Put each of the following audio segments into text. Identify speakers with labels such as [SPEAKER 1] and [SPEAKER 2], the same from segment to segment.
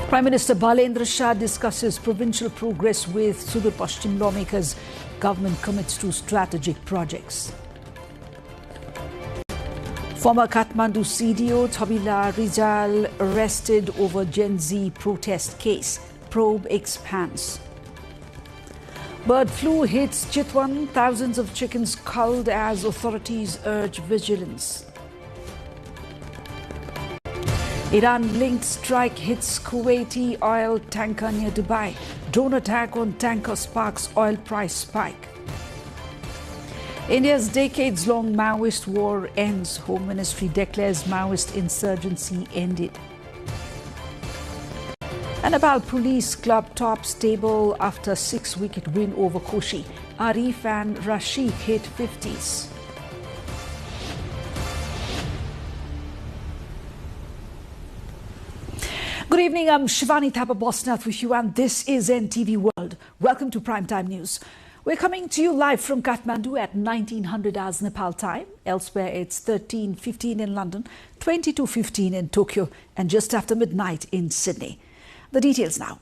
[SPEAKER 1] Prime Minister Balendra Shah discusses provincial progress with Sudur Pashchim lawmakers. Government commits to strategic projects. Former Kathmandu CDO Thabila Rijal arrested over Gen Z protest case. Probe expands. Bird flu hits Chitwan. Thousands of chickens culled as authorities urge vigilance. Iran-linked strike hits Kuwaiti oil tanker near Dubai. Drone attack on tanker sparks oil price spike. India's decades-long Maoist war ends. Home Ministry declares Maoist insurgency ended. And Nepal Police Club tops table after 6-wicket win over Koshi. Arif and Rashid hit 50s. Good evening, I'm Shivani Thapa Bosnath with you, and this is NTV World. Welcome to Primetime News. We're coming to you live from Kathmandu at 1900 hours Nepal time. Elsewhere, it's 13:15 in London, 22:15 in Tokyo, and just after midnight in Sydney. The details now.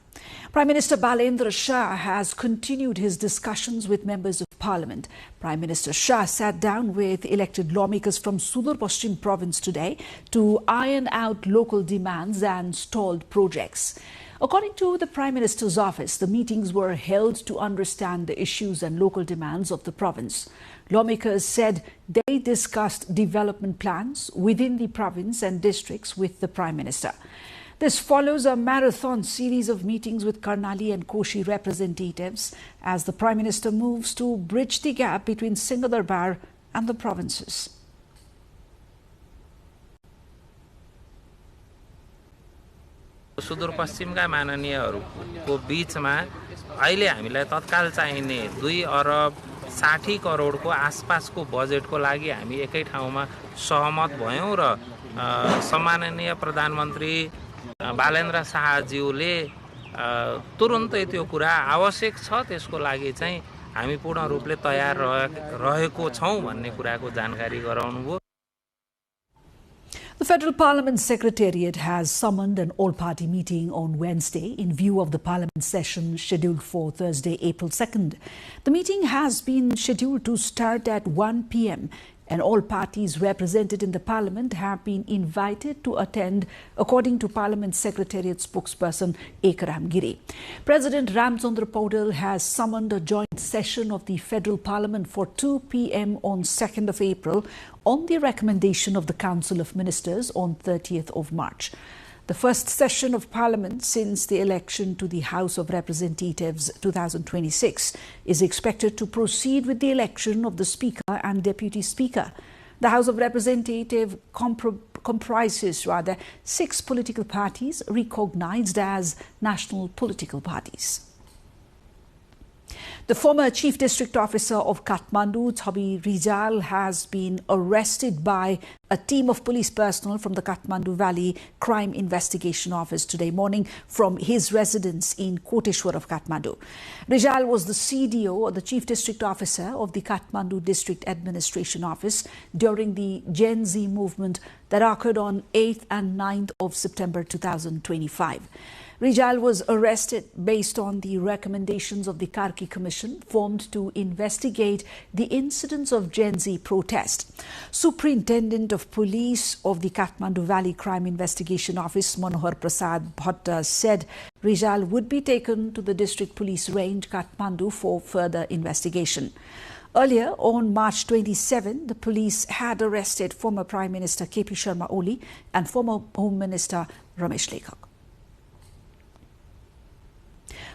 [SPEAKER 1] Prime Minister Balendra Shah has continued his discussions with members of Parliament. Prime Minister Shah sat down with elected lawmakers from Sudur Pashchim province today to iron out local demands and stalled projects. According to the Prime Minister's office, the meetings were held to understand the issues and local demands of the province. Lawmakers said they discussed development plans within the province and districts with the Prime Minister. This follows a marathon series of meetings with Karnali and Koshi representatives as the Prime Minister moves to bridge the gap between Singhdarbar and the provinces.
[SPEAKER 2] सुदूरपश्चिमका माननीयहरूको बीचमा अहिले हामीलाई तत्काल चाहिने 2 अरब 60 करोडको आसपासको बजेटको लागि हामी एकै ठाउँमा सहमत भयौं र सम्माननीय प्रधानमन्त्री बालेन्द्र शाहज्यूले तुरुन्तै त्यो कुरा आवश्यक छ त्यसको लागि चाहिँ हामी पूर्ण रूपले तयार रहेको छौं भन्ने कुराको जानकारी गराउनुभयो.
[SPEAKER 1] The Federal Parliament Secretariat has summoned an all-party meeting on Wednesday in view of the Parliament session scheduled for Thursday, April 2nd. The meeting has been scheduled to start at 1 p.m. and all parties represented in the Parliament have been invited to attend, according to Parliament Secretariat spokesperson Ekram Giri. President Ramchandra Paudel has summoned a joint session of the Federal Parliament for 2 p.m. on 2nd of April on the recommendation of the Council of Ministers on 30th of March. The first session of Parliament since the election to the House of Representatives 2026 is expected to proceed with the election of the Speaker and Deputy Speaker. The House of Representatives comprises 6 political parties recognized as national political parties. The former Chief District Officer of Kathmandu, Thabila Rijal, has been arrested by a team of police personnel from the Kathmandu Valley Crime Investigation Office today morning from his residence in Koteshwar of Kathmandu. Rijal was the CDO, or the Chief District Officer of the Kathmandu District Administration Office during the Gen Z movement that occurred on 8th and 9th of September 2025. Rijal was arrested based on the recommendations of the Karki Commission formed to investigate the incidents of Gen Z protest. Superintendent of Police of the Kathmandu Valley Crime Investigation Office, Manohar Prasad Bhatta, said Rijal would be taken to the District Police Range, Kathmandu, for further investigation. Earlier, on March 27, the police had arrested former Prime Minister KP Sharma Oli and former Home Minister Ramesh Lekhak.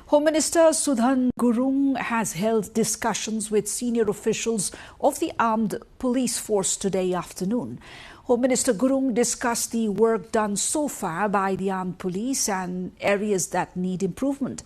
[SPEAKER 1] Home Minister Sudhan Gurung has held discussions with senior officials of the armed police force today afternoon. Home Minister Gurung discussed the work done so far by the armed police and areas that need improvement.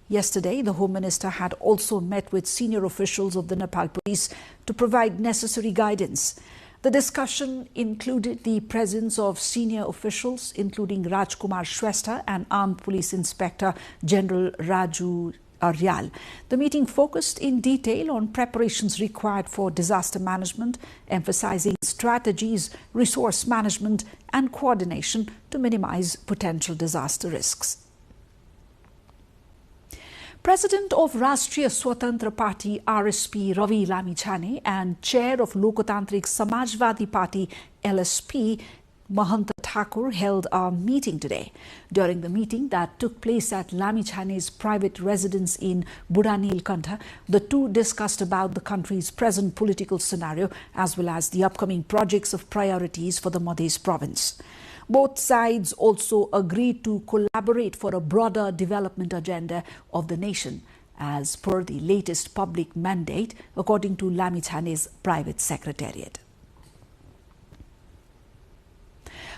[SPEAKER 1] Yesterday, the Home Minister had also met with senior officials of the Nepal Police to provide necessary guidance. The discussion included the presence of senior officials, including Rajkumar Shrestha and Armed Police Inspector General Raju Aryal. The meeting focused in detail on preparations required for disaster management, emphasizing strategies, resource management and coordination to minimize potential disaster risks. President of Rashtriya Swatantra Party RSP Ravi Lamichhane and Chair of Lokotantrik Samajwadi Party LSP Mahanta Thakur held a meeting today. During the meeting that took place at Lamichhane's private residence in Budanilkantha, the two discussed about the country's present political scenario as well as the upcoming projects of priorities for the Madhya province. Both sides also agreed to collaborate for a broader development agenda of the nation, as per the latest public mandate, according to Lamichhane's private secretariat.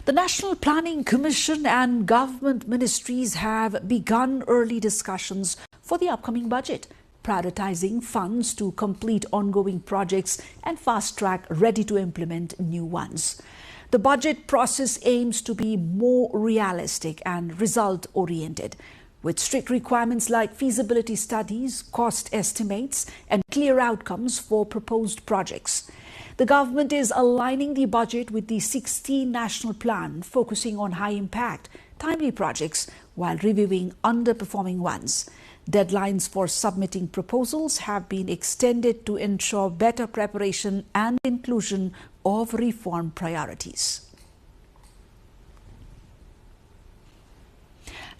[SPEAKER 1] The National Planning Commission and government ministries have begun early discussions for the upcoming budget, prioritizing funds to complete ongoing projects and fast-track ready-to-implement new ones. The budget process aims to be more realistic and result-oriented, with strict requirements like feasibility studies, cost estimates, and clear outcomes for proposed projects. The government is aligning the budget with the 16 national plan, focusing on high-impact, timely projects while reviewing underperforming ones. Deadlines for submitting proposals have been extended to ensure better preparation and inclusion of reform priorities.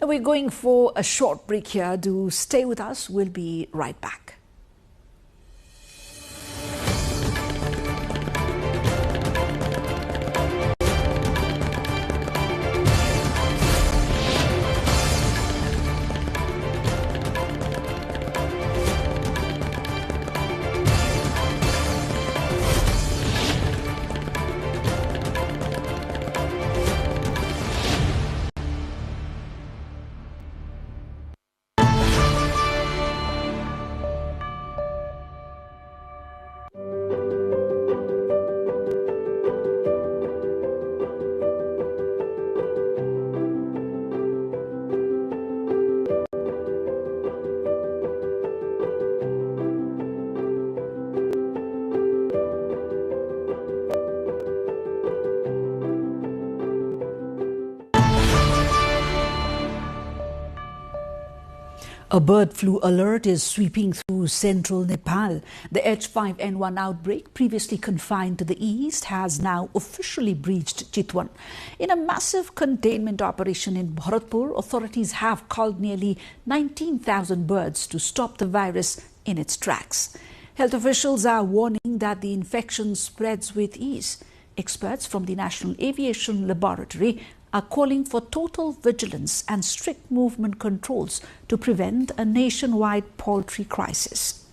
[SPEAKER 1] Now we're going for a short break here. Do stay with us. We'll be right back. A bird flu alert is sweeping through central Nepal. The H5N1 outbreak, previously confined to the east, has now officially breached Chitwan. In a massive containment operation in Bharatpur, authorities have culled nearly 19,000 birds to stop the virus in its tracks. Health officials are warning that the infection spreads with ease. Experts from the National Aviation Laboratory are calling for total vigilance and strict movement controls to prevent a nationwide poultry crisis.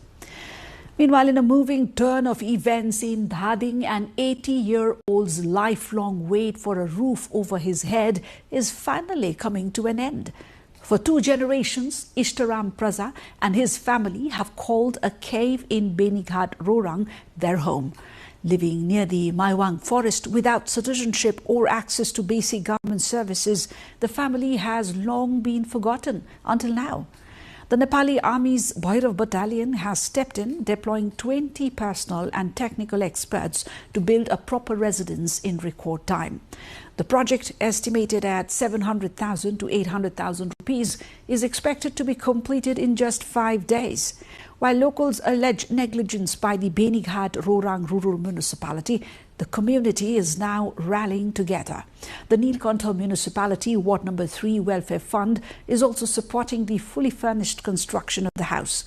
[SPEAKER 1] Meanwhile, in a moving turn of events in Dhading, an 80-year-old's lifelong wait for a roof over his head is finally coming to an end. For 2 generations, Ishtaram Praza and his family have called a cave in Benighat Rorang their home. Living near the Maiwang forest without citizenship or access to basic government services, the family has long been forgotten until now. The Nepali Army's Bhairav Battalion has stepped in, deploying 20 personnel and technical experts to build a proper residence in record time. The project, estimated at 700,000 to 800,000 rupees, is expected to be completed in just 5 days. While locals allege negligence by the Benighat Rorang Rural Municipality, the community is now rallying together. The Nilkantha Municipality Ward No. 3 Welfare Fund is also supporting the fully furnished construction of the house.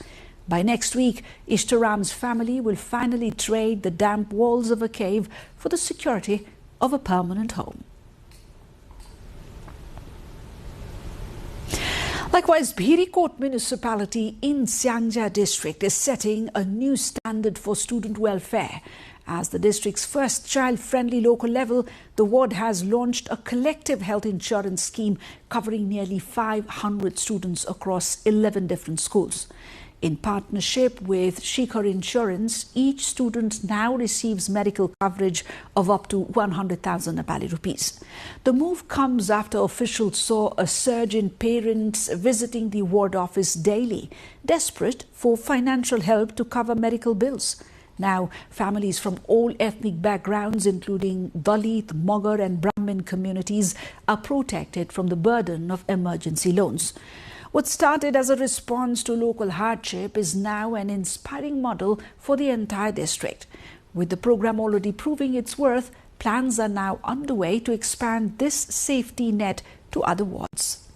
[SPEAKER 1] By next week, Ishtaram's family will finally trade the damp walls of a cave for the security of a permanent home. Likewise, Bhirikot municipality in Siangja district is setting a new standard for student welfare. As the district's first child-friendly local level, the ward has launched a collective health insurance scheme covering nearly 500 students across 11 different schools. In partnership with Shikhar Insurance, each student now receives medical coverage of up to 100,000 Nepali rupees. The move comes after officials saw a surge in parents visiting the ward office daily, desperate for financial help to cover medical bills. Now, families from all ethnic backgrounds, including Dalit, Magar and Brahmin communities, are protected from the burden of emergency loans. What started as a response to local hardship is now an inspiring model for the entire district. With the program already proving its worth, plans are now underway to expand this safety net to other wards.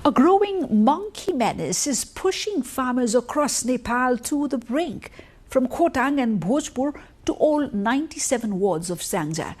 [SPEAKER 1] A growing monkey menace is pushing farmers across Nepal to the brink, from Khotang and Bhojpur to all 97 wards of Sangja.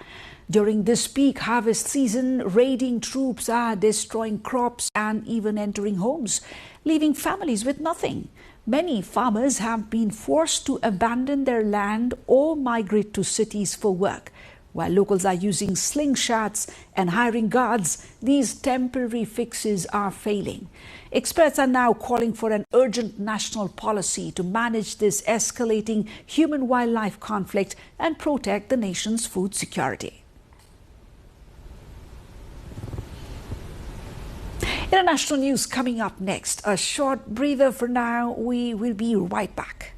[SPEAKER 1] During this peak harvest season, raiding troops are destroying crops and even entering homes, leaving families with nothing. Many farmers have been forced to abandon their land or migrate to cities for work. While locals are using slingshots and hiring guards, these temporary fixes are failing. Experts are now calling for an urgent national policy to manage this escalating human-wildlife conflict and protect the nation's food security. International news coming up next. A short breather for now. We will be right back.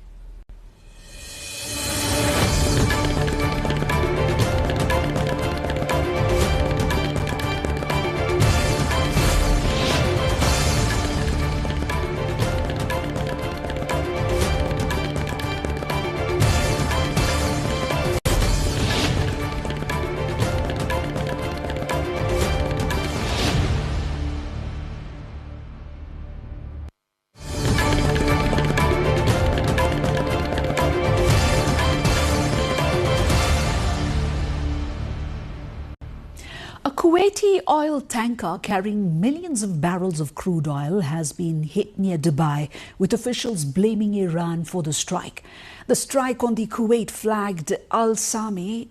[SPEAKER 1] Kuwaiti oil tanker carrying millions of barrels of crude oil has been hit near Dubai, with officials blaming Iran for the strike. The strike on the Kuwait-flagged Al-Salmi,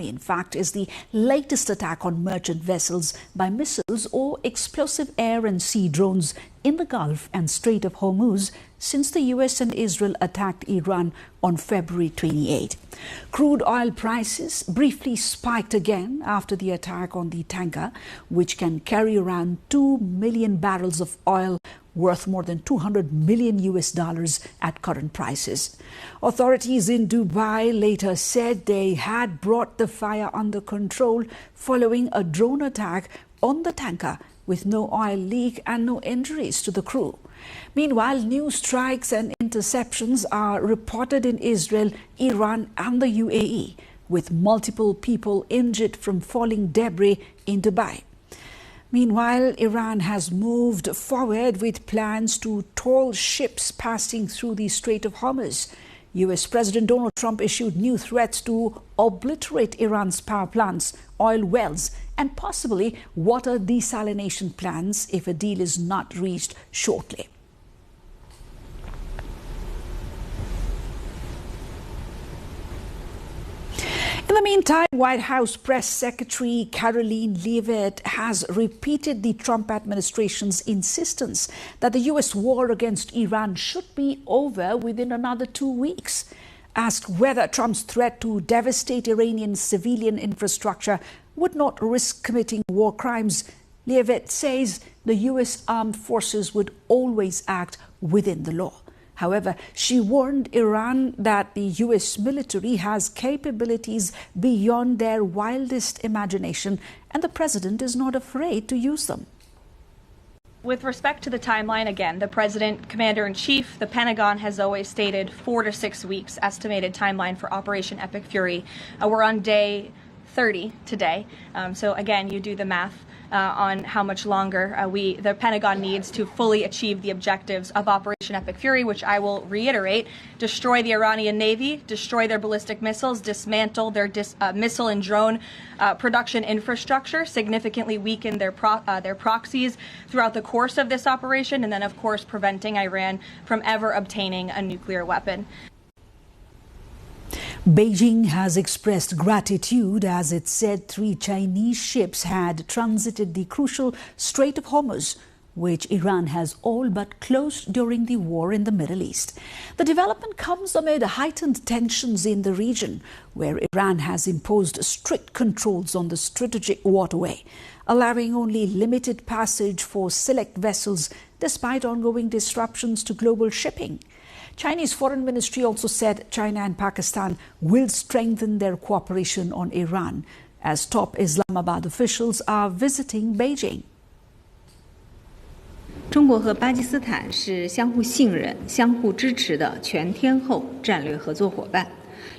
[SPEAKER 1] in fact, is the latest attack on merchant vessels by missiles or explosive air and sea drones in the Gulf and Strait of Hormuz since the US and Israel attacked Iran on February 28. Crude oil prices briefly spiked again after the attack on the Tanka, which can carry around 2 million barrels of oil worth more than $200 million at current prices. Authorities in Dubai later said they had brought the fire under control following a drone attack on the tanker with no oil leak and no injuries to the crew. Meanwhile, new strikes and interceptions are reported in Israel, Iran and the UAE, with multiple people injured from falling debris in Dubai. Meanwhile, Iran has moved forward with plans to toll ships passing through the Strait of Hormuz. US President Donald Trump issued new threats to obliterate Iran's power plants, oil wells, and possibly water desalination plants if a deal is not reached shortly. In the meantime, White House Press Secretary Karoline Leavitt has repeated the Trump administration's insistence that the U.S. war against Iran should be over within another 2 weeks. Asked whether Trump's threat to devastate Iranian civilian infrastructure would not risk committing war crimes, Leavitt says the U.S. armed forces would always act within the law. However, she warned Iran that the U.S. military has capabilities beyond their wildest imagination, and the president is not afraid to use them.
[SPEAKER 3] With respect to the timeline, again, the President, Commander-in-Chief, the Pentagon has always stated 4 to 6 weeks estimated timeline for Operation Epic Fury. We're on day 30 today, so again, you do the math on how much longer the Pentagon needs to fully achieve the objectives of Operation Epic Fury, which I will reiterate: destroy the Iranian Navy, destroy their ballistic missiles, dismantle their missile and drone production infrastructure, significantly weaken their proxies throughout the course of this operation, and then, of course, preventing Iran from ever obtaining a nuclear weapon.
[SPEAKER 1] Beijing has expressed gratitude as it said 3 Chinese ships had transited the crucial Strait of Hormuz, which Iran has all but closed during the war in the Middle East. The development comes amid heightened tensions in the region, where Iran has imposed strict controls on the strategic waterway, allowing only limited passage for select vessels despite ongoing disruptions to global shipping. Chinese Foreign Ministry also said China and Pakistan will strengthen their cooperation on Iran as top Islamabad officials are visiting Beijing.
[SPEAKER 4] 中国和巴基斯坦是相互信任、相互支持的全天候战略合作伙伴，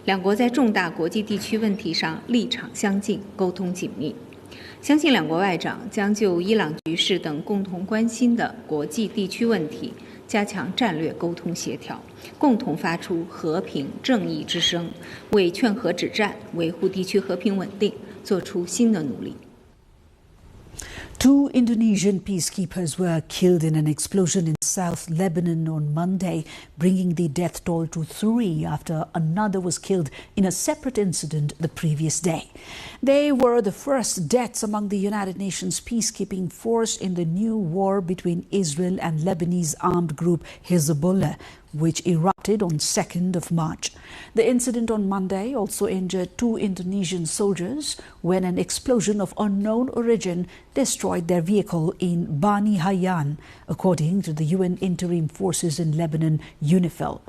[SPEAKER 4] 两国在重大国际地区问题上立场相近，沟通紧密。相信两国外长将就伊朗局势等共同关心的国际地区问题加强战略沟通协调，共同发出和平正义之声，为劝和止战、维护地区和平稳定做出新的努力。
[SPEAKER 1] Two Indonesian peacekeepers were killed in an explosion in South Lebanon on Monday, bringing the death toll to 3 after another was killed in a separate incident the previous day. They were the first deaths among the United Nations peacekeeping force in the new war between Israel and Lebanese armed group Hezbollah, which erupted on 2nd of March. The incident on Monday also injured 2 Indonesian soldiers when an explosion of unknown origin destroyed their vehicle in Bani Hayyan, according to the UN Interim Forces in Lebanon, UNIFIL.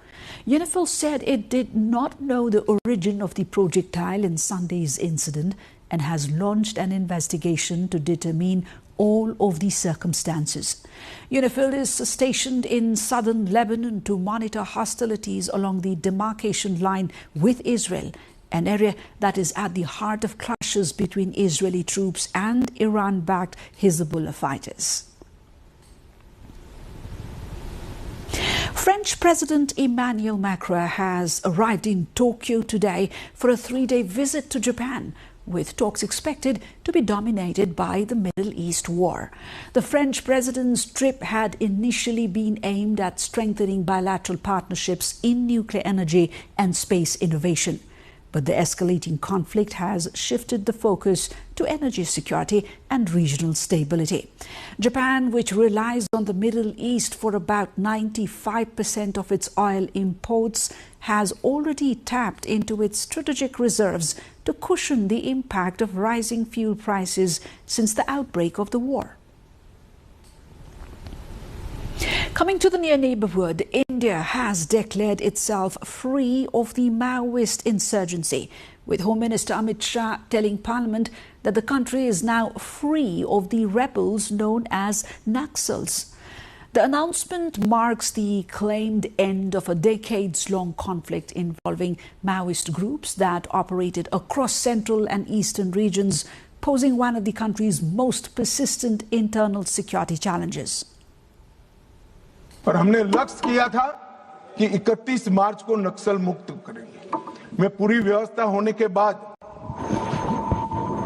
[SPEAKER 1] UNIFIL said it did not know the origin of the projectile in Sunday's incident and has launched an investigation to determine all of the circumstances. UNIFIL is stationed in southern Lebanon to monitor hostilities along the demarcation line with Israel, an area that is at the heart of clashes between Israeli troops and Iran-backed Hezbollah fighters. French President Emmanuel Macron has arrived in Tokyo today for a 3-day visit to Japan, with talks expected to be dominated by the Middle East war. The French president's trip had initially been aimed at strengthening bilateral partnerships in nuclear energy and space innovation. But the escalating conflict has shifted the focus to energy security and regional stability. Japan, which relies on the Middle East for about 95% of its oil imports, has already tapped into its strategic reserves to cushion the impact of rising fuel prices since the outbreak of the war. Coming to the near neighborhood, India has declared itself free of the Maoist insurgency, with Home Minister Amit Shah telling Parliament that the country is now free of the rebels known as Naxals. The announcement marks the claimed end of a decades-long conflict involving Maoist groups that operated across central and eastern regions, posing one of the country's most persistent internal security challenges.
[SPEAKER 5] और हमने लक्ष्य किया था कि 31 मार्च को नक्सल मुक्त करेंगे। मैं पूरी व्यवस्था होने के बाद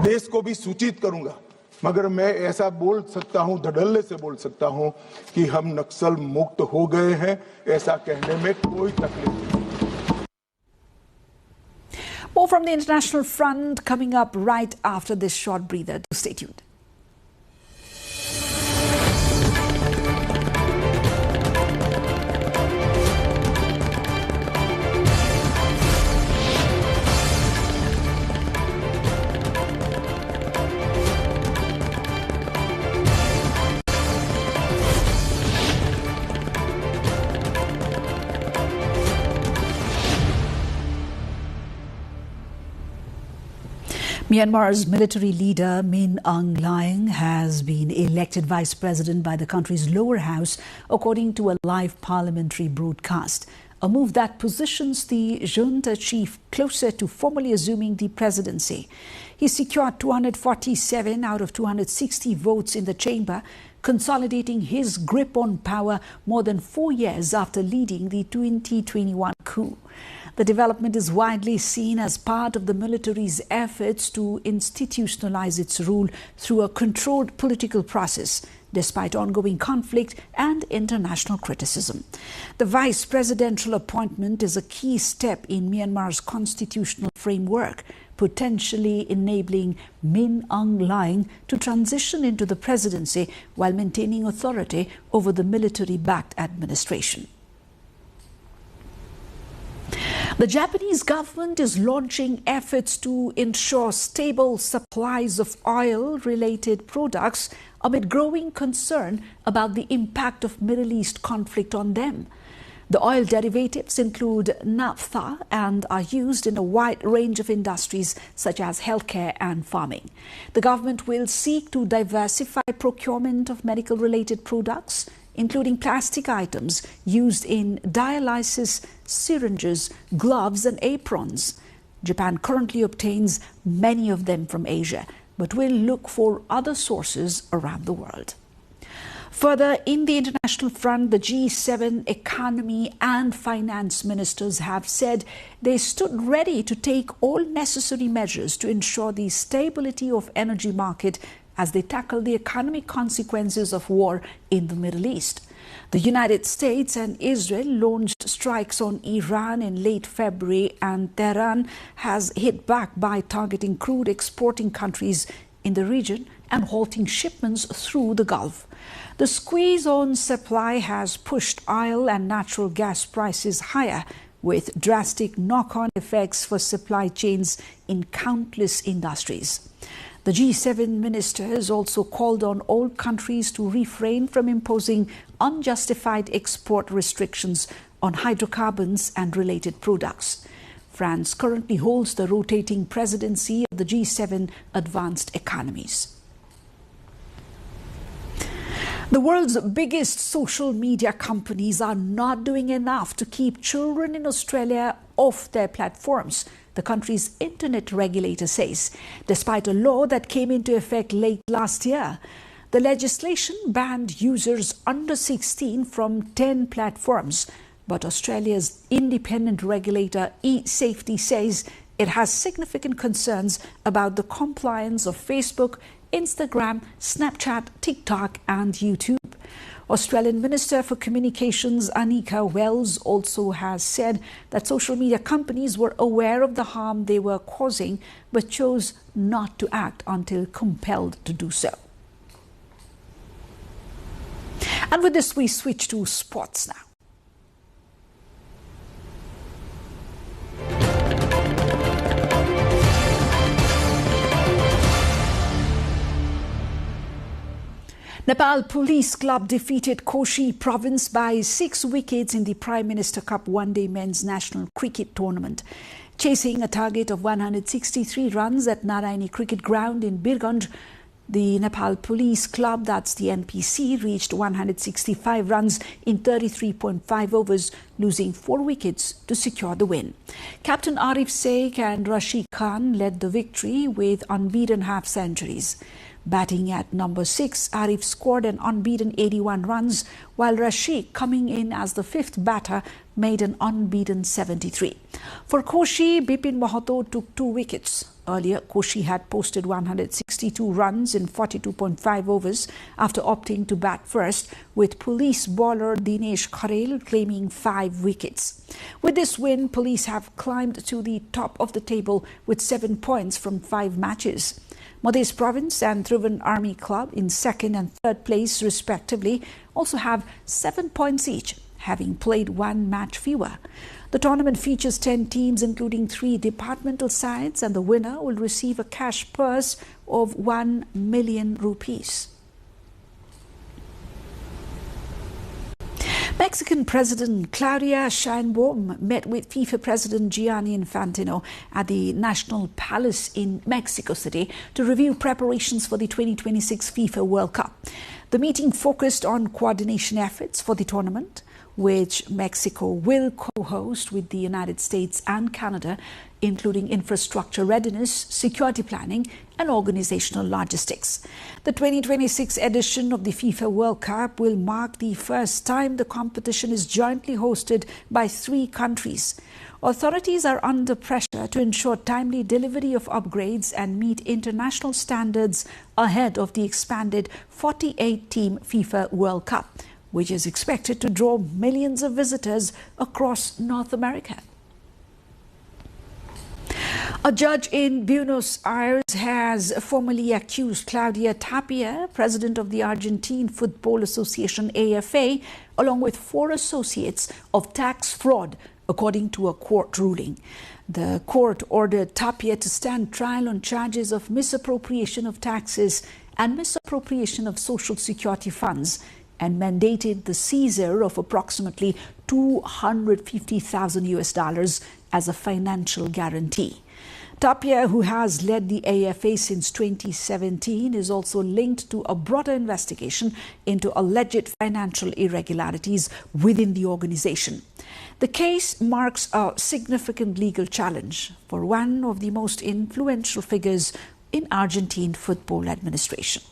[SPEAKER 5] देश को भी सूचित करूंगा, मगर मैं ऐसा बोल सकता हूं, धड़ल्ले से बोल सकता हूं कि हम नक्सल मुक्त हो गए हैं, ऐसा कहने में कोई तकलीफ नहीं।
[SPEAKER 1] More from the international front coming up right after this short breather. Stay tuned. Myanmar's military leader Min Aung Hlaing has been elected vice president by the country's lower house, according to a live parliamentary broadcast, a move that positions the junta chief closer to formally assuming the presidency. He secured 247 out of 260 votes in the chamber, consolidating his grip on power more than 4 years after leading the 2021 coup. The development is widely seen as part of the military's efforts to institutionalize its rule through a controlled political process, despite ongoing conflict and international criticism. The vice presidential appointment is a key step in Myanmar's constitutional framework, potentially enabling Min Aung Hlaing to transition into the presidency while maintaining authority over the military-backed administration. The Japanese government is launching efforts to ensure stable supplies of oil-related products amid growing concern about the impact of Middle East conflict on them. The oil derivatives include naphtha and are used in a wide range of industries such as healthcare and farming. The government will seek to diversify procurement of medical-related products, including plastic items used in dialysis, syringes, gloves and aprons. Japan currently obtains many of them from Asia, but will look for other sources around the world. Further, in the international front, the G7 economy and finance ministers have said they stood ready to take all necessary measures to ensure the stability of energy market as they tackle the economic consequences of war in the Middle East. The United States and Israel launched strikes on Iran in late February, and Tehran has hit back by targeting crude exporting countries in the region and halting shipments through the Gulf. The squeeze on supply has pushed oil and natural gas prices higher, with drastic knock-on effects for supply chains in countless industries. The G7 ministers also called on all countries to refrain from imposing unjustified export restrictions on hydrocarbons and related products. France currently holds the rotating presidency of the G7 advanced economies. The world's biggest social media companies are not doing enough to keep children in Australia off their platforms, the country's internet regulator says, despite a law that came into effect late last year. The legislation banned users under 16 from 10 platforms, but Australia's independent regulator eSafety says it has significant concerns about the compliance of Facebook, Instagram, Snapchat, TikTok and YouTube. Australian Minister for Communications Anika Wells also has said that social media companies were aware of the harm they were causing but chose not to act until compelled to do so. And with this, we switch to sports now. Nepal Police Club defeated Koshi province by 6 wickets in the Prime Minister Cup one-day men's national cricket tournament. Chasing a target of 163 runs at Narayani Cricket Ground in Birgunj, the Nepal Police Club, that's the NPC, reached 165 runs in 33.5 overs, losing 4 wickets to secure the win. Captain Arif Sheikh and Rashid Khan led the victory with unbeaten half-centuries. Batting at number 6, Arif scored an unbeaten 81 runs, while Rashid, coming in as the 5th batter, made an unbeaten 73. For Koshi, Bipin Mahato took 2 wickets. Earlier, Koshi had posted 162 runs in 42.5 overs after opting to bat first, with police bowler Dinesh Kharel claiming 5 wickets. With this win, police have climbed to the top of the table with 7 points from 5 matches. Madhya Province and Thruvan Army Club in 2nd and 3rd place respectively also have 7 points each, having played 1 match fewer. The tournament features 10 teams including 3 departmental sides, and the winner will receive a cash purse of 1 million rupees. Mexican President Claudia Sheinbaum met with FIFA President Gianni Infantino at the National Palace in Mexico City to review preparations for the 2026 FIFA World Cup. The meeting focused on coordination efforts for the tournament, which Mexico will co-host with the United States and Canada, including infrastructure readiness, security planning and organizational logistics. The 2026 edition of the FIFA World Cup will mark the first time the competition is jointly hosted by 3 countries. Authorities are under pressure to ensure timely delivery of upgrades and meet international standards ahead of the expanded 48-team FIFA World Cup, which is expected to draw millions of visitors across North America. A judge in Buenos Aires has formally accused Claudia Tapia, president of the Argentine Football Association AFA, along with 4 associates, of tax fraud, according to a court ruling. The court ordered Tapia to stand trial on charges of misappropriation of taxes and misappropriation of social security funds, and mandated the seizure of approximately $250,000 as a financial guarantee. Tapia, who has led the AFA since 2017, is also linked to a broader investigation into alleged financial irregularities within the organization. The case marks a significant legal challenge for one of the most influential figures in Argentine football administration.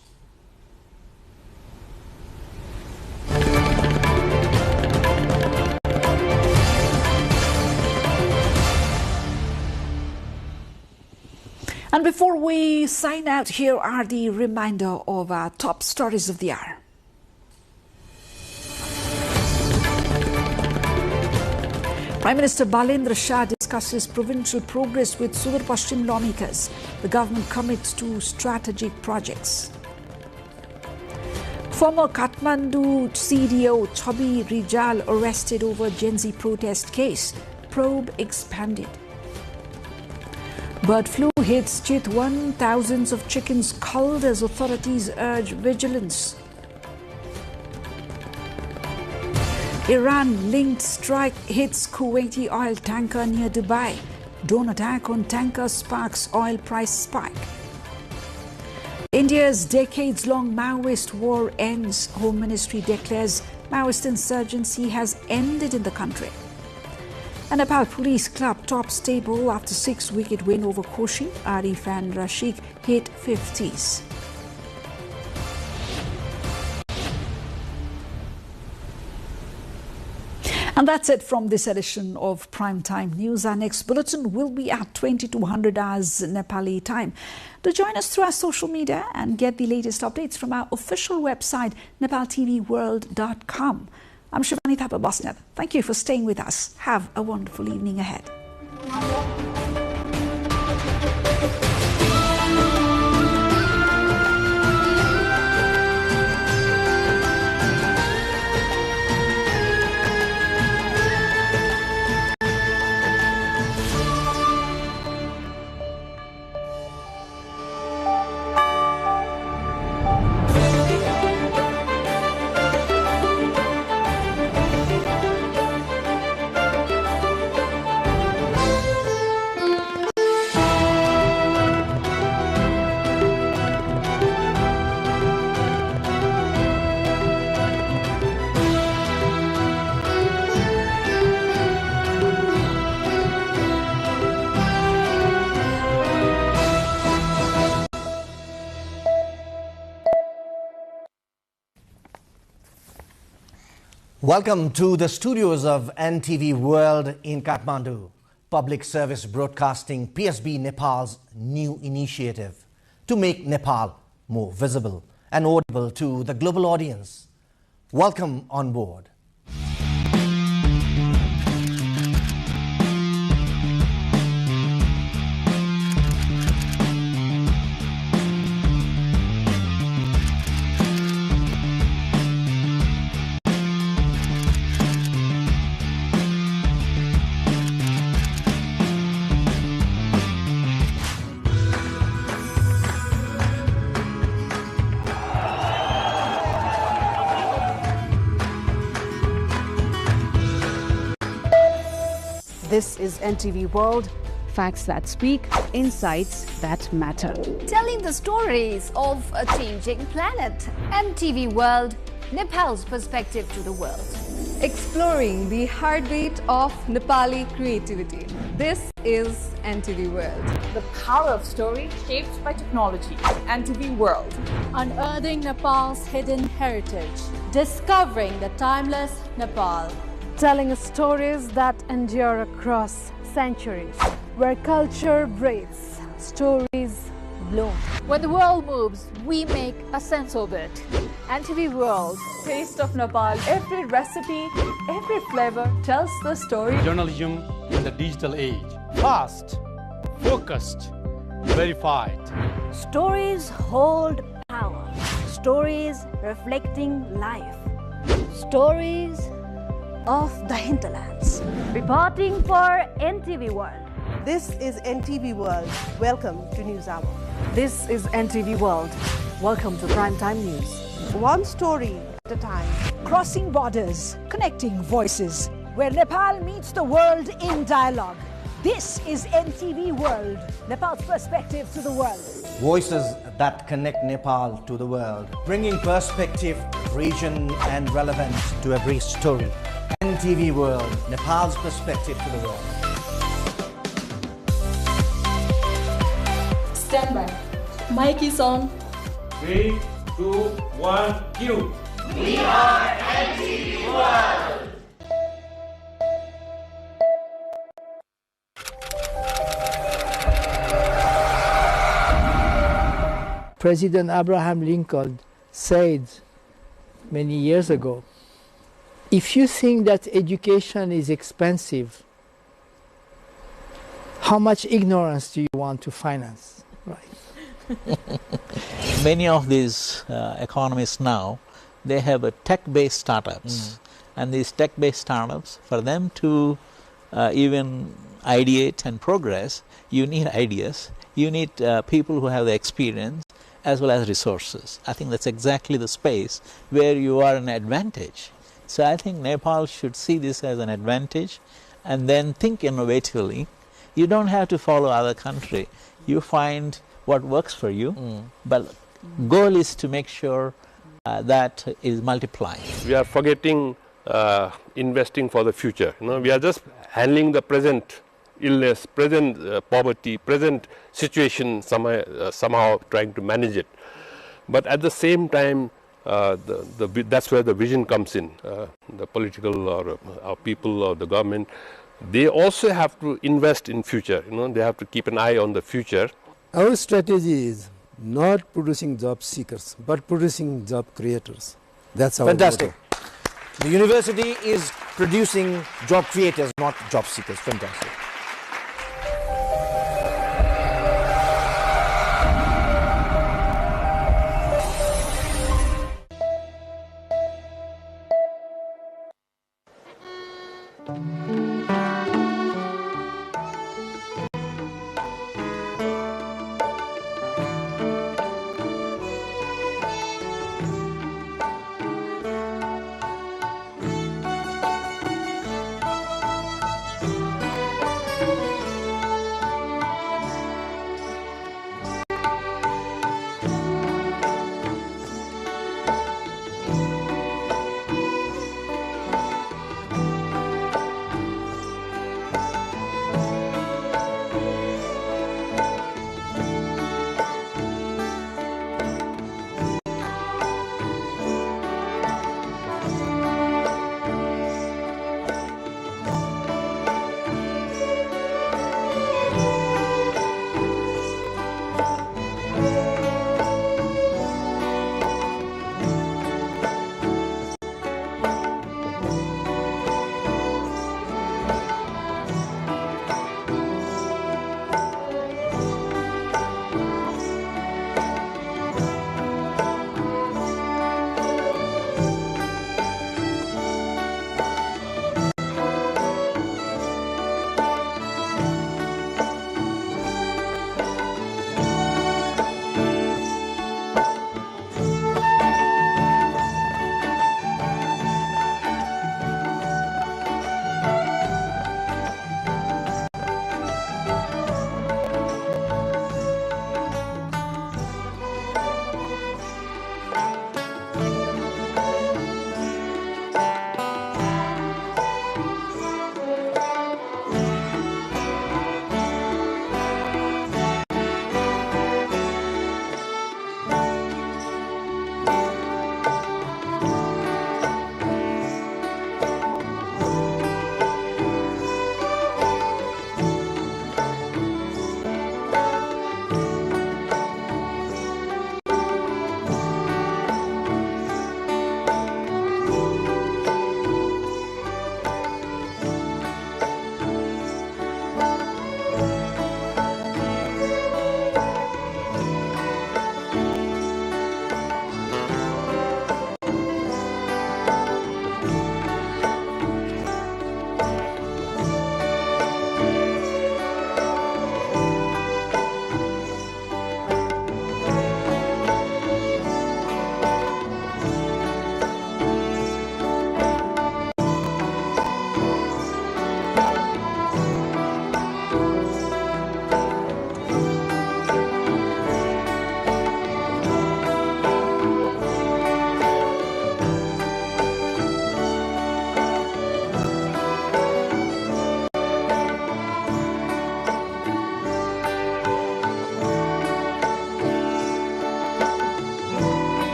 [SPEAKER 1] And before we sign out, here are the reminder of our top stories of the hour. Prime Minister Balendra Shah discusses provincial progress with Sudur Paschim lawmakers. The government commits to strategic projects. Former Kathmandu CDO Chobi Rijal arrested over Gen Z protest case. Probe expanded. Bird flu hits Chitwan. Thousands of chickens culled as authorities urge vigilance. Iran-linked strike hits Kuwaiti oil tanker near Dubai. Drone attack on tanker sparks oil price spike. India's decades-long Maoist war ends. Home Ministry declares Maoist insurgency has ended in the country. And Nepal Police Club tops table after 6-wicket win over Koshi. Arif and Rashid hit 50s. And that's it from this edition of Primetime News. Our next bulletin will be at 2200 hours Nepali time. Do join us through our social media and get the latest updates from our official website, nepaltvworld.com. I'm Shivani Thapa Bosniak. Thank you for staying with us. Have a wonderful evening ahead.
[SPEAKER 6] Welcome to the studios of NTV World in Kathmandu, Public Service Broadcasting PSB Nepal's new initiative to make Nepal more visible and audible to the global audience. Welcome on board.
[SPEAKER 7] This is NTV World, facts that speak, insights that matter.
[SPEAKER 8] Telling the stories of a changing planet. NTV World, Nepal's perspective to the world.
[SPEAKER 9] Exploring the heartbeat of Nepali creativity. This is NTV World.
[SPEAKER 10] The power of story shaped by technology. NTV World.
[SPEAKER 11] Unearthing Nepal's hidden heritage. Discovering the timeless Nepal.
[SPEAKER 12] Telling stories that endure across centuries. Where culture breathes, stories bloom.
[SPEAKER 11] When the world moves, we make a sense of it. NTV World.
[SPEAKER 10] Taste of Nepal. Every recipe, every flavor tells the story.
[SPEAKER 13] Journalism in the digital age. Fast, focused, verified.
[SPEAKER 14] Stories hold power. Stories reflecting life. Stories of the hinterlands. Reporting for NTV World.
[SPEAKER 15] This is NTV World. Welcome to News Hour.
[SPEAKER 1] This is NTV World. Welcome to Primetime News.
[SPEAKER 15] One story at a time.
[SPEAKER 1] Crossing borders, connecting voices, where Nepal meets the world in dialogue. This is NTV World, Nepal's perspective to the world.
[SPEAKER 6] Voices that connect Nepal to the world, bringing perspective, region and relevance to every story. NTV World, Nepal's perspective to the world.
[SPEAKER 16] Stand by. Mic is on.
[SPEAKER 17] 3, 2, 1, cue.
[SPEAKER 18] We are NTV World.
[SPEAKER 19] President Abraham Lincoln said many years ago, if you think that education is expensive, how much ignorance do you want to finance? Right.
[SPEAKER 20] Many of these economists now, they have a tech-based startups. And these tech-based startups, for them to even ideate and progress, you need ideas, you need people who have the experience, as well as resources. I think that's exactly the space where you are an advantage. So I think Nepal should see this as an advantage and then think innovatively. You don't have to follow other country. You find what works for you, but goal is to make sure that is multiplying.
[SPEAKER 21] We are forgetting investing for the future. We are just handling the present illness, present poverty, present situation, somehow trying to manage it. But at the same time, that's where the vision comes in. The political or our people or the government, they also have to invest in future. They have to keep an eye on the future.
[SPEAKER 22] Our strategy is not producing job seekers, but producing job creators. That's our
[SPEAKER 6] Fantastic.
[SPEAKER 22] motto.
[SPEAKER 6] The university is producing job creators, not job seekers. Fantastic.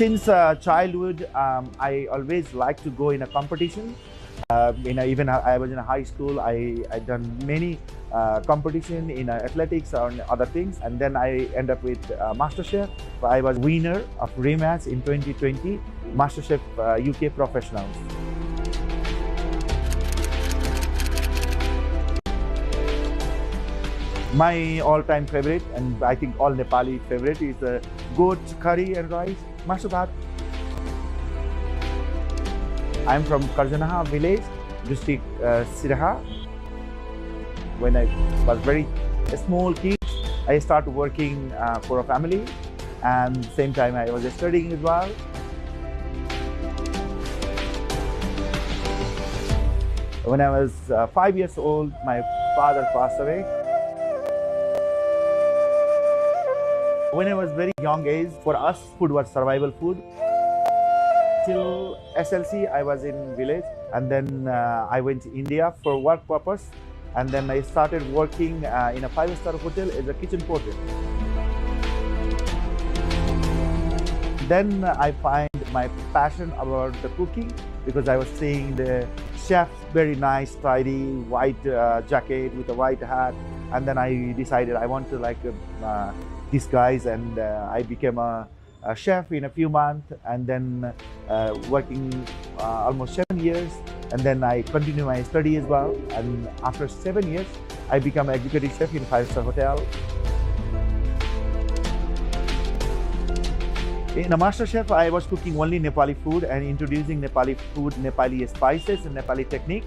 [SPEAKER 2] Since childhood, I always liked to go in a competition. Even I was in a high school, I done many competition in athletics or other things, and then I end up with MasterChef. I was winner of rematch in 2020 MasterChef UK Professionals. My all-time favorite, and I think all Nepali favorite, is goat curry and rice, mashu bhat. I'm from Karjanaha village, district Siraha. When I was very small kid, I started working for a family, and same time I was studying as well. When I was 5 years old, my father passed away. When I was very young age, for us, food was survival food. Till SLC, I was in village, and then I went to India for work purpose, and then I started working in a 5-star hotel as a kitchen porter. Then I find my passion about the cooking, because I was seeing the chefs, very nice, tidy, white jacket with a white hat, and then I decided I want to these guys, and I became a chef in a few months, and then working almost 7 years, and then I continue my study as well, and after 7 years I become an executive chef in 5-star hotel. In a MasterChef, I was cooking only Nepali food and introducing Nepali food, Nepali spices and Nepali technique,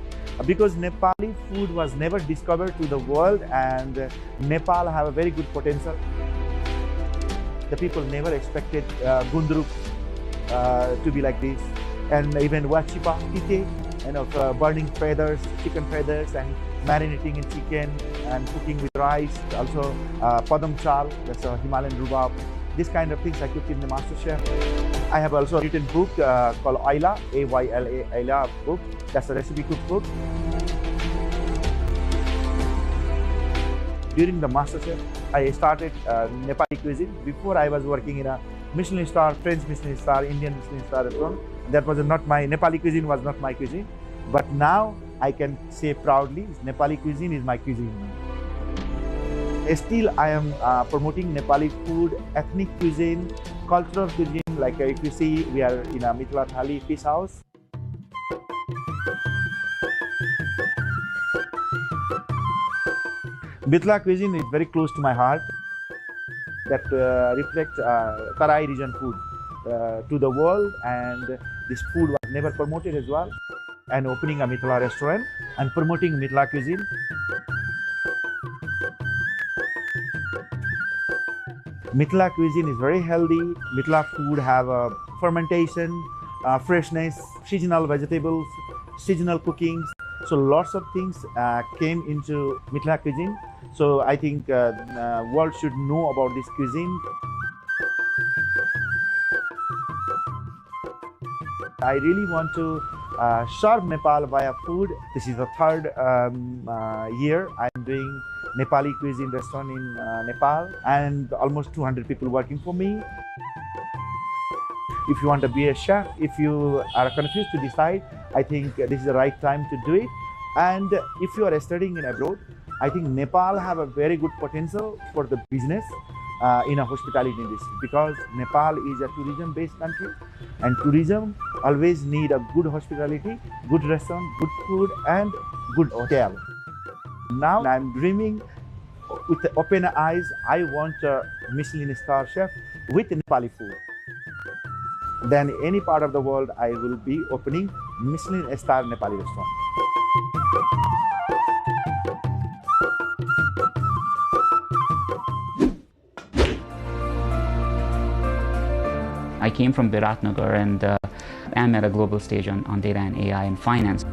[SPEAKER 2] because Nepali food was never discovered to the world, and Nepal have a very good potential. The people never expected gundruk to be like this, and even wachipa, tite, burning feathers, chicken feathers, and marinating in chicken and cooking with rice. Also, padam chal, that's a Himalayan rhubarb. This kind of things I cooked in the MasterChef. I have also written a book called Ayla, A-Y-L-A, Ayla book. That's a recipe cookbook. During the MasterChef, I started Nepali cuisine. Before, I was working in a Michelin star, French Michelin star, Indian Michelin star restaurant. That was not my Nepali cuisine, was not my cuisine. But now I can say proudly, Nepali cuisine is my cuisine. Still, I am promoting Nepali food, ethnic cuisine, cultural cuisine. Like if you see, we are in a Mithila Thali fish house. Mithila cuisine is very close to my heart. That reflects Tarai region food to the world, and this food was never promoted as well. And opening a Mithila restaurant and promoting Mithila cuisine. Mithila cuisine is very healthy. Mithila food have fermentation, freshness, seasonal vegetables, seasonal cookings. So lots of things came into Mithila cuisine. So I think world should know about this cuisine. I really want to serve Nepal via food. This is the third year I'm doing Nepali cuisine restaurant in Nepal, and almost 200 people working for me. If you want to be a chef, if you are confused to decide, I think this is the right time to do it. And if you are studying in abroad, I think Nepal have a very good potential for the business in a hospitality industry, because Nepal is a tourism-based country, and tourism always need a good hospitality, good restaurant, good food, and good hotel. Now I'm dreaming with the open eyes. I want a Michelin star chef with Nepali food. Then any part of the world, I will be opening Michelin star Nepali restaurant.
[SPEAKER 3] I came from Biratnagar, and am at a global stage on data and AI and finance.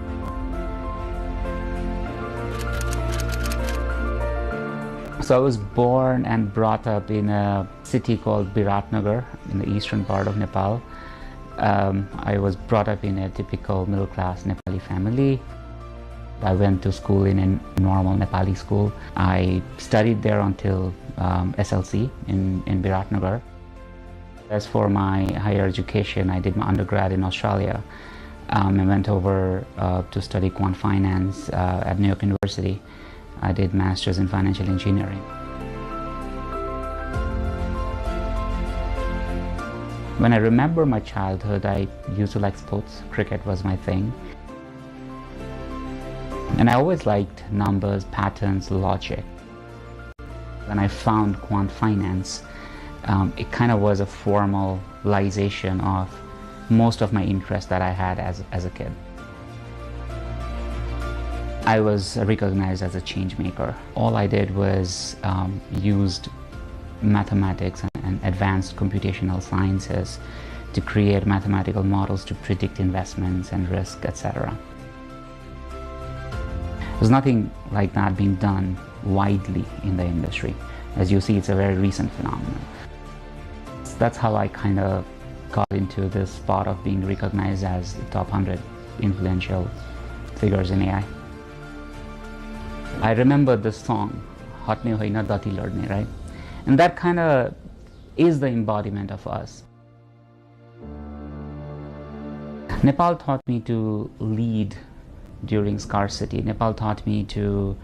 [SPEAKER 3] So I was born and brought up in a city called Biratnagar in the eastern part of Nepal. I was brought up in a typical middle-class Nepali family. I went to school in a normal Nepali school. I studied there until SLC in Biratnagar. As for my higher education, I did my undergrad in Australia. I went over to study quant finance at New York University. I did masters in financial engineering. When I remember my childhood, I used to like sports. Cricket was my thing. And I always liked numbers, patterns, logic. When I found quant finance, it kind of was a formalization of most of my interests that I had as a kid. I was recognized as a change maker. All I did was used mathematics and advanced computational sciences to create mathematical models to predict investments and risk, etc. There's nothing like that being done widely in the industry. As you see, it's a very recent phenomenon. That's how I kind of got into this spot of being recognized as the top 100 influential figures in AI. I remember this song, Hatne Hoina Dati Ladne, right? And that kind of is the embodiment of us. Nepal taught me to lead during scarcity. Nepal taught me to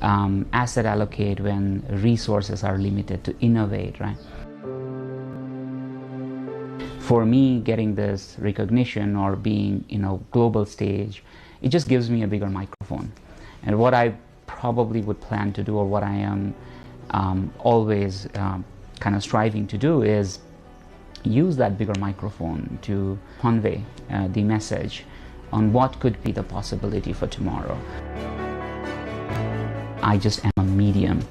[SPEAKER 3] asset allocate when resources are limited, to innovate, right? For me, getting this recognition or being, global stage, it just gives me a bigger microphone. And what I probably would plan to do, or what I am always kind of striving to do, is use that bigger microphone to convey the message on what could be the possibility for tomorrow. I just am a medium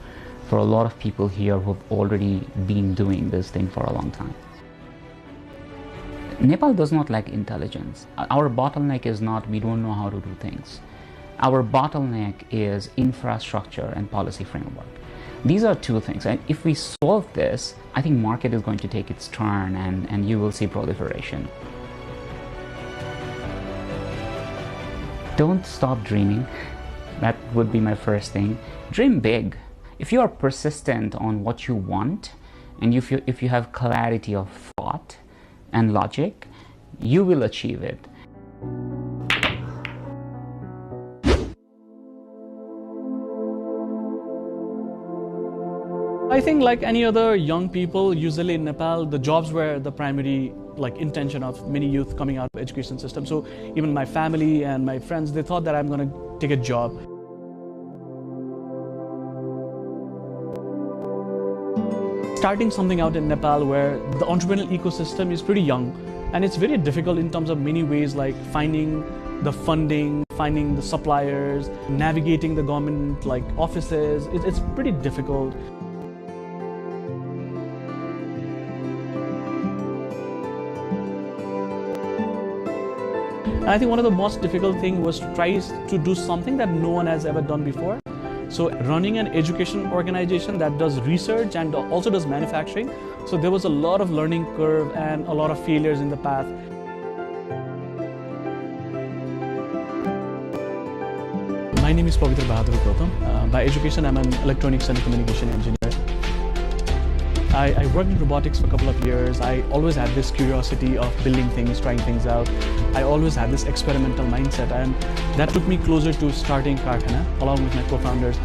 [SPEAKER 3] for a lot of people here who have already been doing this thing for a long time. Nepal does not lack intelligence. Our bottleneck is not we don't know how to do things. Our bottleneck is infrastructure and policy framework. These are two things, and if we solve this, I think market is going to take its turn and you will see proliferation. Don't stop dreaming. That would be my first thing. Dream big. If you are persistent on what you want, and if you have clarity of thought and logic, you will achieve it.
[SPEAKER 4] I think like any other young people, usually in Nepal, the jobs were the primary intention of many youth coming out of education system. So even my family and my friends, they thought that I'm going to take a job. Starting something out in Nepal where the entrepreneurial ecosystem is pretty young, and it's very difficult in terms of many ways, like finding the funding, finding the suppliers, navigating the government offices. It's pretty difficult. And I think one of the most difficult things was to try to do something that no one has ever done before. So running an education organization that does research and also does manufacturing. So there was a lot of learning curve and a lot of failures in the path. My name is Pravitar. By education, I'm an electronics and communication engineer. I worked in robotics for a couple of years. I always had this curiosity of building things, trying things out. I always had this experimental mindset, and that took me closer to starting Karkhana along with my co-founders.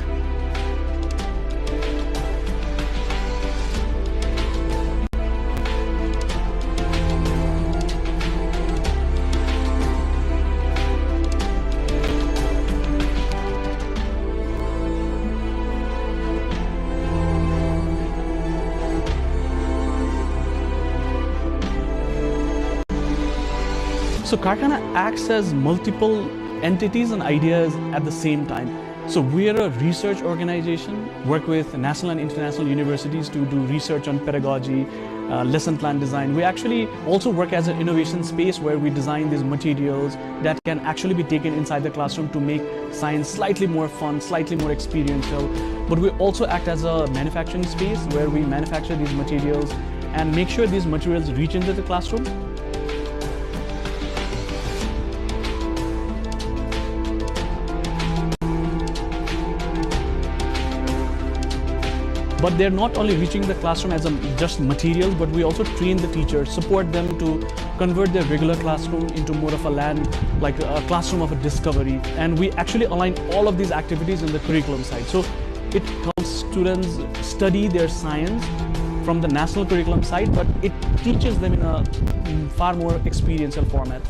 [SPEAKER 4] So Karkhana acts as multiple entities and ideas at the same time. So we are a research organization, work with national and international universities to do research on pedagogy, lesson plan design. We actually also work as an innovation space where we design these materials that can actually be taken inside the classroom to make science slightly more fun, slightly more experiential. But we also act as a manufacturing space where we manufacture these materials and make sure these materials reach into the classroom. But they're not only reaching the classroom as just materials, but we also train the teachers, support them to convert their regular classroom into more of a like a classroom of a discovery. And we actually align all of these activities in the curriculum side. So it helps students study their science from the national curriculum side, but it teaches them in a far more experiential format.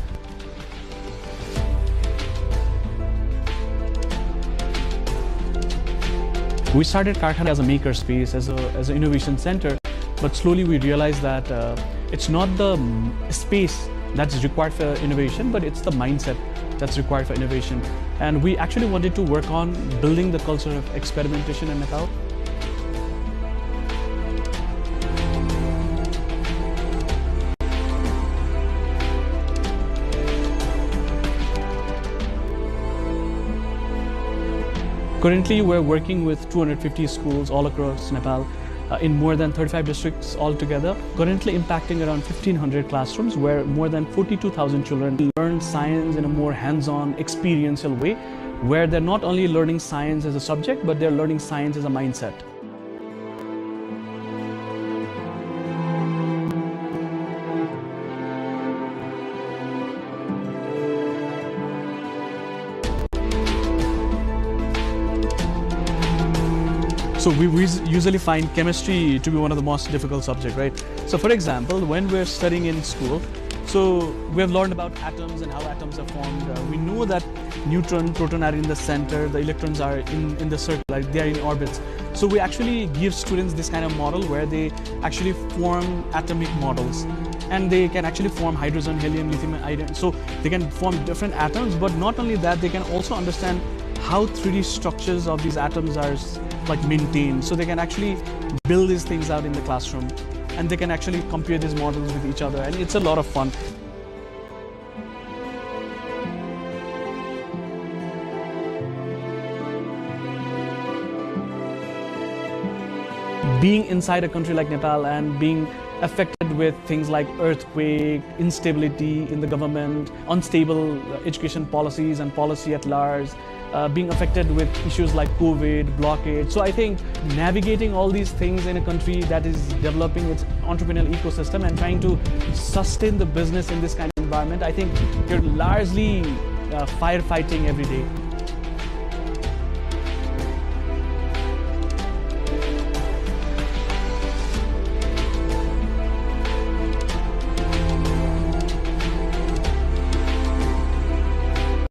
[SPEAKER 4] We started Karnali as a makerspace, as an innovation center, but slowly we realized that it's not the space that's required for innovation, but it's the mindset that's required for innovation. And we actually wanted to work on building the culture of experimentation in Nepal. Currently, we're working with 250 schools all across Nepal in more than 35 districts altogether, currently impacting around 1,500 classrooms where more than 42,000 children learn science in a more hands-on, experiential way, where they're not only learning science as a subject, but they're learning science as a mindset. So we usually find chemistry to be one of the most difficult subjects, right? So for example, when we're studying in school, so we have learned about atoms and how atoms are formed. We know that neutron, proton are in the center, the electrons are in the circle, like they are in orbits. So we actually give students this kind of model where they actually form atomic models. And they can actually form hydrogen, helium, lithium, iron. So they can form different atoms, but not only that, they can also understand how 3D structures of these atoms are like maintained. So they can actually build these things out in the classroom, and they can actually compare these models with each other, and it's a lot of fun. Being inside a country like Nepal and being affected with things like earthquake, instability in the government, unstable education policies and policy at large, being affected with issues like COVID, blockade. So I think navigating all these things in a country that is developing its entrepreneurial ecosystem and trying to sustain the business in this kind of environment, I think you're largely firefighting every day.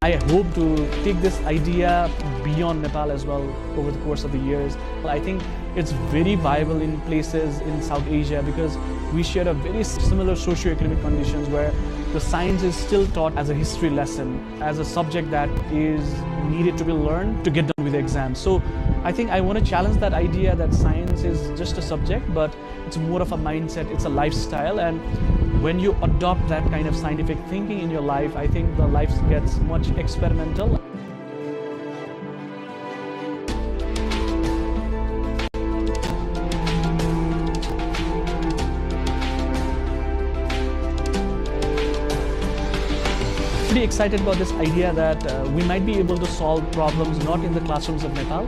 [SPEAKER 4] I hope to take this idea beyond Nepal as well over the course of the years. I think it's very viable in places in South Asia because we share a very similar socio-economic conditions where the science is still taught as a history lesson, as a subject that is needed to be learned to get done with the exam. So I think I want to challenge that idea that science is just a subject, but it's more of a mindset, it's a lifestyle. And when you adopt that kind of scientific thinking in your life, I think the life gets much experimental. Pretty excited about this idea that we might be able to solve problems not in the classrooms of Nepal,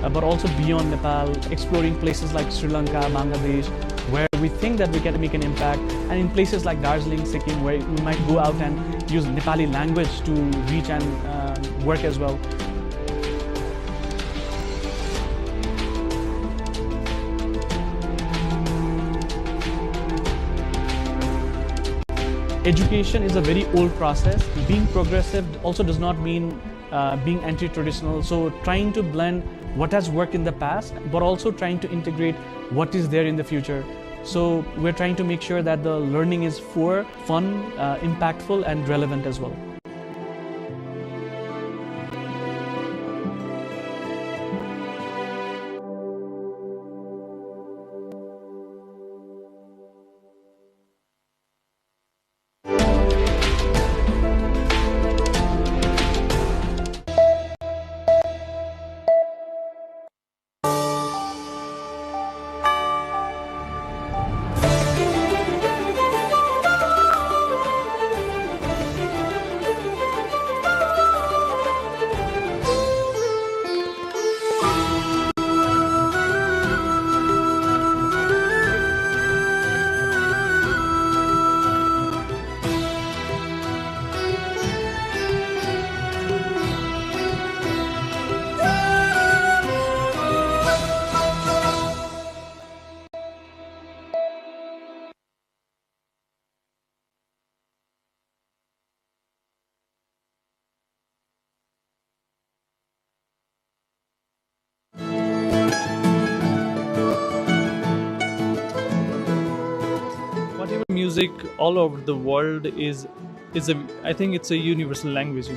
[SPEAKER 4] but also beyond Nepal, exploring places like Sri Lanka, Bangladesh, where we think that we can make an impact, and in places like Darjeeling, Sikkim, where we might go out and use Nepali language to reach and work as well. Education is a very old process. Being progressive also does not mean being anti-traditional. So trying to blend what has worked in the past, but also trying to integrate what is there in the future. So we're trying to make sure that the learning is fun, impactful, and relevant as well. music all over the world I think it's a universal language,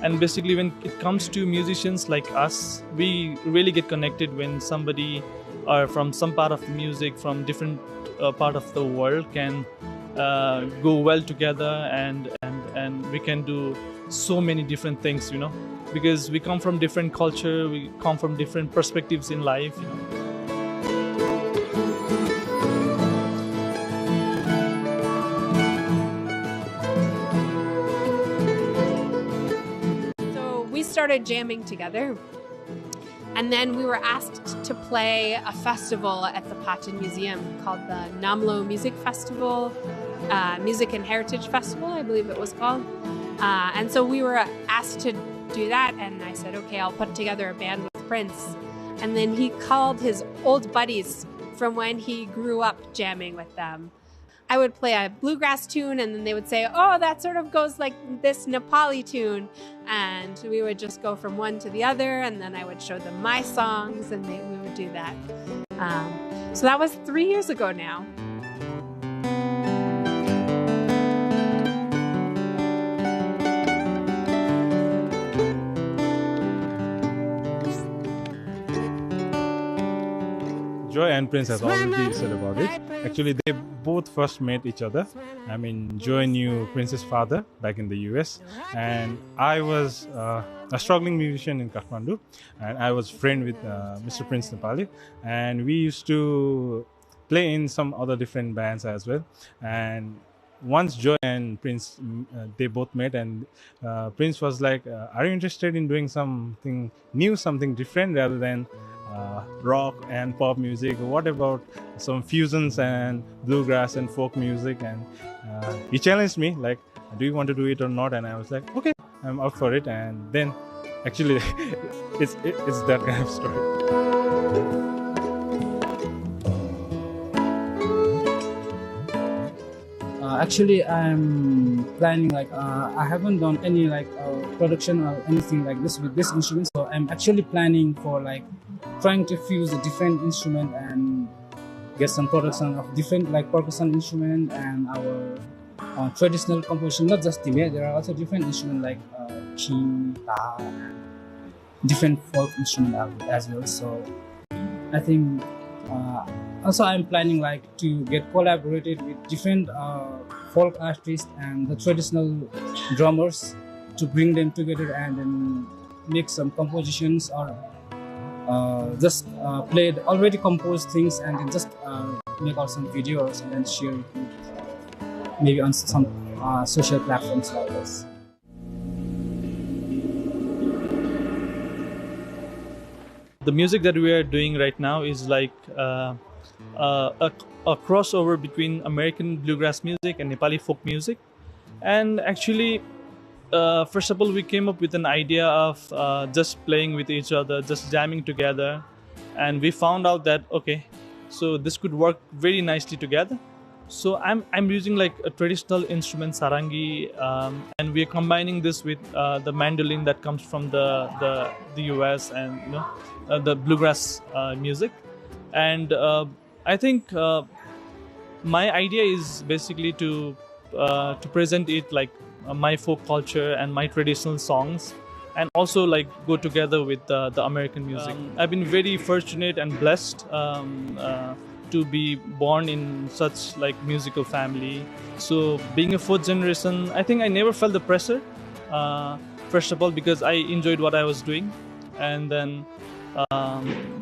[SPEAKER 4] And basically, when it comes to musicians like us, we really get connected when somebody from some part of the music from different part of the world can go well together, and we can do so many different things, because we come from different culture, we come from different perspectives in life,
[SPEAKER 5] We started jamming together, and then we were asked to play a festival at the Pathan Museum called the Namlo Music Festival, Music and Heritage Festival, I believe it was called. And so we were asked to do that, and I said, okay, I'll put together a band with Prince. And then he called his old buddies from when he grew up jamming with them. I would play a bluegrass tune, and then they would say, oh, that sort of goes like this Nepali tune. And we would just go from one to the other, and then I would show them my songs, and we would do that. So that was 3 years ago now.
[SPEAKER 7] Joy and Prince has already said about it. Actually, they both first met each other. I mean, Joy knew Prince's father back in the US, and I was a struggling musician in Kathmandu, and I was friend with Mr. Prince Nepali, and we used to play in some other different bands as well. And once Joy and Prince, they both met, and Prince was like, are you interested in doing something new, something different rather than rock and pop music? What about some fusions and bluegrass and folk music? And he challenged me, like, do you want to do it or not? And I was like, okay, I'm up for it. And then actually it's that kind of story.
[SPEAKER 23] Actually, I'm planning, like, I haven't done any production or anything like this with this instrument. So I'm actually planning for trying to fuse a different instrument and get some production of different percussion instrument and our traditional composition, not just Tibet. There are also different instruments like chi, ta, and different folk instruments as well. So I think also I'm planning to get collaborated with different folk artists and the traditional drummers to bring them together and then make some compositions or just play the already composed things and then just make out some videos and then share it with, maybe on some social platforms like this.
[SPEAKER 4] The music that we are doing right now is like a crossover between American bluegrass music and Nepali folk music. And actually, first of all, we came up with an idea of just playing with each other, just jamming together. And we found out that, okay, so this could work very nicely together. So I'm using a traditional instrument, sarangi, and we're combining this with the mandolin that comes from the US and the bluegrass music. And I think my idea is basically to present it like my folk culture and my traditional songs, and also go together with the American music. I've been very fortunate and blessed to be born in such musical family. So being a fourth generation, I think I never felt the pressure. First of all, because I enjoyed what I was doing, and then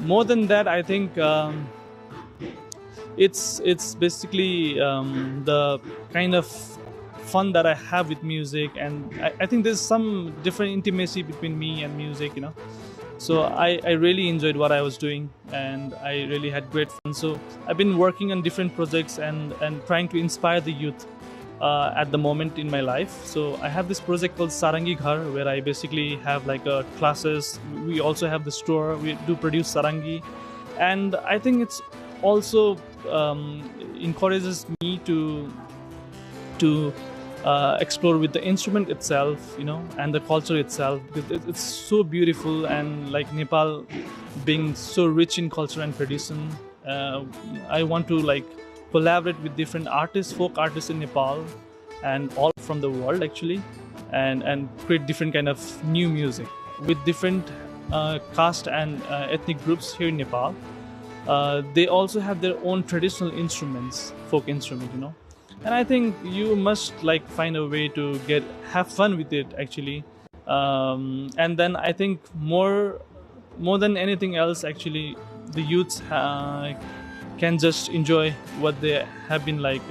[SPEAKER 4] more than that, I think it's basically the kind of fun that I have with music, and I think there's some different intimacy between me and music, So I really enjoyed what I was doing, and I really had great fun. So I've been working on different projects and trying to inspire the youth at the moment in my life. So I have this project called Sarangi Ghar, where I basically have classes. We also have the store. We do produce sarangi, and I think it's also encourages me to explore with the instrument itself, and the culture itself, because it's so beautiful. And Nepal being so rich in culture and tradition, I want to collaborate with different artists, folk artists in Nepal, and all from the world actually, and create different kind of new music with different caste and ethnic groups here in Nepal. They also have their own traditional instruments, folk instrument, you know. And I think you must like find a way to have fun with it actually. And then I think more than anything else, actually, the youths can just enjoy what they have been like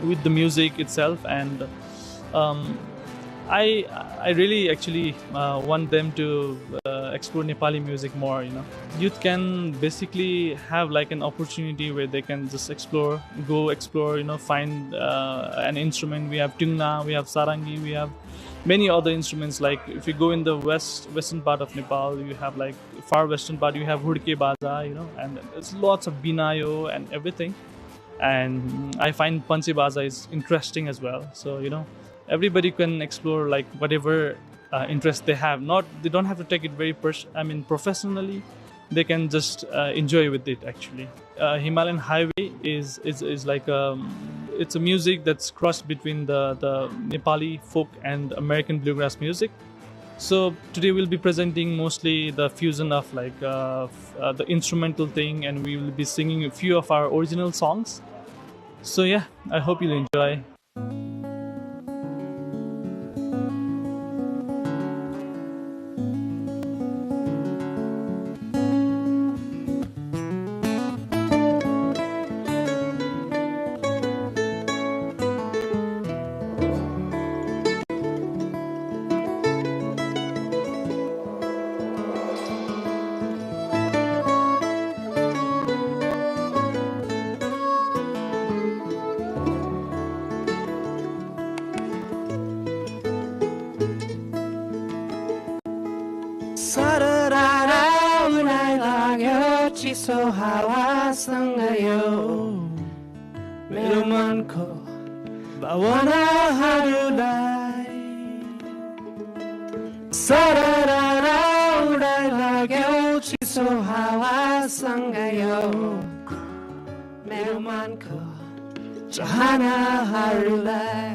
[SPEAKER 4] with the music itself. And I really actually want them to explore Nepali music more, you know. Youth can basically have like an opportunity where they can just go explore, you know, find an instrument. We have tungna, we have sarangi, we have many other instruments. Like if you go in the western part of Nepal, you have like far western part, you have hudke baza, you know, and there's lots of binayo and everything. And I find panche baza is interesting as well. So, you know, everybody can explore like whatever interest they have. They don't have to take it very professionally. They can just enjoy with it actually. Himalayan Highway is like it's a music that's crossed between the Nepali folk and American bluegrass music. So today we'll be presenting mostly the fusion of like the instrumental thing, and we will be singing a few of our original songs. So yeah, I hope you'll enjoy.
[SPEAKER 8] चिसो हावासँग यो मेरो मनको भावनाहरूलाई सररा उडाइ लाग्यो चिसो हावासँग यो मेरो मनको चाहनाहरूलाई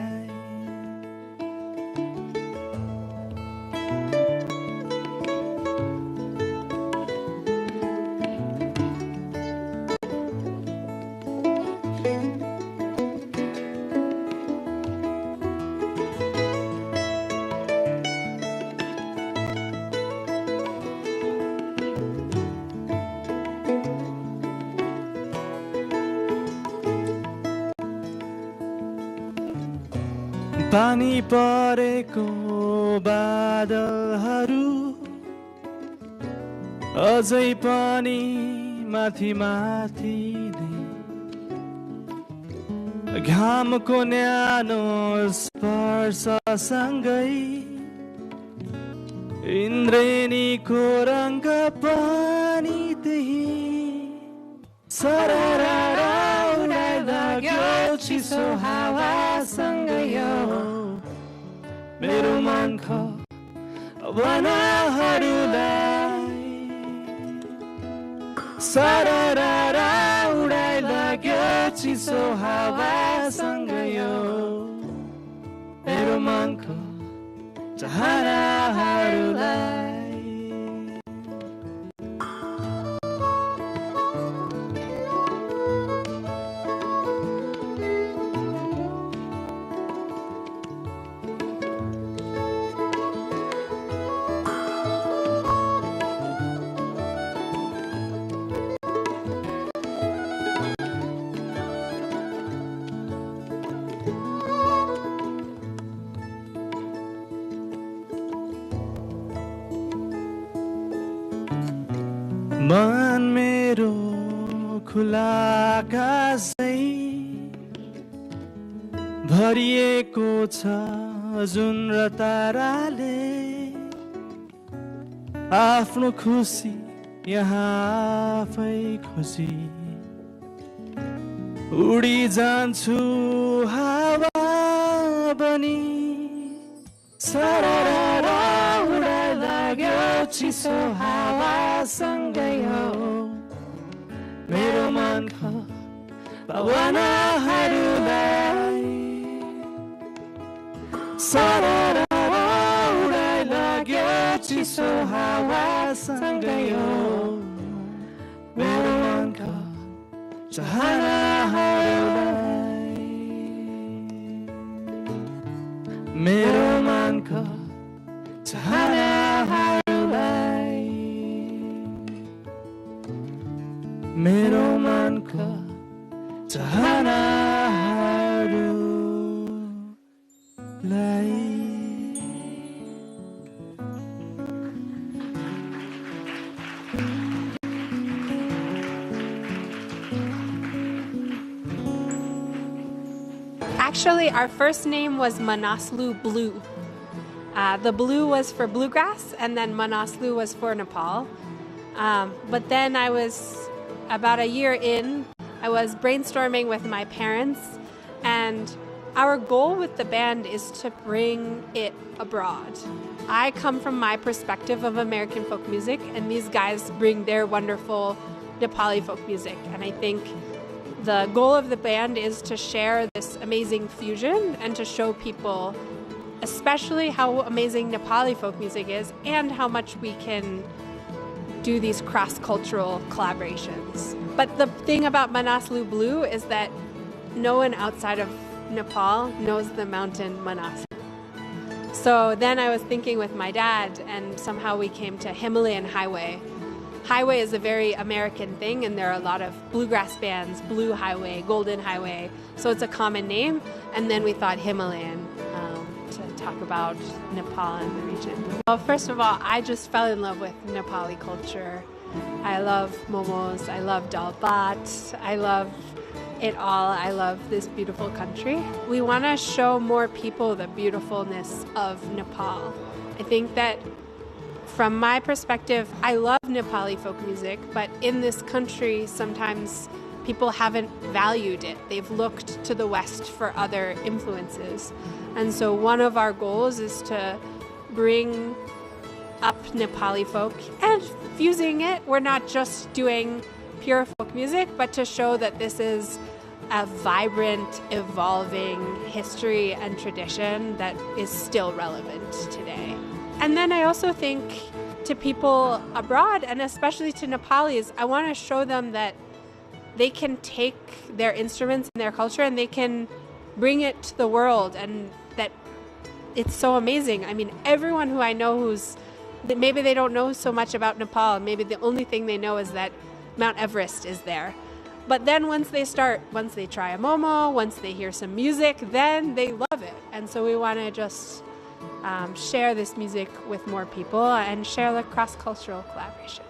[SPEAKER 8] पानी परेको बादलहरू अझै पनि माथि माथि नै घामको न्यानो स्पर्शसँगै इन्द्रेणीको रङ्ग पनि त्यही सररा उडाइ लाग्यो चिसो हावासँग यो मेरो मनको भावनाहरूलाई सररा उडाइ लाग्यो चिसो हावासँग यो मेरो मनको चाहनाहरूलाई मन मेरो खुला आकाशै भरिएको छ जुन र ताराले आफ्नो खुसी यहाँ आफै खुसी उडी जान्छु हावा बनी सररा उडाइ लाग्यो चिसो हावासँग यो मेरो मनको भावनाहरूलाई सरर उडाइ लाग्यो चिसो हावासँगै हो मेरो मनको चाहनाहरूलाई मेरो मनको चाहनाहरूलाई मेरो मनको चाहनाहरूलाई
[SPEAKER 5] Actually, our first name was Manaslu Blue. The blue was for bluegrass, and then Manaslu was for Nepal. But then I was about a year in, I was brainstorming with my parents, and our goal with the band is to bring it abroad. I come from my perspective of American folk music, and these guys bring their wonderful Nepali folk music. And I think the goal of the band is to share this amazing fusion and to show people especially how amazing Nepali folk music is and how much we can do these cross-cultural collaborations. But the thing about Manaslu Blue is that no one outside of Nepal knows the mountain Manaslu. So then I was thinking with my dad, and somehow we came to Himalayan Highway. Highway is a very American thing, and there are a lot of bluegrass bands, Blue Highway, Golden Highway, so it's a common name. And then we thought Himalayan to talk about Nepal and the region. Well, first of all, I just fell in love with Nepali culture. I love momos, I love dal bhat, I love it all. I love this beautiful country. We want to show more people the beautifulness of Nepal. I think that from my perspective, I love Nepali folk music, but in this country, sometimes people haven't valued it. They've looked to the West for other influences. And so one of our goals is to bring up Nepali folk and fusing it. We're not just doing pure folk music, but to show that this is a vibrant, evolving history and tradition that is still relevant today. And then I also think to people abroad, and especially to Nepalis, I want to show them that they can take their instruments and their culture and they can bring it to the world, and that it's so amazing. I mean, everyone who I know maybe they don't know so much about Nepal, maybe the only thing they know is that Mount Everest is there. But then once they try a momo, once they hear some music, then they love it. And so we want to just share this music with more people and share the cross-cultural collaboration.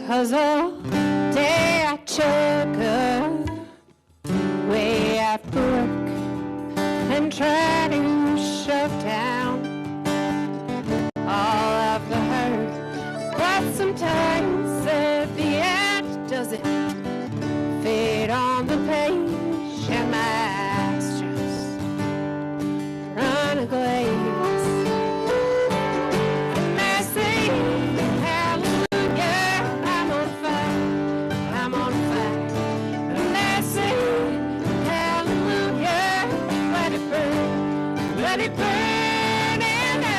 [SPEAKER 8] Cause all day I chug
[SPEAKER 9] grace. And I say, hallelujah, I'm on fire, I'm on fire. And I say, hallelujah, let it burn, let it burn. And I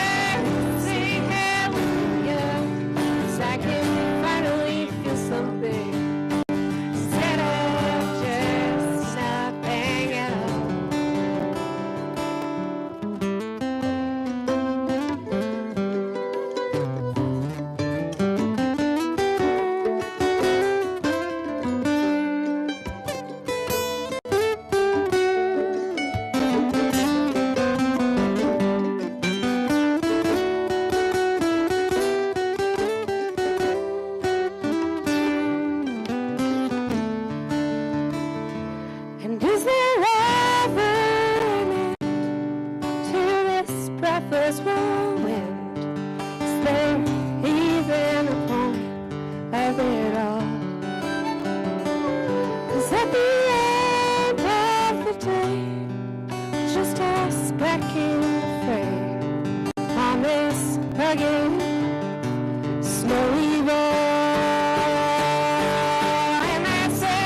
[SPEAKER 9] say, hallelujah, 'cause I can finally feel something instead of just nothing at all. And is there ever an end to this breathless whirlwind? Is there even a point of it all? 'Cause at the end of the day, it's just us back in the fray on this rugged, snowy road. And I say,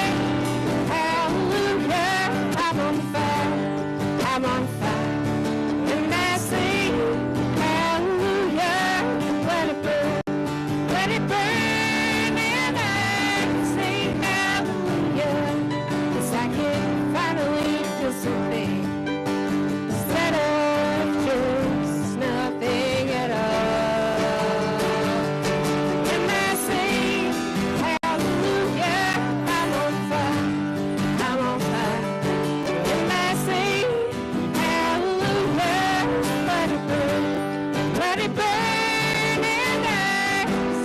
[SPEAKER 9] hallelujah, I'm on fire, I'm on fire. And I say, hallelujah, let it burn, let it burn. And I say, hallelujah, 'cause I can finally feel something instead of just nothing at all. And I say, hallelujah, I'm on fire, I'm on fire. And I say, hallelujah, let it burn, let it burn. And I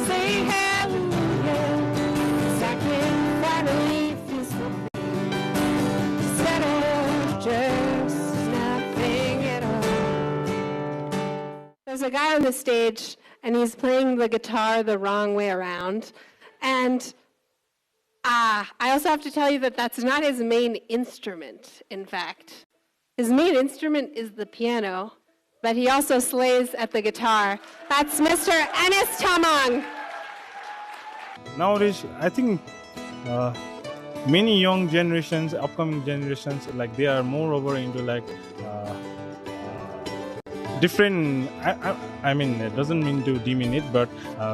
[SPEAKER 9] say, hallelujah, 'cause I can finally feel something instead of just nothing at all. There's a guy on the stage, and he's playing the guitar the wrong way around. And I also have to tell you that that's not his main instrument, in fact. His main instrument is the piano, but he also slays at the guitar. That's Mr. Enes Tamang.
[SPEAKER 7] Nowadays, I think many young generations, upcoming generations, like they are more over into like different. I mean, it doesn't mean to demean it, but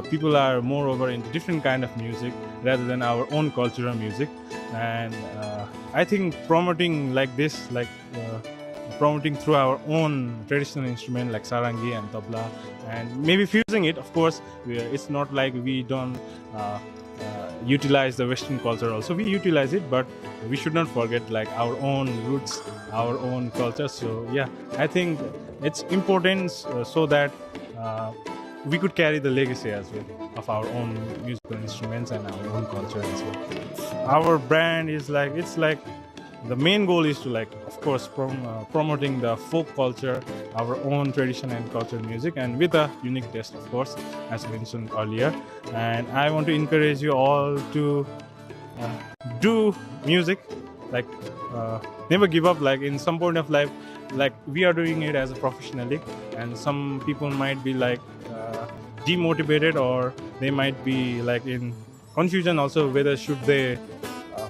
[SPEAKER 7] people are more over into different kind of music rather than our own cultural music. And I think promoting like this, like promoting through our own traditional instrument like sarangi and tabla, and maybe fusing it. Of course, it's not like we don't utilize the Western culture. Also, we utilize it, but we should not forget like our own roots, our own culture. So yeah, I think it's important so that we could carry the legacy as well of our own musical instruments and our own culture as well. Our brand is like, it's like the main goal is to like, of course, promoting the folk culture, our own tradition and culture music, and with a unique taste, of course, as mentioned earlier. And I want to encourage you all to do music, like never give up. Like in some point of life, like we are doing it as a professionally, and some people might be like demotivated, or they might be like in confusion also whether should they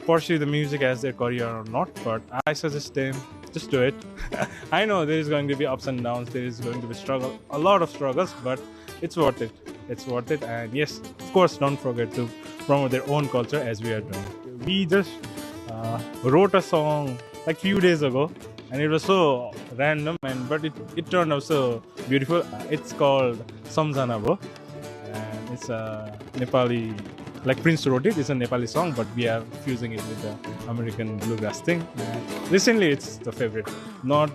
[SPEAKER 7] pursue the music as their career or not. But I suggest them just do it. I know there is going to be ups and downs, there is going to be struggle, a lot of struggles, but it's worth it. It's worth it. And yes, of course, don't forget to promote their own culture as we are doing. We just wrote a song like few days ago, and it was so random, but it turned out so beautiful. It's called Samjana Bho, and it's a Nepali, like Prince wrote it. It's a Nepali song, but we are fusing it with the American bluegrass thing. Recently, it's the favorite. Not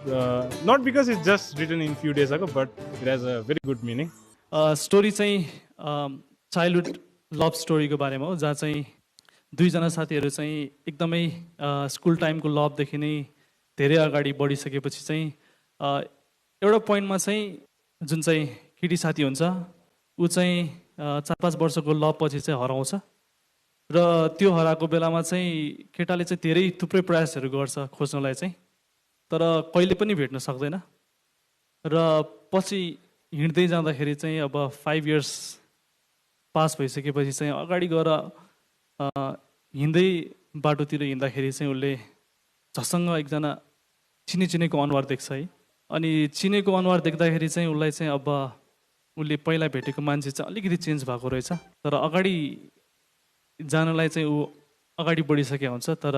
[SPEAKER 7] because it's just written in few days ago, but it has a very good meaning.
[SPEAKER 23] Story चाहिँ childhood love story को बारेमा हो, जहाँ चाहिँ दुईजना साथीहरू चाहिँ एकदमै स्कुल टाइमको लभदेखि नै धेरै अगाडि बढिसकेपछि चाहिँ एउटा पोइन्टमा चाहिँ जुन चाहिँ केटी साथी हुन्छ ऊ चाहिँ 4-5 वर्षको लभ पछि चाहिँ हराउँछ र त्यो हराएको बेलामा चाहिँ केटाले चाहिँ धेरै थुप्रै प्रयासहरू गर्छ खोज्नलाई चाहिँ, तर कहिले पनि भेट्न सक्दैन
[SPEAKER 10] र पछि हिँड्दै जाँदाखेरि चाहिँ अब 5 इयर्स पास भइसकेपछि चाहिँ अगाडि गएर हिँड्दै बाटोतिर हिँड्दाखेरि चाहिँ उसले झसँग एकजना चिनेको अनुहार देख्छ है। अनि चिनेको अनुहार देख्दाखेरि चाहिँ उसलाई चाहिँ अब उसले पहिला भेटेको मान्छे चाहिँ अलिकति चेन्ज भएको रहेछ, तर अगाडि जानलाई चाहिँ ऊ अगाडि बढिसकेको हुन्छ। तर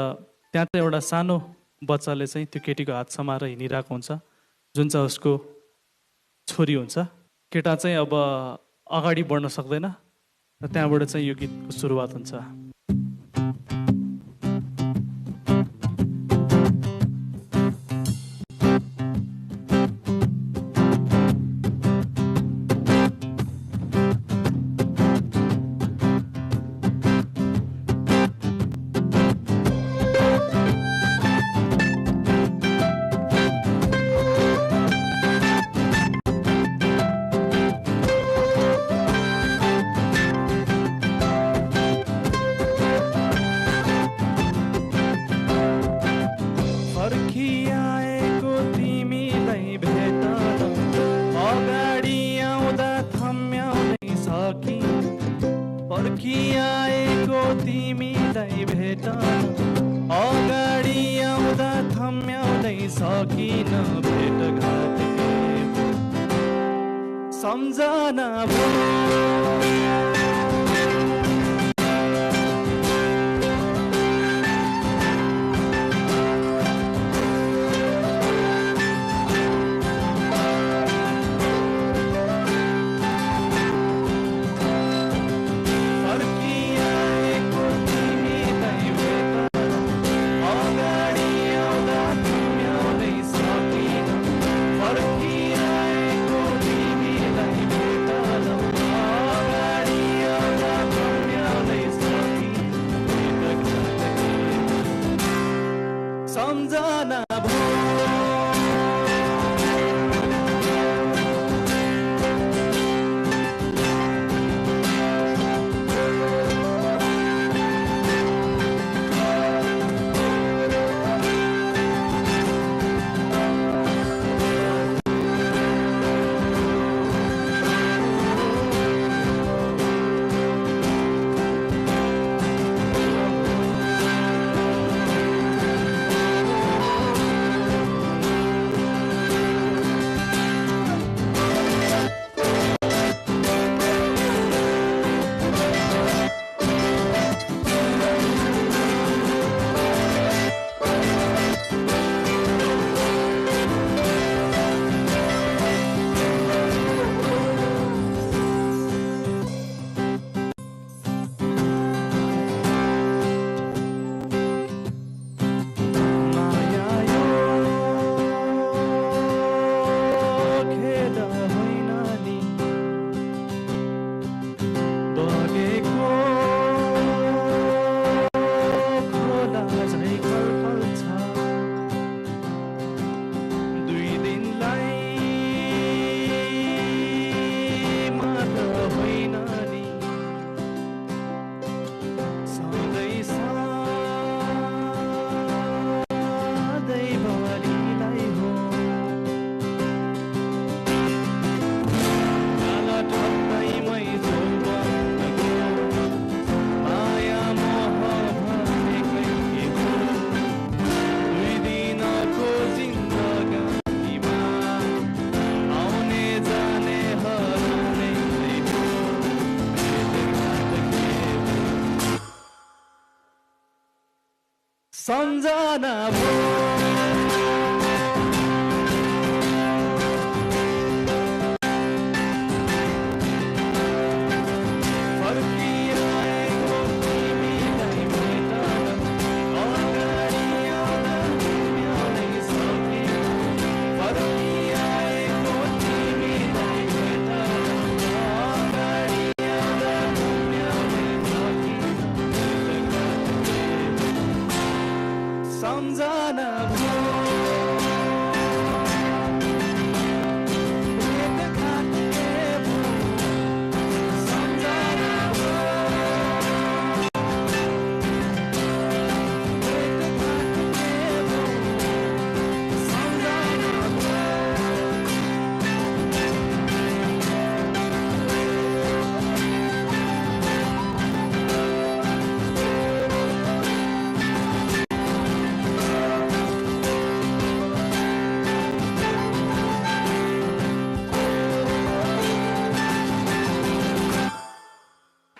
[SPEAKER 10] त्यहाँ चाहिँ एउटा सानो बच्चाले चाहिँ त्यो केटीको हात समाएर हिँडिरहेको हुन्छ, जुन चाहिँ उसको छोरी हुन्छ। केटा चाहिँ अब अगाडि बढ्न सक्दैन र त्यहाँबाट चाहिँ यो गीतको सुरुवात हुन्छ। सम्झना सम्झना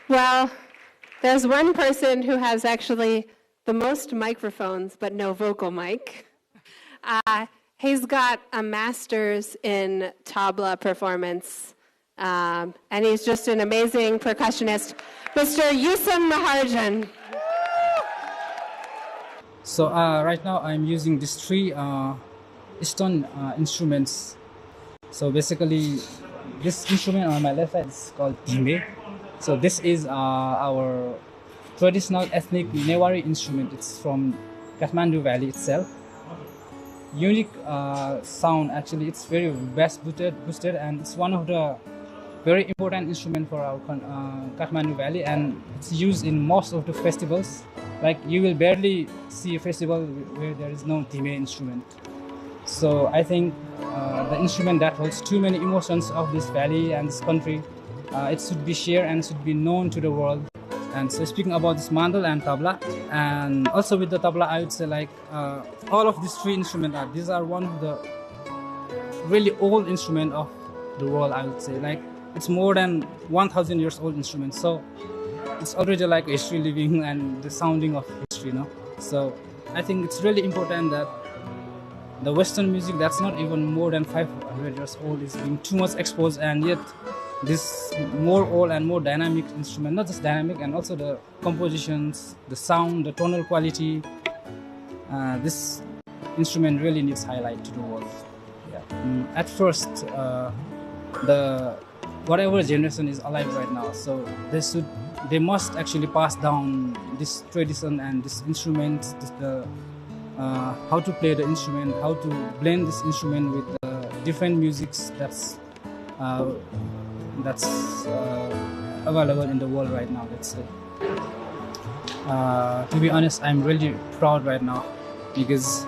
[SPEAKER 9] Well, there's one person who has actually the most microphones, but no vocal mic. He's got a master's in tabla performance, and he's just an amazing percussionist, Mr. Yusuf Maharjan.
[SPEAKER 23] So right now I'm using these three stone instruments. So basically, this instrument on my left side is called Dham. So this is our traditional ethnic Newari instrument. It's from Kathmandu Valley itself. Unique sound, actually. It's very bass boosted, and it's one of the very important instrument for our Kathmandu Valley, and it's used in most of the festivals. Like, you will barely see a festival where there is no Dham instrument. So I think the instrument that holds too many emotions of this valley and this country, it should be shared and should be known to the world. And so speaking about this mandal and tabla, and also with the tabla, I would say like all of these three instruments these are one of the really old instrument of the world. I would say like it's more than 1,000 years old instrument. So it's already like history living and the sounding of history, So I think it's really important that the Western music that's not even more than 500 years old is being too much exposed, and yet this more old and more dynamic instrument, not just dynamic, and also the compositions, the sound, the tonal quality, this instrument really needs highlight to the world. At first, the whatever generation is alive right now, so they must actually pass down this tradition and this instrument, how to play the instrument, how to blend this instrument with different musics that's available in the world right now, let's say. To be honest, I'm really proud right now because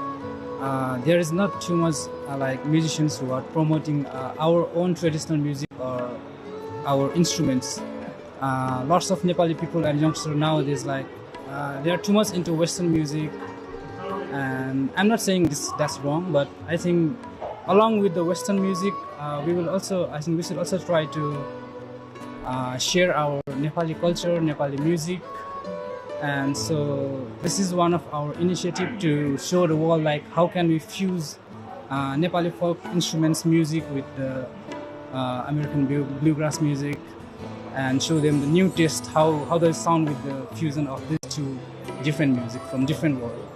[SPEAKER 23] there is not too much like musicians who are promoting our own traditional music or our instruments. Lots of Nepali people and youngsters nowadays, like they are too much into Western music, and I'm not saying that's wrong, but I think along with the Western music, I think we should also try to share our Nepali culture, Nepali music. And so this is one of our initiatives to show the world like how can we fuse Nepali folk instruments music with the American bluegrass music, and show them the new taste, how they sound with the fusion of these two different music from different worlds.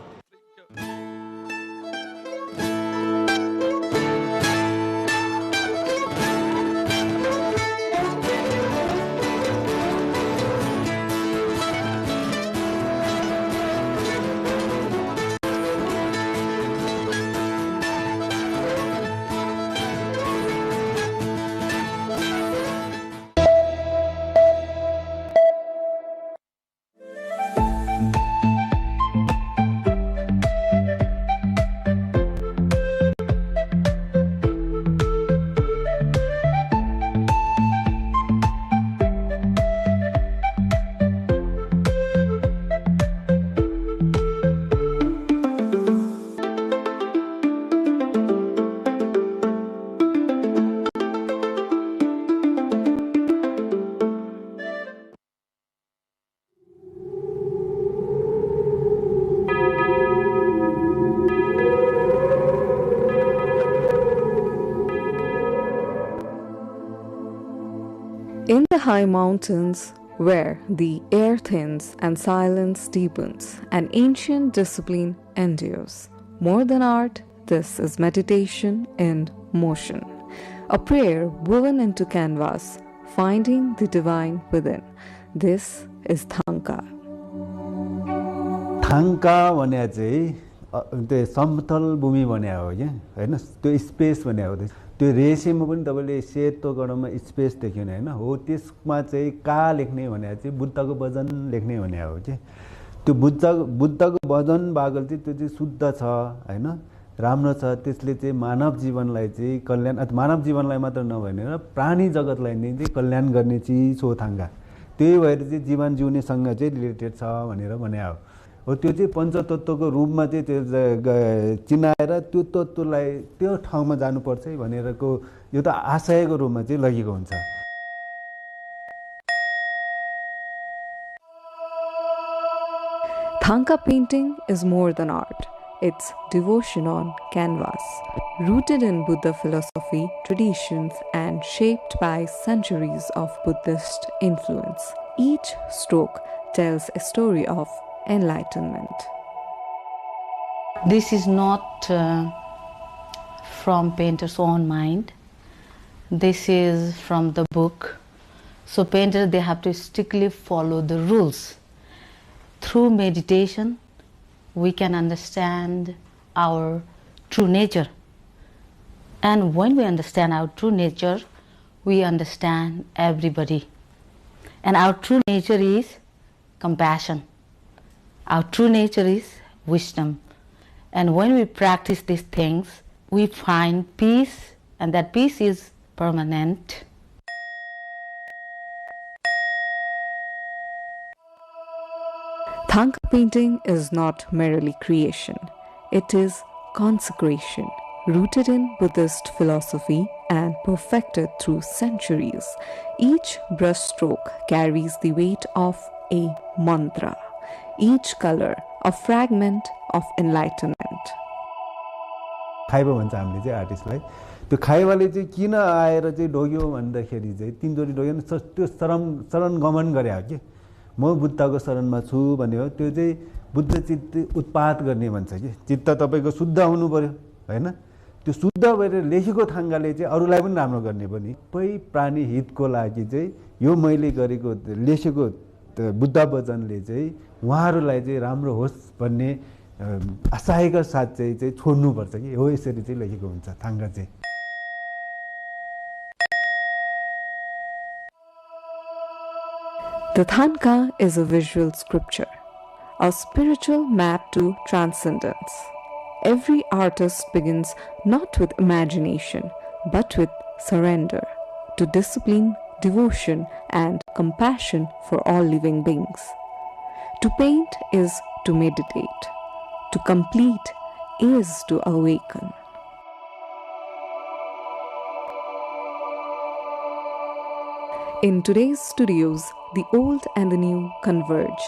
[SPEAKER 11] In the high mountains, where the air thins and silence deepens, an ancient discipline endures. More than art, this is meditation in motion. A prayer woven into canvas, finding the divine within. This is Tanka.
[SPEAKER 12] Tanka भने चाहिँ त्यो समतल भूमि भने हो के हैन त्यो space भने हो त्यो रेसेमा पनि तपाईले सेतो गडमा स्पेस देख्यो हैन हो त्यसमा चाहिँ का लेख्ने भने चाहिँ बुद्धको वचन लेख्ने भने हो के त्यो बुद्धको वचन बागल चाहिँ त्यो चाहिँ शुद्ध छ हैन राम्रो छ त्यसले चाहिँ मानव जीवनलाई चाहिँ कल्याण मानव जीवनलाई मात्र नभएर प्राणी जगतलाई नै चाहिँ कल्याण गर्ने चीज हो थाङ्गा त्यही भएर चाहिँ जीवन जिउने सँग चाहिँ रिलेटेड छ भनेर भने हो त्यो चाहिँ पञ्चतत्वको रूपमा चाहिँ त्यो चिनाएर त्यो तत्वलाई त्यो ठाउँमा जानुपर्छ भनेरको यो त आशयको रूपमा चाहिँ लगेको हुन्छ
[SPEAKER 11] Tanka painting is more than art. It's devotion on canvas, rooted in Buddha philosophy, traditions, and shaped by centuries of Buddhist influence. Each stroke tells a story of enlightenment.
[SPEAKER 13] This is not from painter's own mind. This is from the book. So painters, they have to strictly follow the rules. Through meditation, we can understand our true nature. And when we understand our true nature, we understand everybody. And our true nature is compassion. Our true nature is wisdom. And when we practice these things, we find peace, and that peace is permanent.
[SPEAKER 11] Tanka painting is not merely creation. It is consecration, rooted in Buddhist philosophy and perfected through centuries. Each brushstroke carries the weight of a mantra, each color a fragment of enlightenment.
[SPEAKER 12] खाइबो भन्छ हामीले चाहिँ आर्टिस्टलाई त्यो खाइबाले चाहिँ किन आएर चाहिँ ढोग्यो भन्दाखेरि चाहिँ तीनचोटी ढोग्यो नि त्यो शरण गमन गरे हो कि म बुद्धको शरणमा छु भन्ने हो त्यो चाहिँ बुद्ध चित्त उत्पात गर्ने भन्छ कि चित्त तपाईको शुद्ध हुनु पर्यो हैन त्यो शुद्ध भएर लेखेको थाङ्गाले चाहिँ अरूलाई पनि राम्रो गर्ने पनि पै प्राणी हितको लागि चाहिँ यो मैले गरेको लेखेको बुद्ध वचनले चाहिँ उहाँहरूलाई चाहिँ राम्रो होस् भन्ने आशाका साथ चाहिँ छोड्नु पर्छ कि हो यसरी चाहिँ लेखेको हुन्छ थाङ्गा चाहिँ
[SPEAKER 11] The Tanka is a visual sculpture, a spiritual map to transcendence. Every artist begins not with imagination, but with surrender to discipline, devotion, and compassion for all living beings. To paint is to meditate. To complete is to awaken. In today's studios, the old and the new converge.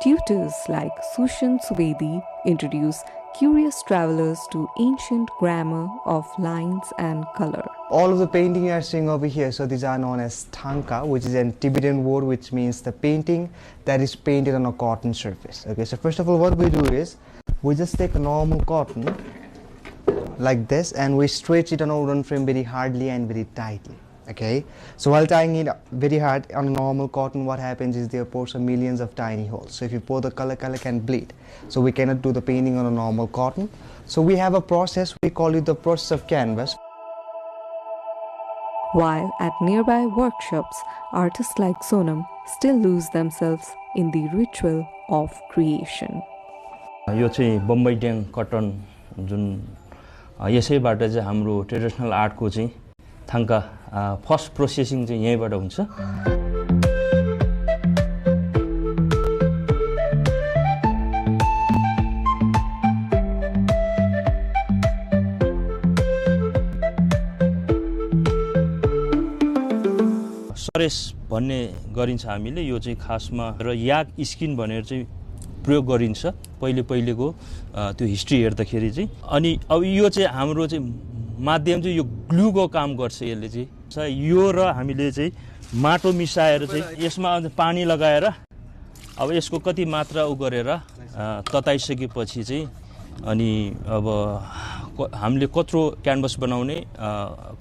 [SPEAKER 11] Tutors like Sushan Subedi introduce curious travelers to ancient grammar of lines and color.
[SPEAKER 14] All of the painting you are seeing over here, so these are known as Tanka, which is a Tibetan word which means the painting that is painted on a cotton surface. Okay, so first of all what we do is, we just take a normal cotton like this and we stretch it on a wooden frame very hardly and very tightly. Okay, so while tying it very hard on a normal cotton, what happens is there are some millions of tiny holes. So if you pour the color can bleed. So we cannot do the painting on a normal cotton. So we have a process, we call it the process of canvas.
[SPEAKER 11] While at nearby workshops, artists like Sonam still lose themselves in the ritual of creation.
[SPEAKER 15] यो चाहिँ बम्बई ड्याङ कटन जुन यसैबाट चाहिँ हाम्रो traditional आर्टको चाहिँ थाङ्का first processing चाहिँ यहीँबाट हुन्छ सरेस भन्ने गरिन्छ हामीले यो चाहिँ खासमा र याक स्किन भनेर चाहिँ प्रयोग गरिन्छ पहिलेको त्यो हिस्ट्री हेर्दाखेरि चाहिँ अनि अब यो चाहिँ हाम्रो चाहिँ माध्यम चाहिँ यो ग्लुको काम गर्छ यसले चाहिँ यो र हामीले चाहिँ माटो मिसाएर चाहिँ यसमा पानी लगाएर अब यसको कति मात्रा उ गरेर तताइसकेपछि चाहिँ अनि अब हामीले कत्रो क्यानभस बनाउने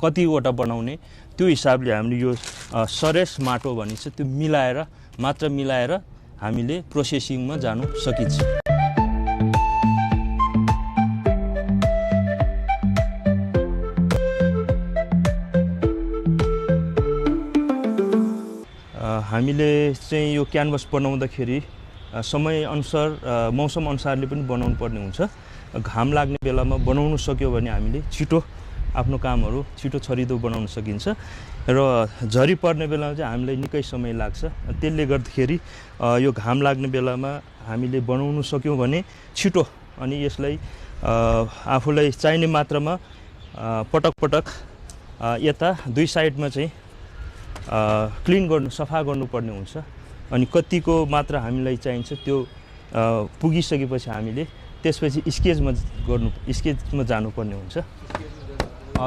[SPEAKER 15] कतिवटा बनाउने त्यो हिसाबले हामीले यो सरेस माटो भनिन्छ त्यो मिलाएर मात्रा मिलाएर हामीले प्रोसेसिङमा जानु सकिन्छ हामीले चाहिँ यो क्यानभस बनाउँदाखेरि समय अनुसार मौसम अनुसारले पनि बनाउनु पर्ने हुन्छ घाम लाग्ने बेलामा बनाउन सक्यो भने हामीले छिटो आफ्नो कामहरु छिटो छरिदो बनाउन सकिन्छ र झरी पर्ने बेलामा चाहिँ हामीलाई निकै समय लाग्छ त्यसले गर्दाखेरि यो घाम लाग्ने बेलामा हामीले बनाउन सक्यौं भने छिटो अनि यसलाई आफुलाई चाहिने मात्रामा पटक पटक यता दुई साइडमा चाहिँ क्लीन गर्नु सफा गर्नुपर्ने हुन्छ अनि कतिको मात्रा हामीलाई चाहिन्छ त्यो पुगिसकेपछि हामीले त्यसपछि स्केचमा जानुपर्ने हुन्छ।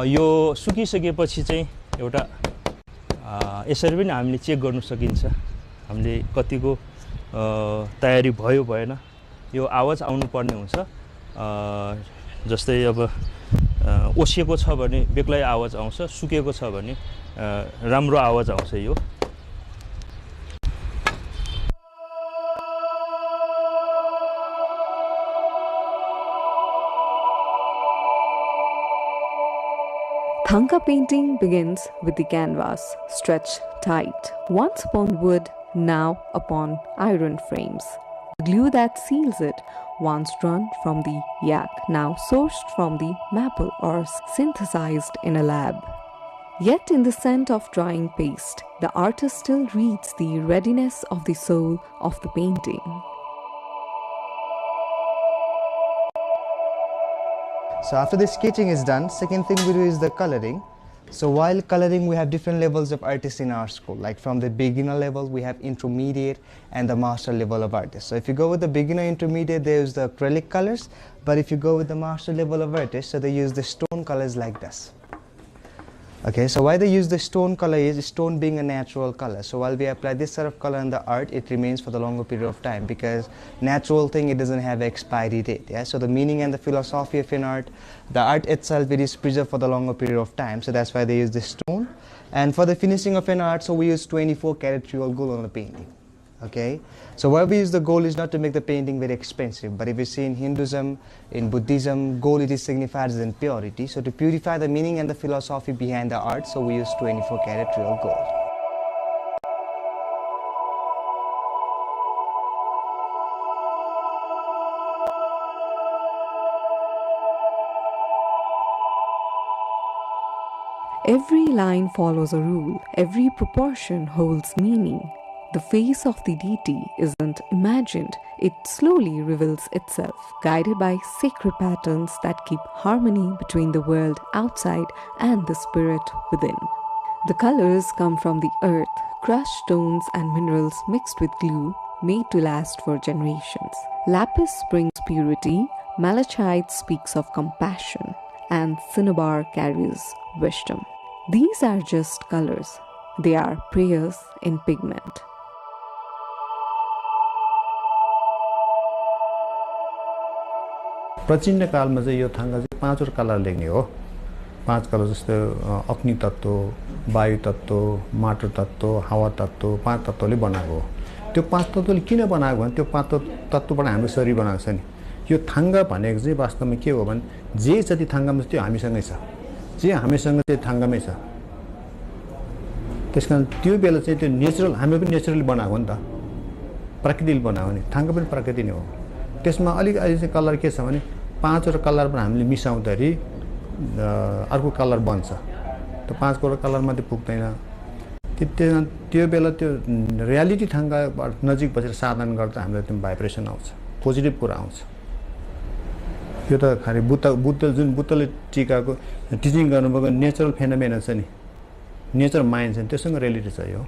[SPEAKER 15] यो सुकिसकेपछि चाहिँ एउटा यसरी पनि हामीले चेक गर्न सकिन्छ हामीले कतिको तयारी भयो भएन। यो आवाज आउनु पर्ने हुन्छ। जस्तै अब ओसिएको छ भने बेग्लै आवाज आउँछ, सुकेको छ भने राम्रो आवाज आउँछ यो।
[SPEAKER 11] Tanka painting begins with the canvas stretched tight, once upon wood, now upon iron frames. The glue that seals it, once drawn from the yak, now sourced from the maple or synthesized in a lab. Yet in the scent of drying paste, the artist still reads the readiness of the soul of the painting.
[SPEAKER 14] So after the sketching is done, second thing we do is the coloring. So while coloring, we have different levels of artists in our school. Like from the beginner level, we have intermediate and the master level of artists. So if you go with the beginner intermediate, they use the acrylic colors. But if you go with the master level of artists, so they use the stone colors like this. Okay, so why they use the stone color is stone being a natural color. So while we apply this sort of color in the art, it remains for the longer period of time because natural thing, it doesn't have expiry date. Yeah, so the meaning and the philosophy of an art, the art itself, it is preserved for the longer period of time. So that's why they use the stone. And for the finishing of an art, so we use 24 karat real gold on the painting. Okay, so why we use the gold is not to make the painting very expensive, but if you see in Hinduism, in Buddhism, gold it is signified as in purity. So to purify the meaning and the philosophy behind the art, so we use 24 karat real gold.
[SPEAKER 11] Every line follows a rule, every proportion holds meaning. The face of the deity isn't imagined, it slowly reveals itself, guided by sacred patterns that keep harmony between the world outside and the spirit within. The colors come from the earth, crushed stones and minerals mixed with glue, made to last for generations. Lapis brings purity, malachite speaks of compassion, and cinnabar carries wisdom. These are just colors, they are prayers in pigment.
[SPEAKER 1] प्राचीन कालमा चाहिँ यो थाङ्गा चाहिँ पाँचवटा colour लेख्ने हो। पाँच colour जस्तो अग्नि तत्त्व, वायु तत्त्व, माटो तत्त्व, हावा तत्त्व, पाँच तत्त्वले बनाएको हो। त्यो पाँच तत्त्वले किन बनाएको भने त्यो पाँच तत्त्वबाट हाम्रो शरीर बनाएको छ नि। यो थाङ्गा भनेको चाहिँ वास्तवमा के हो भने जे जति थाङ्गामा छ त्यो हामीसँगै छ, जे हामीसँग त्यो थाङ्गामै छ। त्यसकारण त्यो बेला चाहिँ त्यो नेचुरल, हामीले पनि नेचुरली बनाएको हो नि त, प्रकृतिले बनाएको नि। थाङ्गा पनि प्रकृति नै हो। त्यसमा अलिक अहिले चाहिँ कलर के छ भने पाँचवटा कलरमा हामीले मिसाउँदाखेरि अर्को कलर बन्छ। त्यो पाँचवटा कलरमा त्यो पुग्दैन। त्यो बेला त्यो रियालिटी थाङ्गाबाट नजिक बसेर साधना गर्दा हामीलाई त्यो भाइब्रेसन आउँछ, पोजिटिभ कुरा आउँछ। यो त खालि बुद्धले टिकाको टिचिङ गर्नुभएको नेचुरल फेनोमेना छ नि, नेचर माइन्ड छ नि, त्योसँग रिलेटेड छ यो।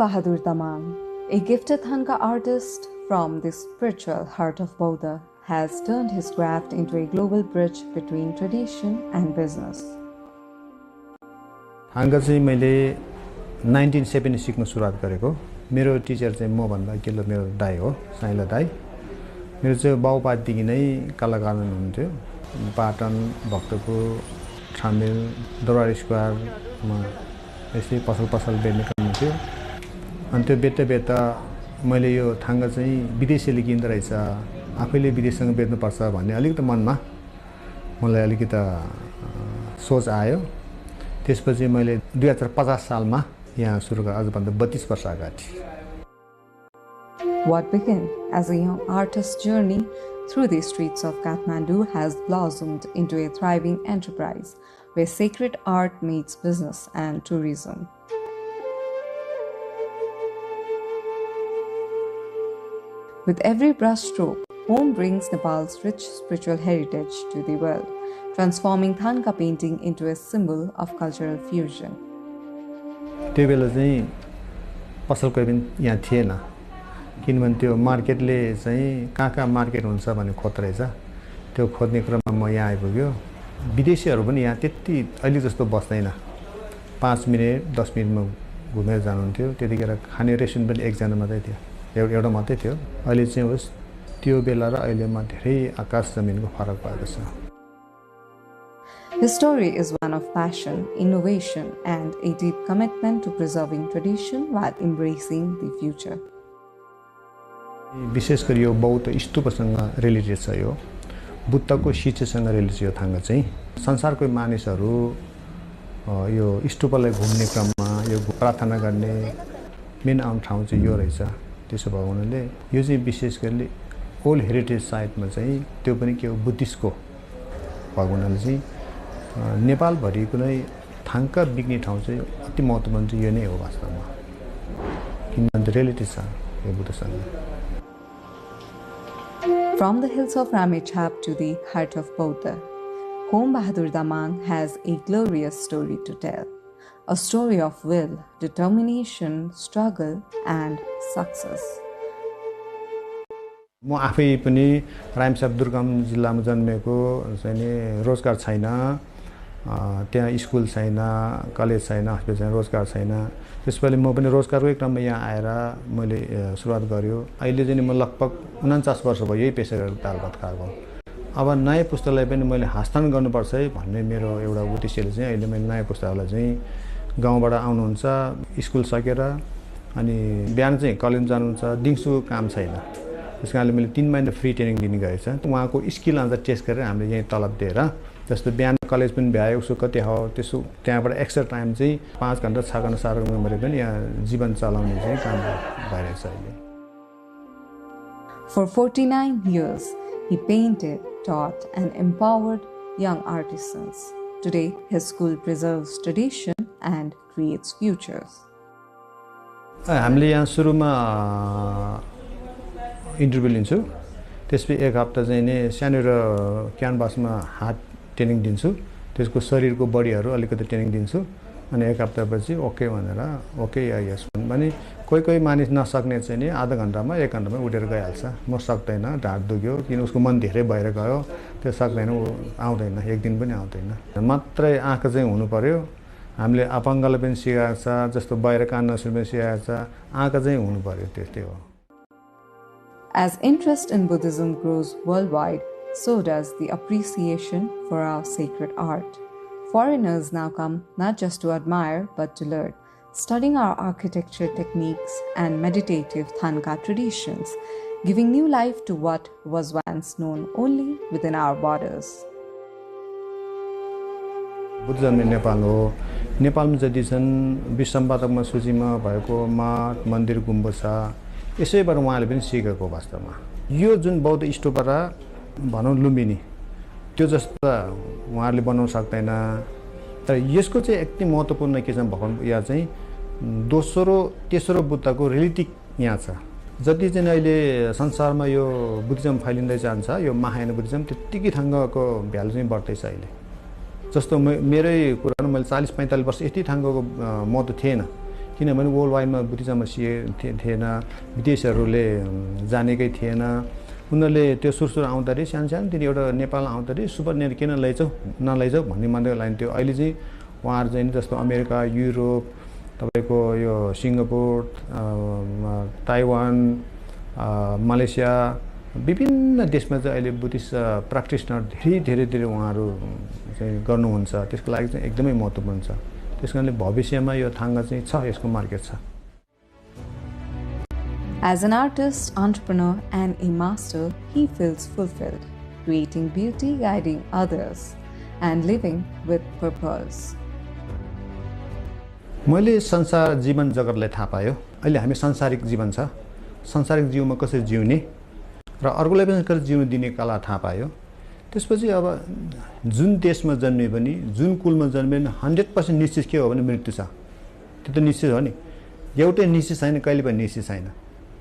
[SPEAKER 11] Bahadur Tamang, a gifted Tanka artist from the spiritual heart of Buddha, has turned his craft into a global bridge between tradition and business.
[SPEAKER 1] थाङ्गा चाहिँ मैले 1970 सिक्न सुरुवात गरेको। मेरो टिचर चाहिँ म भन्दा अघिल्लो मेरो दाइ हो, साइला दाइ। मेरो चाहिँ बाउपादेखि नै कलाकार हुनुहुन्थ्यो। पाटन, भक्तपुर, छामेल, दरबार स्क्वायरमा यसै पसल बेच्ने काम हुन्थ्यो। अनि त्यो बेच्दा मैले यो थाङ्गा चाहिँ विदेशीले किन्दो रहेछ, आफैले विदेशसँग बेच्नुपर्छ भन्ने अलिकति मनमा मलाई अलिकति सोच आयो। त्यसपछि मैले 2050 सालमा यहाँ सुरु गरेँ, आजभन्दा 32 वर्ष अगाडि।
[SPEAKER 11] What began as a young artist's journey through the streets of Kathmandu has blossomed into a thriving enterprise where sacred art meets business and tourism. With every brushstroke, home brings Nepal's rich spiritual heritage to the world, transforming Tanka painting into a symbol of cultural fusion.
[SPEAKER 1] त्यो बेला चाहिँ पसल कोही पनि यहाँ थिएन किनभने त्यो मार्केटले चाहिँ कहाँ मार्केट हुन्छ भन्ने खोज्दैछ त्यो खोज्ने क्रममा म यहाँ आइपुग्यो विदेशीहरू पनि यहाँ त्यति अहिले जस्तो बस्दैन 5 मिनेट 10 मिनेटमा घुमेर जानुहुन्थ्यो त्यतिखेर खाने रेस्टुरेन्ट पनि एकजना मात्रै थियो एउटा मात्रै थियो अहिले चाहिँ होस् त्यो बेला र अहिलेमा धेरै आकाश जमिनको फरक भएको छ
[SPEAKER 11] His story is one of passion, innovation, and a deep commitment to preserving tradition while embracing the future.
[SPEAKER 1] विशेष गरी यो बौद्ध स्तूपसँग रिलेटेड छ यो बुद्धको शिक्षासँग रिलेटेड यो थाङ्का चाहिँ संसारको मानिसहरू यो स्तूपलाई घुम्ने क्रममा यो प्रार्थना गर्ने मेन आउँ ठाउँ चाहिँ यो रहेछ त्यसो भएको हुनाले यो चाहिँ विशेष गरी ओल्ड हेरिटेज साइटमा चाहिँ त्यो पनि के हो बुद्धिस्टको भएको हुनाले चाहिँ नेपालभरि कुनै थाङ्का बिक्ने ठाउँ चाहिँ अति महत्त्वपूर्ण चाहिँ यो नै हो वास्तवमा किनभने रिलेटेड छ यो बुद्धसँग
[SPEAKER 11] From the hills of Ramechhap to the heart of Bodha, Khom Bahadur Damang has a glorious story to tell. A story of will, determination, struggle, and success.
[SPEAKER 1] म आफै पनि रामसाप दुर्गम जिल्लामा जन्मेको चाहिँ रोजगार छैन त्यहाँ स्कुल छैन कलेज छैन हस्पिटल छैन रोजगार छैन त्यसपछि म पनि रोजगारकै क्रममा यहाँ आएर मैले सुरुवात गर्यो अहिले चाहिँ म लगभग 49 वर्ष भयो यही पेशा गरेर दाल भात खाएको अब नयाँ पुस्तालाई पनि मैले हस्तान्तरण गर्नुपर्छ है भन्ने मेरो एउटा उद्देश्यले चाहिँ अहिले मैले नयाँ पुस्तालाई चाहिँ गाउँबाट आउनुहुन्छ स्कुल सकेर अनि बिहान चाहिँ कलेज जानुहुन्छ दिउँसो काम छैन त्यसकारणले मैले 3 महिना फ्री ट्रेनिङ दिने गरेछ उहाँको स्किल अनुसार टेस्ट गरेर हामीले यही तलब दिएर जस्तो बिहान कलेज पनि भ्यायो उसको कति हो त्यसो त्यहाँबाट एक्स्ट्रा टाइम चाहिँ 5 घण्टा 6 घण्टा 7 घण्टा पनि यहाँ जीवन चलाउने चाहिँ काम भइरहेछ अहिले
[SPEAKER 11] For 49 years, he painted, taught, and empowered young artisans. Today, his school preserves tradition and creates futures.
[SPEAKER 1] हामीले यहाँ सुरुमा इन्टरभ्यु लिन्छु त्यसपछि एक हप्ता चाहिँ नि सानो र क्यानभासमा हात ट्रेनिङ दिन्छु त्यसको शरीरको बडीहरू अलिकति ट्रेनिङ दिन्छु अनि एक हप्तापछि ओके भनेर ओके यस भने कोही मानिस नसक्ने चाहिँ नि आधा घण्टामा 1 घण्टामा उठेर गइहाल्छ म सक्दैन ढाड दुख्यो किन उसको मन धेरै भएर गयो त्यो सक्दैन आउँदैन एक दिन पनि आउँदैन मात्रै आँखा चाहिँ हुनु पर्यो हामीले अपाङ्गलाई पनि सिकाएको छ जस्तो बाहिर कान नसुन्ने पनि सिकाएको छ आँखा चाहिँ हुनु पर्यो त्यस्तै हो
[SPEAKER 11] As interest in Buddhism grows worldwide, so does the appreciation for our sacred art. Foreigners now come not just to admire but to learn, studying our architecture techniques and meditative Tanka traditions, giving new life to what was once known only within our borders.
[SPEAKER 1] Buddhism Nepal हो नेपालमा जति छन् विश्वसम्पादकमा सूचीमा भएको मठ मन्दिर गुम्बद छ यसैबाट उहाँले पनि सिकेको वास्तवमा यो जुन बौद्ध स्तूपरा भनौँ लुम्बिनी त्यो जस्तो उहाँहरूले बनाउन सक्दैन तर यसको चाहिँ एकदम महत्त्वपूर्ण के छ भगवान या चाहिँ दोस्रो तेस्रो बुद्धको रिलेटिभ यहाँ छ जति चाहिँ अहिले संसारमा यो बुद्धिज्म फैलिँदै जान्छ यो महायान बुद्धिज्म त्यतिकै ठाङ्गको भ्यालु चाहिँ बढ्दैछ अहिले जस्तो मेरै कुरा मैले 40-45 वर्ष यति ठाङ्गको महत्त्व थिएन किनभने वर्ल्ड वाइडमा बुद्धिज्ममा थिएन विदेशीहरूले जानेकै थिएन उनीहरूले त्यो सुरसुर आउँदाखेरि सानो तिनी एउटा नेपाल आउँदाखेरि सुपर नेट किन नलैजाऊ भन्ने मान्दै लाइन थियो अहिले चाहिँ उहाँहरू चाहिँ जस्तो अमेरिका युरोप तपाईँको यो सिङ्गापुर ताइवान मलेसिया विभिन्न देशमा चाहिँ अहिले बुद्धिस्ट प्र्याक्टिसनर धेरै उहाँहरू चाहिँ गर्नुहुन्छ त्यसको लागि चाहिँ एकदमै महत्त्वपूर्ण छ त्यसकारणले भविष्यमा यो थाङ्गा चाहिँ छ यसको मार्केट छ
[SPEAKER 11] As an artist, entrepreneur, and a master, he feels fulfilled, creating beauty, guiding others, and living with purpose.
[SPEAKER 1] मैले संसार जीवन जगतलाई थाहा पायो अहिले हामी सांसारिक जीवन छ सांसारिक जीवनमा कसरी जिउने र अर्कोलाई पनि कसरी जिउन दिने कला थाहा पायो। त्यसपछि अब जुन देशमा जन्मे पनि जुन कुलमा जन्मे पनि 100% निश्चित के हो भने मृत्यु छ। त्यो त निश्चित हो नि, एउटै निश्चित छैन, कहिले पनि निश्चित छैन।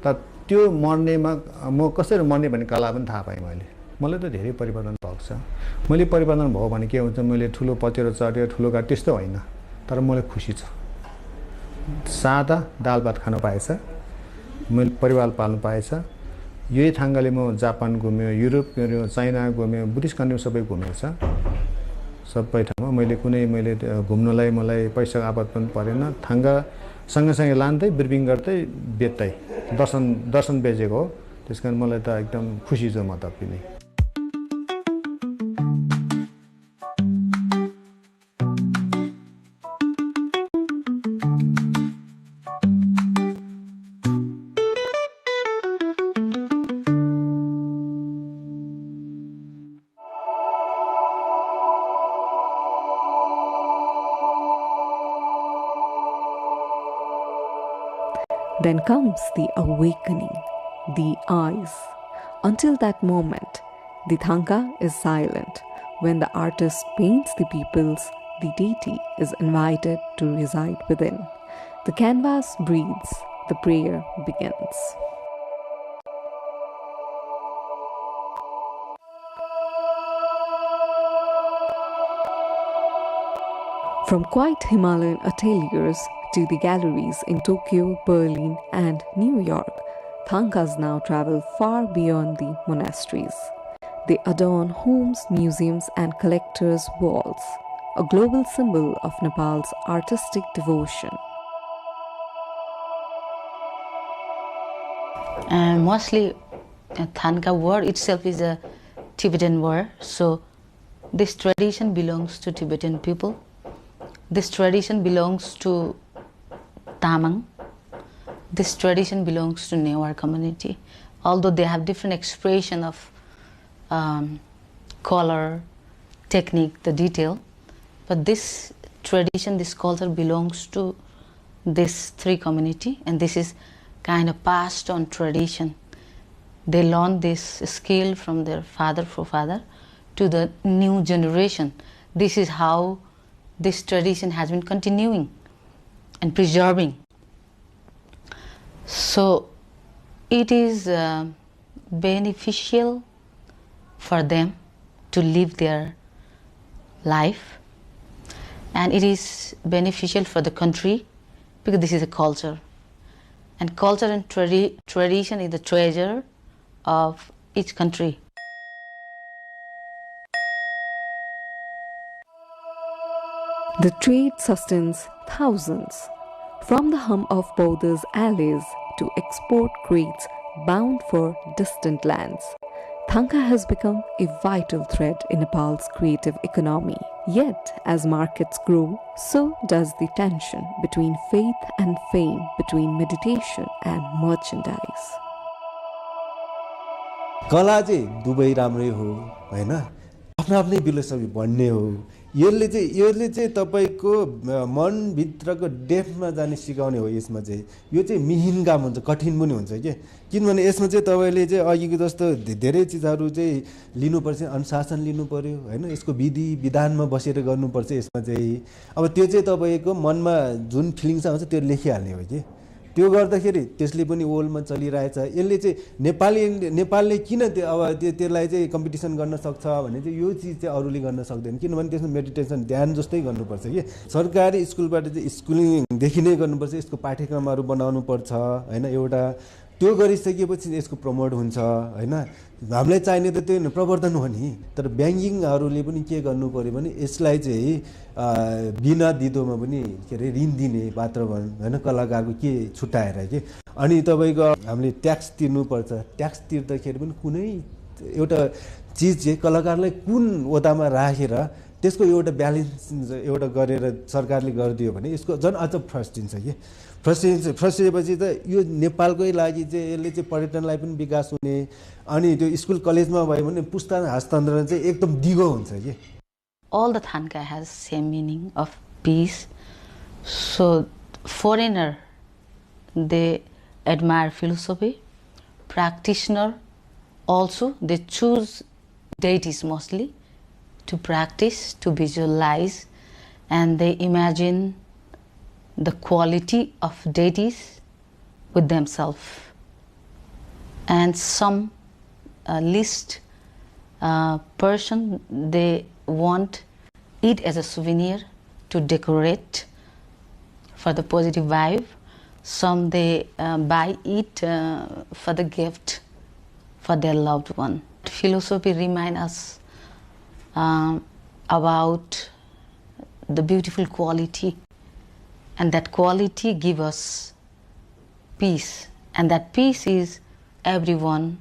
[SPEAKER 1] तर त्यो मर्नेमा म कसरी मर्ने भन्ने कला पनि थाहा पाएँ मैले। मलाई त धेरै परिवर्तन भएको छ। मैले परिवर्तन भयो भने के हुन्छ, मैले ठुलो पत्यारो चढेर ठुलो गाडी त्यस्तो होइन, तर मलाई खुसी छु। सादा दाल भात खान पाएछ, मैले परिवार पाल्नु पाएछ। यही थाङ्गाले म जापान घुम्यो, युरोप गयो, चाइना घुम्यो, बुद्धिस्ट कन्ट्री सबै घुमेको छ। सबै ठाउँमा मैले घुम्नलाई मलाई पैसा आपत पनि परेन। थाङ्गा सँगसँगै लाँदै ब्रिफिङ गर्दै बेच्दै दर्शन बेचेको हो। त्यस कारण मलाई त एकदम खुसी छु म त पनि।
[SPEAKER 11] Then comes the awakening, the eyes. Until that moment, the Tanka is silent. When the artist paints the peoples, the deity is invited to reside within. The canvas breathes, the prayer begins. From quiet Himalayan ateliers to the galleries in Tokyo, Berlin, and New York, Tankas now travel far beyond the monasteries. They adorn homes, museums, and collectors' walls, a global symbol of Nepal's artistic devotion.
[SPEAKER 13] Mostly, Tanka word itself is a Tibetan word, so this tradition belongs to Tibetan people. This tradition belongs to Tamang. This tradition belongs to Newar community. Although they have different expression of color, technique, the detail, but this tradition, this culture belongs to this three community, and this is kind of passed on tradition. They learn this skill from their forefather to the new generation. This is how this tradition has been continuing and preserving. So it is beneficial for them to live their life, and it is beneficial for the country because this is a culture, and culture and tradition is the treasure of each country.
[SPEAKER 11] The trade sustains thousands. From the hum of Bodha's alleys to export crates bound for distant lands, Tanka has become a vital thread in Nepal's creative economy. Yet, as markets grow, so does the tension between faith and fame, between meditation and merchandise.
[SPEAKER 12] कला चाहिँ दुवै राम्रै हो हैन, आफ्नो आफ्नै philosophy भन्ने हो। यसले चाहिँ तपाईको मन भित्रको डेप्थमा जाने सिकाउने हो। यसमा चाहिँ यो चाहिँ मिहिन काम हुन्छ, कठिन पनि हुन्छ के, किनभने यसमा चाहिँ तपाईले चाहिँ अघिको जस्तो धेरै चीजहरु चाहिँ लिनुपर्छ, अनुशासन लिनु पर्यो हैन, यसको विधि विधानमा बसेर गर्नुपर्छ। यसमा चाहिँ अब त्यो चाहिँ तपाईको मनमा जुन फिलिङ्स आउँछ त्यो लेखिहाल्ने हो के, त्यो गर्दाखेरि त्यसले पनि वर्ल्डमा चलिरहेछ। यसले चाहिँ नेपालले किन अब त्यसलाई चाहिँ कम्पिटिसन गर्न सक्छ भने चाहिँ यो चिज चाहिँ अरूले गर्न सक्दैन, किनभने त्यसमा मेडिटेसन ध्यान जस्तै गर्नुपर्छ कि। सरकारी स्कुलबाट चाहिँ स्कुलिङदेखि नै गर्नुपर्छ, यसको पाठ्यक्रमहरू बनाउनु पर्छ हैन। एउटा त्यो गरिसकेपछि यसको प्रमोट हुन्छ हैन। हामीलाई चाहिने त त्यो प्रवर्धन हो नि, तर ब्याङ्किङहरूले पनि के गर्नु पर्यो भने यसलाई चाहिँ बिना दिदोमा पनि के अरे ऋण दिने वातावरण हैन, कलाकारको के छुट्याएर के। अनि तपाईको हामीले ट्याक्स तिर्नुपर्छ, ट्याक्स तिर्दाखेरि पनि कुनै एउटा चिज चाहिँ कलाकारलाई कुन ओदामा राखेर त्यसको एउटा ब्यालेन्स एउटा गरेर सरकारले गरिदियो भने यसको झन् अझ फ्रस्टिन्छ कि। फ्रस्टिएपछि त यो नेपालकै लागि चाहिँ यसले चाहिँ पर्यटनलाई पनि विकास हुने, अनि त्यो स्कुल कलेजमा भयो भने पुस्ता हस्तान्तरण चाहिँ एकदम दिगो हुन्छ कि।
[SPEAKER 13] All the Tanka has same meaning of peace. So foreigner, they admire philosophy, practitioner, Also, they choose deities mostly to practice, to visualize, and they imagine the quality of deities with themselves. And some least person, they want it as a souvenir to decorate for the positive vibe. Some they buy it for the gift for their loved one. Philosophy reminds us about the beautiful quality, and that quality gives us peace, and that peace is everyone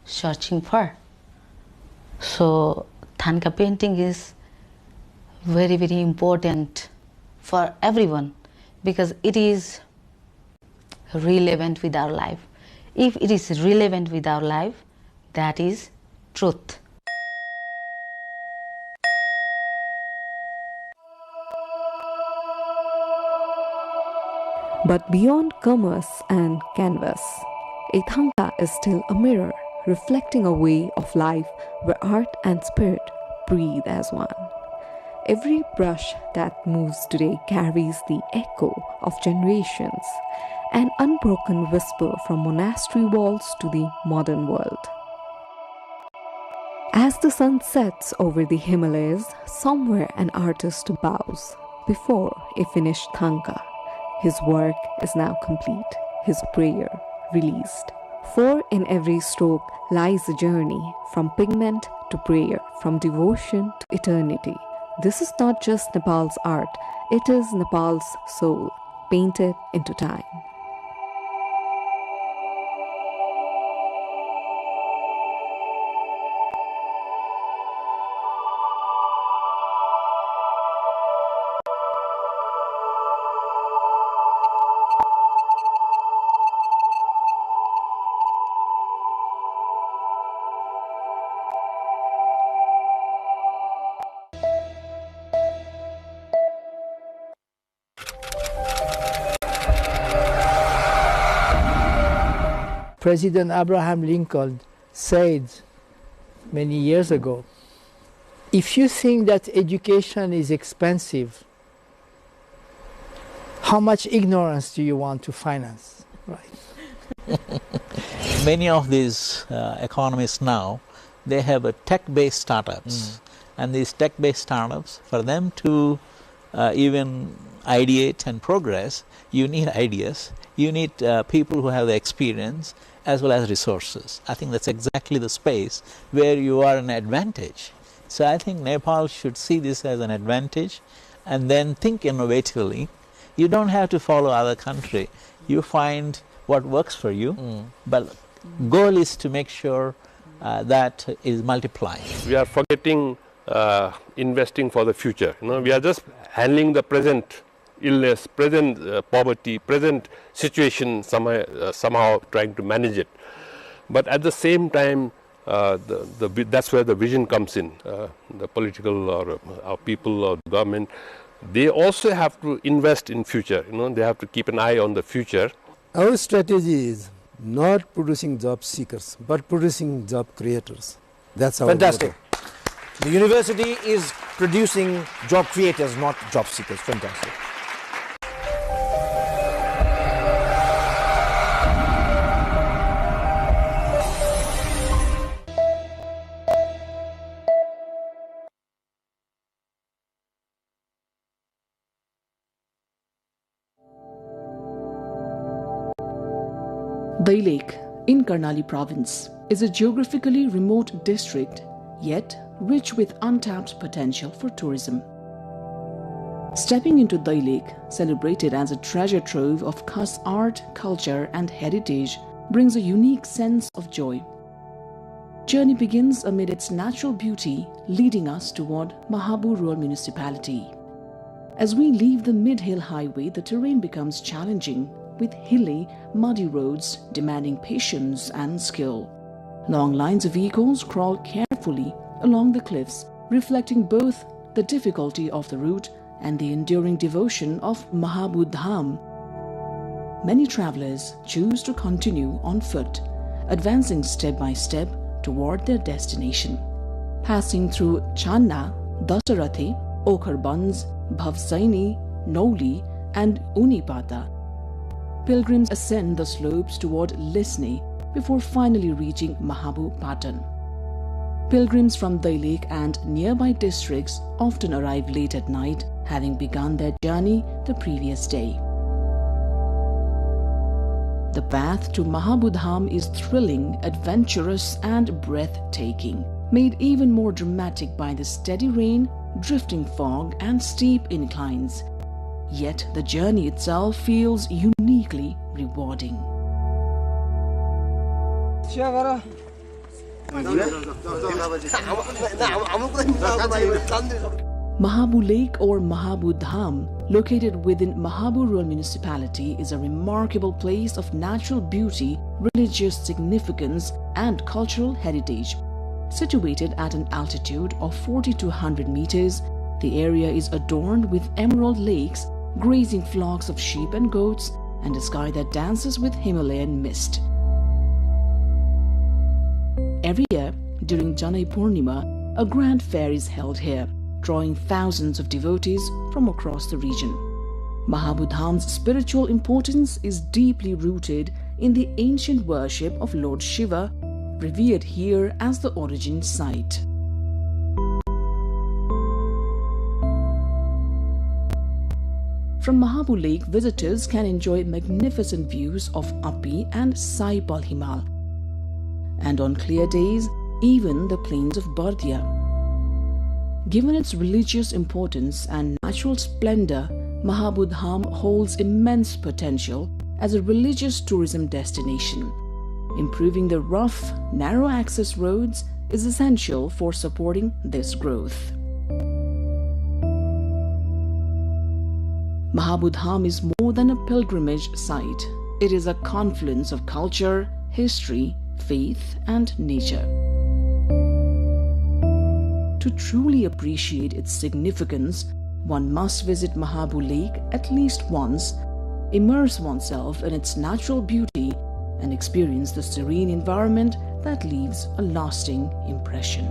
[SPEAKER 13] searching for. So Tanka painting is very, very important for everyone because it is relevant with our life. If it is relevant with our life, that is truth.
[SPEAKER 11] But beyond commerce and canvas, a Tanka is still a mirror, reflecting a way of life where art and spirit breathe as one. Every brush that moves today carries the echo of generations, an unbroken whisper from monastery walls to the modern world. As the sun sets over the Himalayas, somewhere an artist bows before a finished Tanka. His work is now complete, his prayer released. For in every stroke lies a journey from pigment to prayer, from devotion to eternity. This is not just Nepal's art, it is Nepal's soul, painted into time.
[SPEAKER 19] President Abraham Lincoln said many years ago, if you think that education is expensive, how much ignorance do you want to finance? Right.
[SPEAKER 20] Many of these economists now, they have a tech-based startups. And these tech-based startups, for them to even ideate and progress, you need ideas, you need people who have the experience as well as resources. I think that's exactly the space where you are an advantage. So I think Nepal should see this as an advantage and then think innovatively. You don't have to follow other country. You find what works for you, but goal is to make sure that is multiplying.
[SPEAKER 21] We are forgetting investing for the future. We are just handling the present illness, present poverty, present situation, somehow trying to manage it. But at the same time, that's where the vision comes in. The political or our people or the government, they also have to invest in future. They have to keep an eye on the future.
[SPEAKER 22] Our strategy is not producing job seekers, but producing job creators. That's our
[SPEAKER 6] Fantastic.
[SPEAKER 22] motto.
[SPEAKER 6] The university is producing job creators, not job seekers. Fantastic.
[SPEAKER 16] Dai Lake in Karnali province is a geographically remote district, yet rich with untapped potential for tourism. Stepping into Dai Lake, celebrated as a treasure trove of Khas art, culture and heritage, brings a unique sense of joy. Journey begins amid its natural beauty, leading us toward Mahabu rural municipality. As we leave the mid-hill highway, the terrain becomes challenging, with hilly, muddy roads demanding patience and skill. Long lines of vehicles crawl carefully along the cliffs, reflecting both the difficulty of the route and the enduring devotion of Mahabu Dham. Many travelers choose to continue on foot, advancing step by step toward their destination. Passing through Channa, Dasarathi, Okharbans, Bhavsaini, Noli, and Unipata, pilgrims ascend the slopes toward Lisne before finally reaching Mahabu Patan. Pilgrims from Dailek and nearby districts often arrive late at night, having begun their journey the previous day. The path to Mahabu Dham is thrilling, adventurous, and breathtaking, made even more dramatic by the steady rain, drifting fog, and steep inclines. Yet the journey itself feels uniquely rewarding. Mahabu Lake or Mahabu Dham, located within Mahabu Rural Municipality, is a remarkable place of natural beauty, religious significance, and cultural heritage. Situated at an altitude of 4,200 meters, the area is adorned with emerald lakes, grazing flocks of sheep and goats, and a sky that dances with Himalayan mist. Every year, during Janai Purnima, a grand fair is held here, drawing thousands of devotees from across the region. Mahabu Dham's spiritual importance is deeply rooted in the ancient worship of Lord Shiva, revered here as the origin site. From Mahabu Lake, visitors can enjoy magnificent views of Api and Saipal Himal, and on clear days, even the plains of Bardia. Given its religious importance and natural splendor, Mahabu Dham holds immense potential as a religious tourism destination. Improving the rough, narrow access roads is essential for supporting this growth. Mahabu Dham is more than a pilgrimage site. It is a confluence of culture, history, faith, and nature. To truly appreciate its significance, one must visit Mahabu Lake at least once, immerse oneself in its natural beauty, and experience the serene environment that leaves a lasting impression.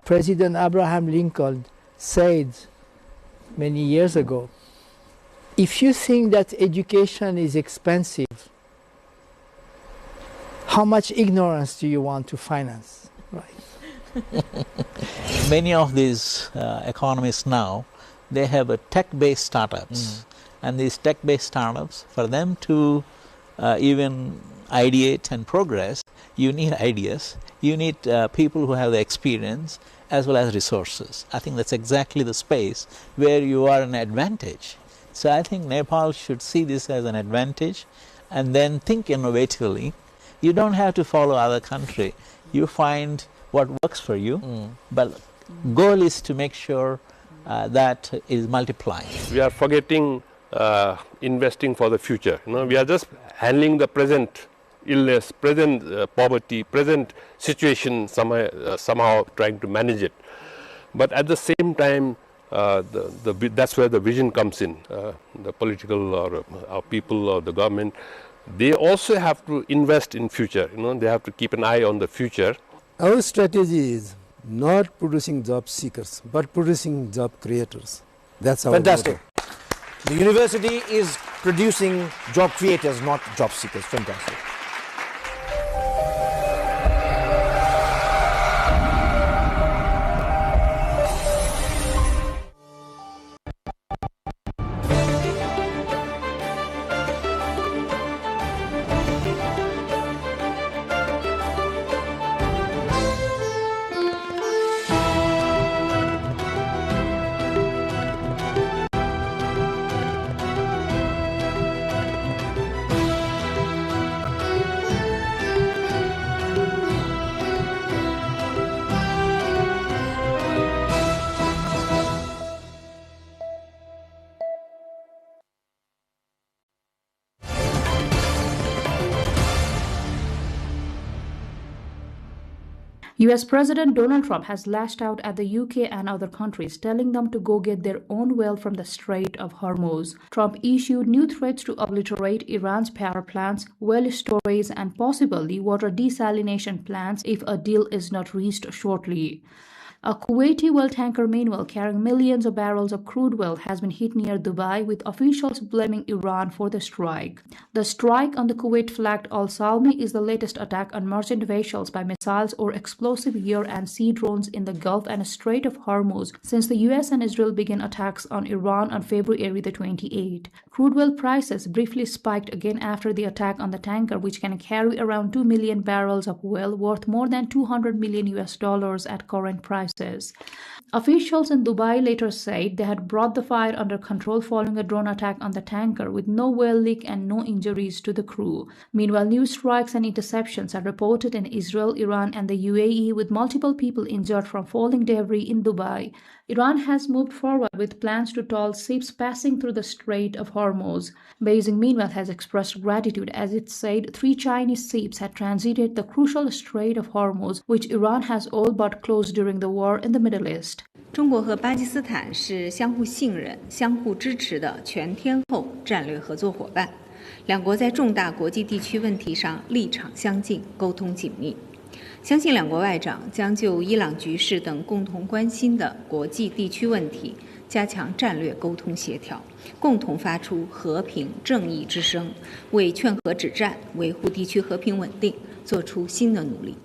[SPEAKER 19] President Abraham Lincoln said many years ago, if you think that education is expensive, how much ignorance do you want to finance? Right.
[SPEAKER 20] Many of these economists now, they have a tech-based startups. And these tech-based startups, for them to even ideate and progress, you need ideas, you need people who have the experience as well as resources. I think that's exactly the space where you are an advantage. So I think Nepal should see this as an advantage and then think innovatively. You don't have to follow other country. You find what works for you, but goal is to make sure that is multiplying.
[SPEAKER 21] We are forgetting investing for the future. We are just handling the present illness, present poverty, present situation, somehow trying to manage it. But at the same time, that's where the vision comes in. The political or our people or the government, they also have to invest in future. They have to keep an eye on the future.
[SPEAKER 22] Our strategy is not producing job seekers, but producing job creators. That's our
[SPEAKER 6] Fantastic.
[SPEAKER 22] motto.
[SPEAKER 6] The university is producing job creators, not job seekers. Fantastic.
[SPEAKER 2] US President Donald Trump has lashed out at the UK and other countries, telling them to go get their own oil from the Strait of Hormuz. Trump issued new threats to obliterate Iran's power plants, oil storage, and possibly water desalination plants if a deal is not reached shortly. A Kuwaiti oil tanker, meanwhile, carrying millions of barrels of crude oil, has been hit near Dubai, with officials blaming Iran for the strike. The strike on the Kuwait-flagged Al Salmi is the latest attack on merchant vessels by missiles or explosive air and sea drones in the Gulf and Strait of Hormuz since the US and Israel began attacks on Iran on February the 28th. Crude oil prices briefly spiked again after the attack on the tanker, which can carry around 2 million barrels of oil worth more than $200 million at current prices. Officials in Dubai later said they had brought the fire under control following a drone attack on the tanker, with no oil leak and no injuries to the crew. Meanwhile, new strikes and interceptions are reported in Israel, Iran, and the UAE, with multiple people injured from falling debris in Dubai. Iran has moved forward with plans to toll ships passing through the Strait of Hormuz. Beijing, meanwhile, has expressed gratitude as it said 3 Chinese ships had transited the crucial Strait of Hormuz, which Iran has all but closed during the war in the Middle East.
[SPEAKER 17] 中国和巴基斯坦是相互信任、相互支持的全天候战略合作伙伴，两国在重大国际地区问题上立场相近，沟通紧密。相信两国外长将就伊朗局势等共同关心的国际地区问题加强战略沟通协调，共同发出和平正义之声，为劝和止战、维护地区和平稳定做出新的努力。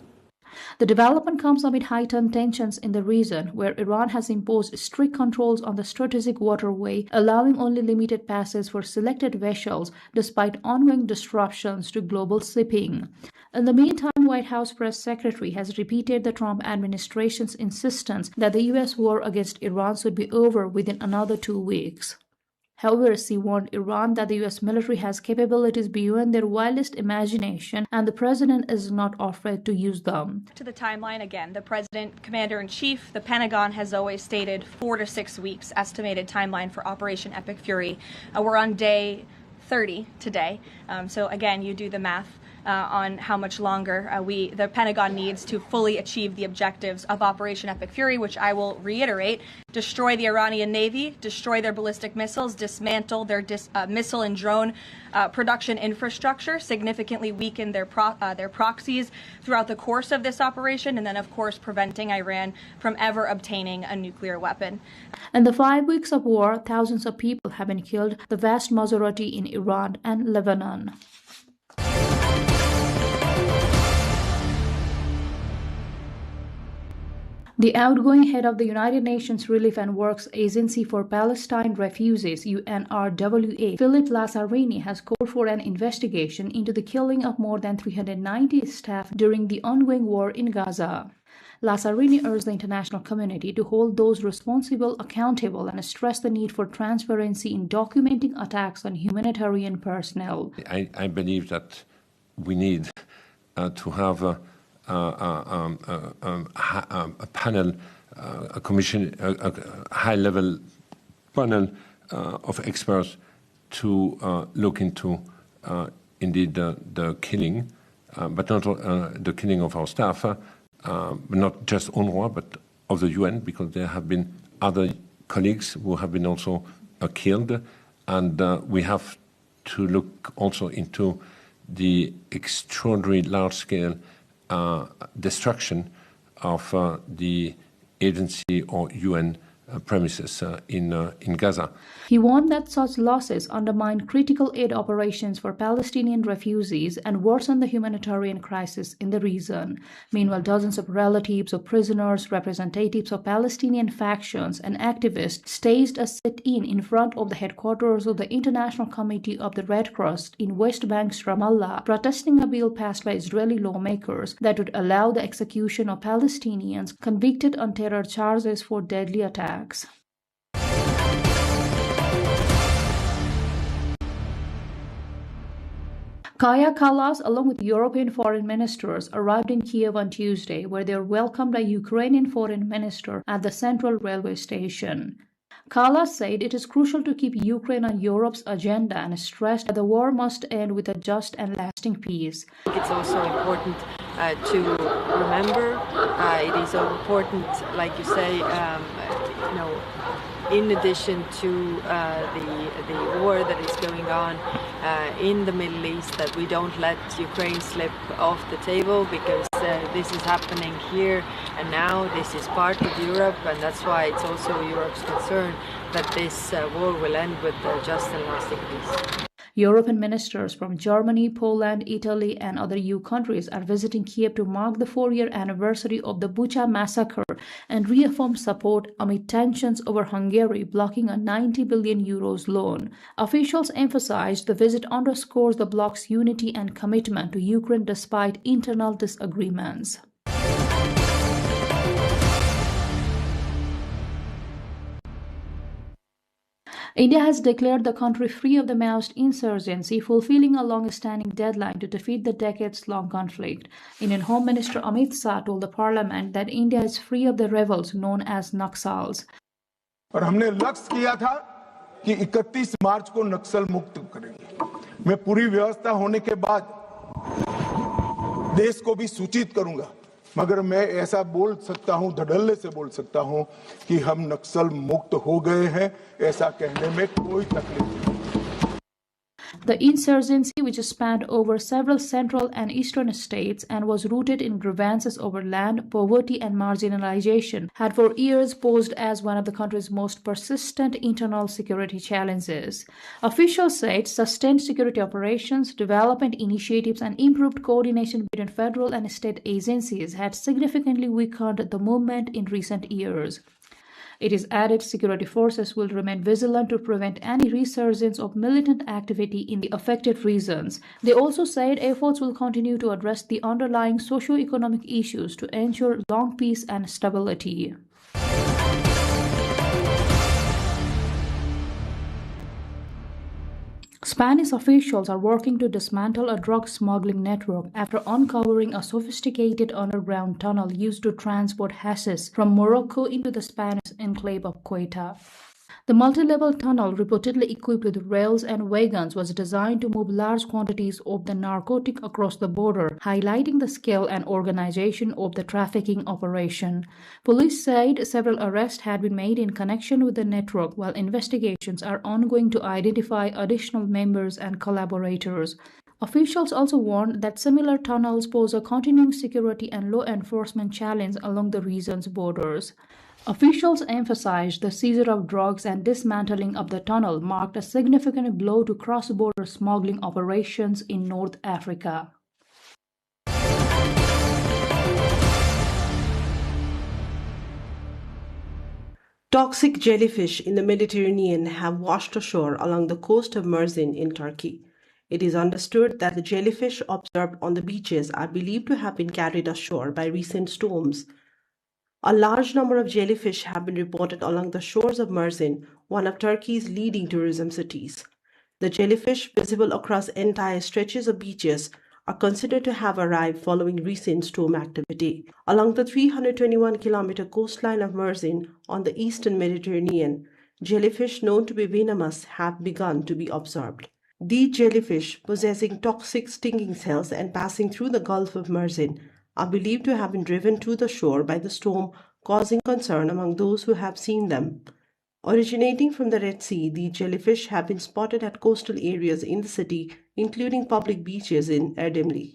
[SPEAKER 2] The development comes amid heightened tensions in the region, where Iran has imposed strict controls on the strategic waterway, allowing only limited passage for selected vessels, despite ongoing disruptions to global shipping. In the meantime, White House press secretary has repeated the Trump administration's insistence that the U.S. war against Iran should be over within another 2 weeks. However, she warned Iran that the U.S. military has capabilities beyond their wildest imagination, and the president is not afraid to use them.
[SPEAKER 18] To the timeline again, the president, commander-in-chief, the Pentagon has always stated 4 to 6 weeks estimated timeline for Operation Epic Fury. We're on day 30 today, so again, you do the math. On how much longer the Pentagon needs to fully achieve the objectives of Operation Epic Fury, which I will reiterate: destroy the Iranian Navy, destroy their ballistic missiles, dismantle their missile and drone production infrastructure, significantly weaken their proxies throughout the course of this operation, and then, of course, preventing Iran from ever obtaining a nuclear weapon.
[SPEAKER 2] In the 5 weeks of war, thousands of people have been killed, the vast majority in Iran and Lebanon. The outgoing head of the United Nations Relief and Works Agency for Palestine Refugees, UNRWA, Philippe Lazzarini, has called for an investigation into the killing of more than 390 staff during the ongoing war in Gaza. Lazzarini urged the international community to hold those responsible accountable and stressed the need for transparency in documenting attacks on humanitarian personnel.
[SPEAKER 24] I believe that we need to have a panel, a commission, a high-level panel of experts to look into indeed the killing, but not the killing of our staff, but not just UNRWA, but of the UN, because there have been other colleagues who have been also killed, and we have to look also into the extraordinary large-scale destruction of the agency or UN premises in Gaza.
[SPEAKER 2] He warned that such losses undermine critical aid operations for Palestinian refugees and worsen the humanitarian crisis in the region. Meanwhile, dozens of relatives of prisoners, representatives of Palestinian factions, and activists staged a sit-in in front of the headquarters of the International Committee of the Red Cross in West Bank's Ramallah, protesting a bill passed by Israeli lawmakers that would allow the execution of Palestinians convicted on terror charges for deadly attacks. Kaja Kallas, along with European foreign ministers, arrived in Kiev on Tuesday, where they were welcomed by Ukrainian foreign minister at the central railway station. Kallas said it is crucial to keep Ukraine on Europe's agenda and stressed that the war must end with a just and lasting peace.
[SPEAKER 25] It's also important
[SPEAKER 3] to remember. It is so important, like you say, in addition to the war that is going on in the Middle East, that we don't let Ukraine slip off the table, because this is happening here and now. This is part of Europe, and that's why it's also Europe's concern that this war will end with just and lasting peace.
[SPEAKER 2] European ministers from Germany, Poland, Italy, and other EU countries are visiting Kiev to mark the 4-year anniversary of the Bucha massacre and reaffirm support amid tensions over Hungary blocking a €90 billion loan. Officials emphasized the visit underscores the bloc's unity and commitment to Ukraine despite internal disagreements. India has declared the country free of the Maoist insurgency, fulfilling a long-standing deadline to defeat the decades-long conflict. Indian Home Minister Amit Shah told the Parliament that India is free of the rebels known as Naxals.
[SPEAKER 4] और हमने लक्ष्य किया था कि 31 मार्च को नक्सल मुक्त करेंगे। मैं पूरी व्यवस्था होने के बाद देश को भी सूचित करूंगा, मगर मैं ऐसा बोल सकता हूं, धड़ल्ले से बोल सकता हूं कि हम नक्सल मुक्त हो गए हैं। ऐसा कहने में कोई तकलीफ नहीं।
[SPEAKER 2] The insurgency, which spanned over several central and eastern states and was rooted in grievances over land, poverty, and marginalization, had for years posed as one of the country's most persistent internal security challenges. Officials said sustained security operations, development initiatives, and improved coordination between federal and state agencies had significantly weakened the movement in recent years. It is added security forces will remain vigilant to prevent any resurgence of militant activity in the affected regions. They also said efforts will continue to address the underlying socio-economic issues to ensure long peace and stability. Spanish officials are working to dismantle a drug smuggling network after uncovering a sophisticated underground tunnel used to transport hashish from Morocco into the Spanish enclave of Ceuta. The multi-level tunnel, reportedly equipped with rails and wagons, was designed to move large quantities of the narcotic across the border, highlighting the scale and organization of the trafficking operation. Police said several arrests had been made in connection with the network, while investigations are ongoing to identify additional members and collaborators. Officials also warned that similar tunnels pose a continuing security and law enforcement challenge along the region's borders. Officials emphasized the seizure of drugs and dismantling of the tunnel marked a significant blow to cross-border smuggling operations in North Africa.
[SPEAKER 5] Toxic jellyfish in the Mediterranean have washed ashore along the coast of Mersin in Turkey. It is understood that the jellyfish observed on the beaches are believed to have been carried ashore by recent storms. A large number of jellyfish have been reported along the shores of Mersin, one of Turkey's leading tourism cities. The jellyfish, visible across entire stretches of beaches, are considered to have arrived following recent storm activity. Along the 321-kilometer coastline of Mersin on the eastern Mediterranean, jellyfish known to be venomous have begun to be observed. These jellyfish, possessing toxic stinging cells and passing through the Gulf of Mersin, are believed to have been driven to the shore by the storm, causing concern among those who have seen them. Originating from the Red Sea, these jellyfish have been spotted at coastal areas in the city, including public beaches in Erdemli.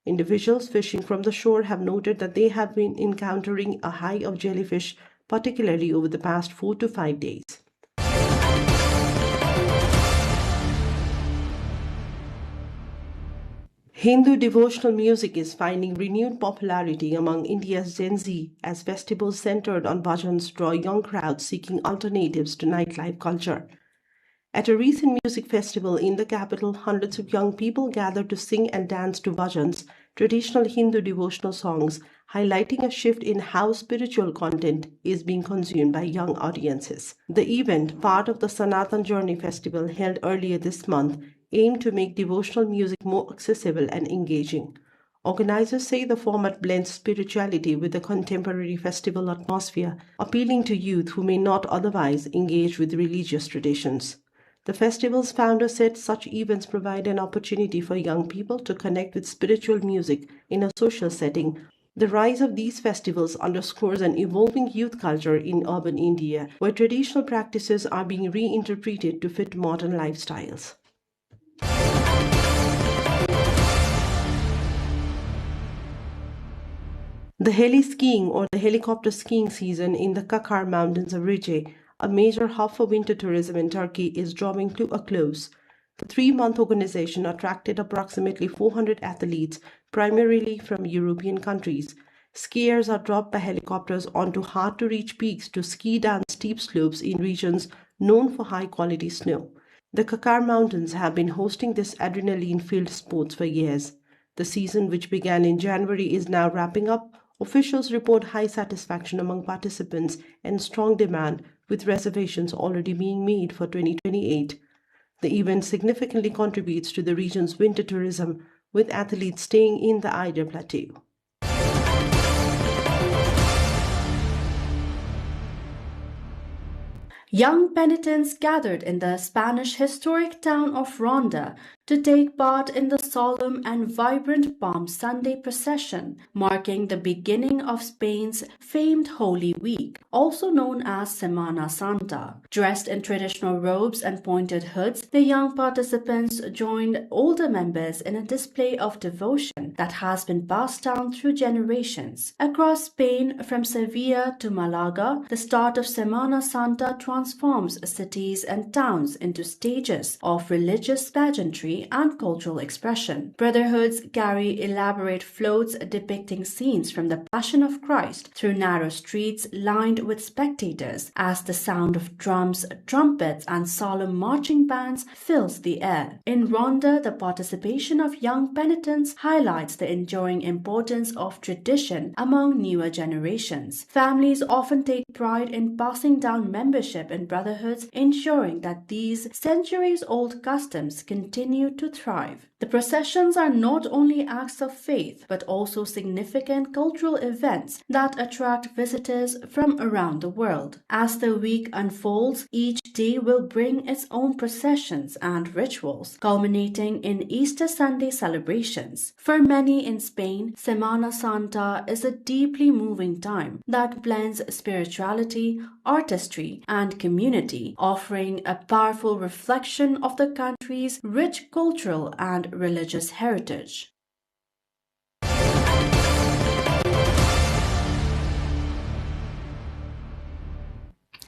[SPEAKER 5] Individuals fishing from the shore have noted that they have been encountering a high of jellyfish, particularly over the past 4 to 5 days. Hindu devotional music is finding renewed popularity among India's Gen Z as festivals centered on bhajans draw young crowds seeking alternatives to nightlife culture. At a recent music festival in the capital, hundreds of young people gathered to sing and dance to bhajans, traditional Hindu devotional songs, highlighting a shift in how spiritual content is being consumed by young audiences. The event, part of the Sanatan Journey Festival held earlier this month, aimed to make devotional music more accessible and engaging. Organizers say the format blends spirituality with the contemporary festival atmosphere, appealing to youth who may not otherwise engage with religious traditions. The festival's founder said such events provide an opportunity for young people to connect with spiritual music in a social setting. The rise of these festivals underscores an evolving youth culture in urban India, where traditional practices are being reinterpreted to fit modern lifestyles. The heli-skiing or the helicopter skiing season in the Kakar Mountains of Rijeh, a major hub for winter tourism in Turkey, is drawing to a close. The 3-month organization attracted approximately 400 athletes, primarily from European countries. Skiers are dropped by helicopters onto hard-to-reach peaks to ski down steep slopes in regions known for high-quality snow. The Kakar Mountains have been hosting this adrenaline-filled sports for years. The season, which began in January, is now wrapping up. Officials report high satisfaction among participants and strong demand, with reservations already being made for 2028. The event significantly contributes to the region's winter tourism, with athletes staying in the Eider Plateau.
[SPEAKER 2] Young penitents gathered in the Spanish historic town of Ronda to take part in the solemn and vibrant Palm Sunday procession, marking the beginning of Spain's famed Holy Week, also known as Semana Santa. Dressed in traditional robes and pointed hoods, the young participants joined older members in a display of devotion that has been passed down through generations. Across Spain, from Sevilla to Malaga, the start of Semana Santa transforms cities and towns into stages of religious pageantry and cultural expression. Brotherhoods carry elaborate floats depicting scenes from the Passion of Christ through narrow streets lined with spectators as the sound of drums, trumpets, and solemn marching bands fills the air. In Ronda, the participation of young penitents highlights the enduring importance of tradition among newer generations. Families often take pride in passing down membership in brotherhoods, ensuring that these centuries-old customs continue to thrive. The processions are not only acts of faith, but also significant cultural events that attract visitors from around the world. As the week unfolds, each day will bring its own processions and rituals, culminating in Easter Sunday celebrations. For many in Spain, Semana Santa is a deeply moving time that blends spirituality, artistry, and community, offering a powerful reflection of the country's rich cultural and religious heritage.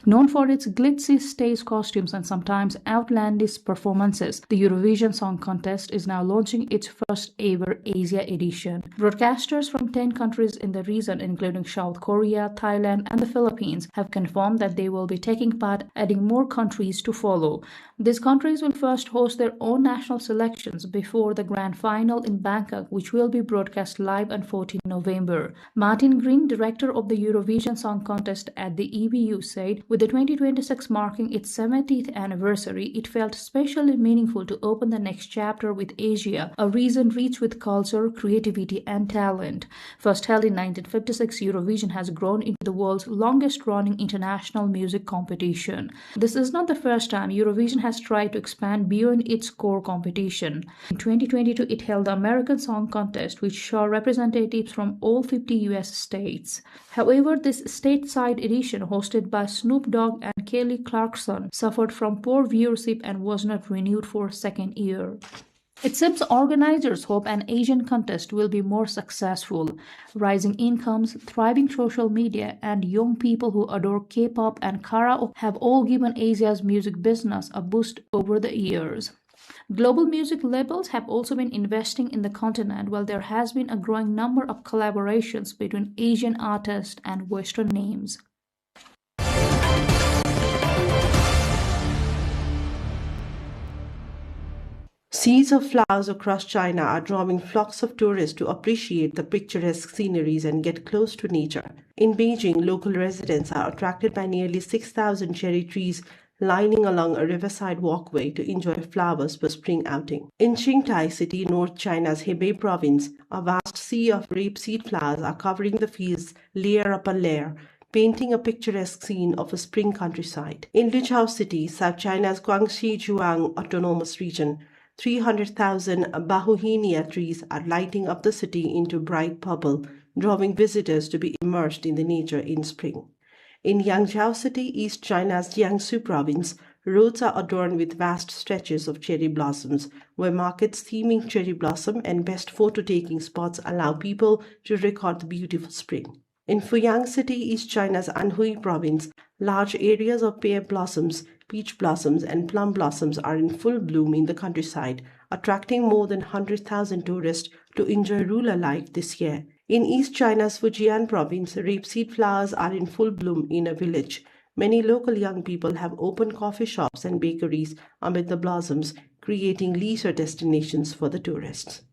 [SPEAKER 2] Known for its glitzy stage costumes and sometimes outlandish performances, the Eurovision Song Contest is now launching its first ever Asia edition. Broadcasters from 10 countries in the region, including South Korea, Thailand, and the Philippines, have confirmed that they will be taking part, adding more countries to follow. These countries will first host their own national selections before the grand final in Bangkok, which will be broadcast live on 14 November. Martin Green, director of the Eurovision Song Contest at the EBU, said, "With the 2026 marking its 70th anniversary, it felt especially meaningful to open the next chapter with Asia, a region rich with culture, creativity, and talent." First held in 1956, Eurovision has grown into the world's longest-running international music competition. This is not the first time Eurovision has tried to expand beyond its core competition. In 2022, it held the American Song Contest, which saw representatives from all 50 U.S. states. However, this stateside edition, hosted by Snoop Dogg and Kelly Clarkson, suffered from poor viewership and was not renewed for a second year. It seems organizers hope an Asian contest will be more successful. Rising incomes, thriving social media, and young people who adore K-pop and karaoke have all given Asia's music business a boost over the years. Global music labels have also been investing in the continent, while there has been a growing number of collaborations between Asian artists and Western names.
[SPEAKER 5] Seas of flowers across China are drawing flocks of tourists to appreciate the picturesque sceneries and get close to nature. In Beijing, local residents are attracted by nearly 6,000 cherry trees lining along a riverside walkway to enjoy flowers for spring outing. In Qingtai City, North China's Hebei province, a vast sea of rapeseed flowers are covering the fields layer upon layer, painting a picturesque scene of a spring countryside. In Lichao City, South China's Guangxi-Zhuang Autonomous Region, 300,000 Bahuhinia trees are lighting up the city into bright purple, drawing visitors to be immersed in the nature in spring. In Yangzhou City, East China's Jiangsu province, roads are adorned with vast stretches of cherry blossoms, where markets theming cherry blossom and best photo-taking spots allow people to record the beautiful spring. In Fuyang City, East China's Anhui province, large areas of pear blossoms, peach blossoms, and plum blossoms are in full bloom in the countryside, attracting more than 100,000 tourists to enjoy rural life this year. In East China's Fujian province, rapeseed flowers are in full bloom in a village. Many local young people have opened coffee shops and bakeries amid the blossoms, creating leisure destinations for the tourists.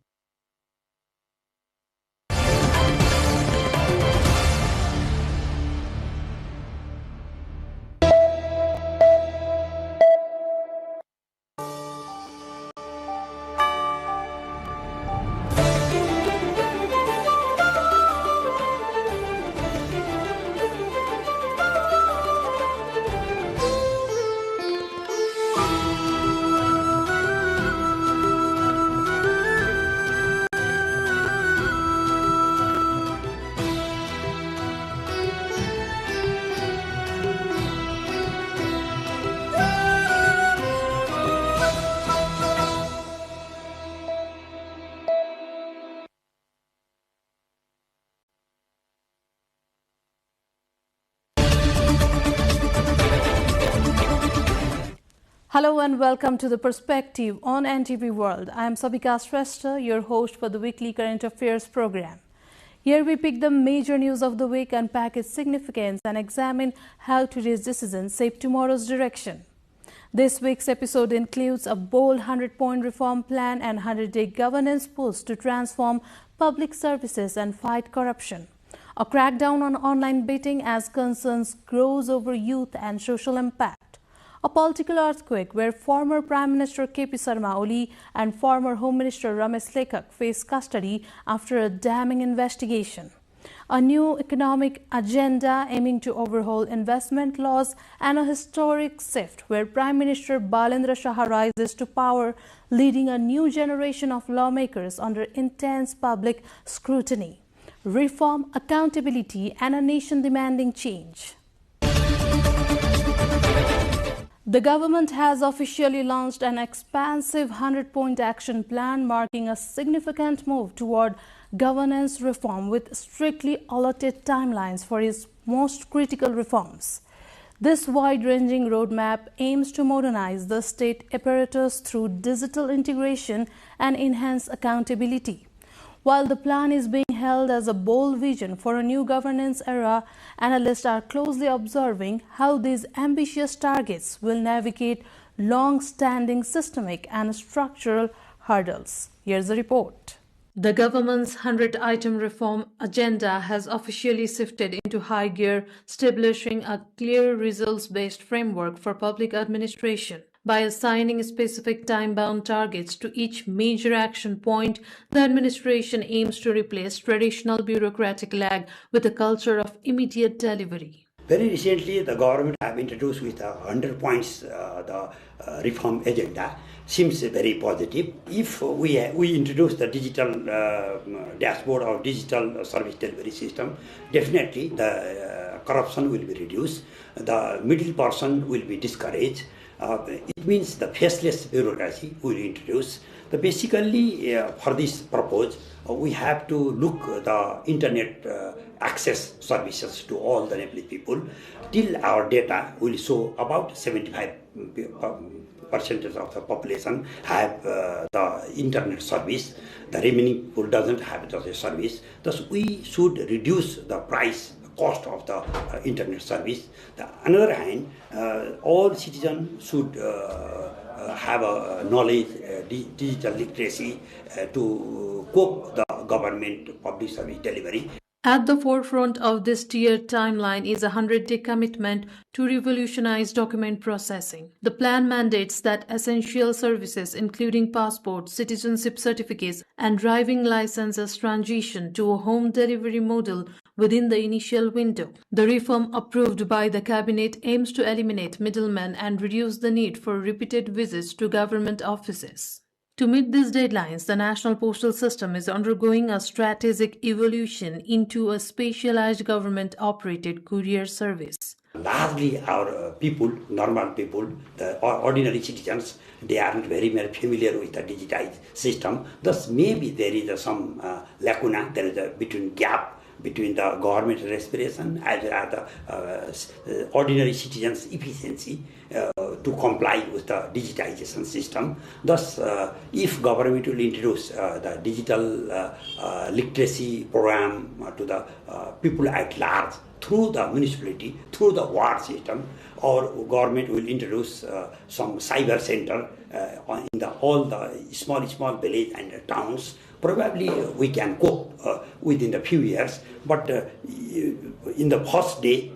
[SPEAKER 7] Hello and welcome to The Perspective on NTV World. I am Sabika Shrestha, your host for the weekly current affairs program. Here we pick the major news of the week, unpack its significance and examine how today's decisions shape tomorrow's direction. This week's episode includes a bold 100-point reform plan and 100-day governance push to transform public services and fight corruption. A crackdown on online betting as concerns grows over youth and social impact. A political earthquake where former Prime Minister KP Sharma Oli and former Home Minister Ramesh Lekhak face custody after a damning investigation. A new economic agenda aiming to overhaul investment laws, and a historic shift where Prime Minister Balendra Shah rises to power, leading a new generation of lawmakers under intense public scrutiny. Reform, accountability, and a nation demanding change. The government has officially launched an expansive 100-point action plan marking a significant move toward governance reform with strictly allotted timelines for its most critical reforms. This wide-ranging roadmap aims to modernize the state apparatus through digital integration and enhance accountability. While the plan is being held as a bold vision for a new governance era, analysts are closely observing how these ambitious targets will navigate long-standing systemic and structural hurdles. Here's the report. The government's 100-item reform agenda has officially shifted into high gear, establishing a clear results-based framework for public administration. By assigning specific time-bound targets to each major action point, the administration aims to replace traditional bureaucratic lag with a culture of immediate delivery.
[SPEAKER 8] Very recently, the government have introduced with 100 points the reform agenda. Seems very positive. If we introduce the digital dashboard or digital service delivery system, definitely the corruption will be reduced. The middle person will be discouraged. It means the faceless bureaucracy will introduce. Basically, for this purpose, we have to look the internet access services to all the Nepalese people. Till our data will show about 75% of the population have the internet service. The remaining people doesn't have the service. Thus, we should reduce the cost of the internet service. On the other hand, all citizens should have a knowledge, digital literacy to cope the government public service delivery.
[SPEAKER 7] At the forefront of this tiered timeline is a 100-day commitment to revolutionize document processing. The plan mandates that essential services, including passports, citizenship certificates, and driving licenses transition to a home delivery model
[SPEAKER 2] within the initial window. The reform approved by the cabinet aims to eliminate middlemen and reduce the need for repeated visits to government offices. To meet these deadlines, the national postal system is undergoing a strategic evolution into a specialized government-operated courier service.
[SPEAKER 8] Largely our people, normal people, the ordinary citizens, they aren't very familiar with the digitized system. Thus, maybe there is some lacuna, there is a gap between the government respiration as well as the ordinary citizens' efficiency to comply with the digitization system. Thus, if government will introduce the digital literacy program to the people at large through the municipality, through the ward system, or government will introduce some cyber center in all the small village and towns, probably we can cope within a few years. But in the first day,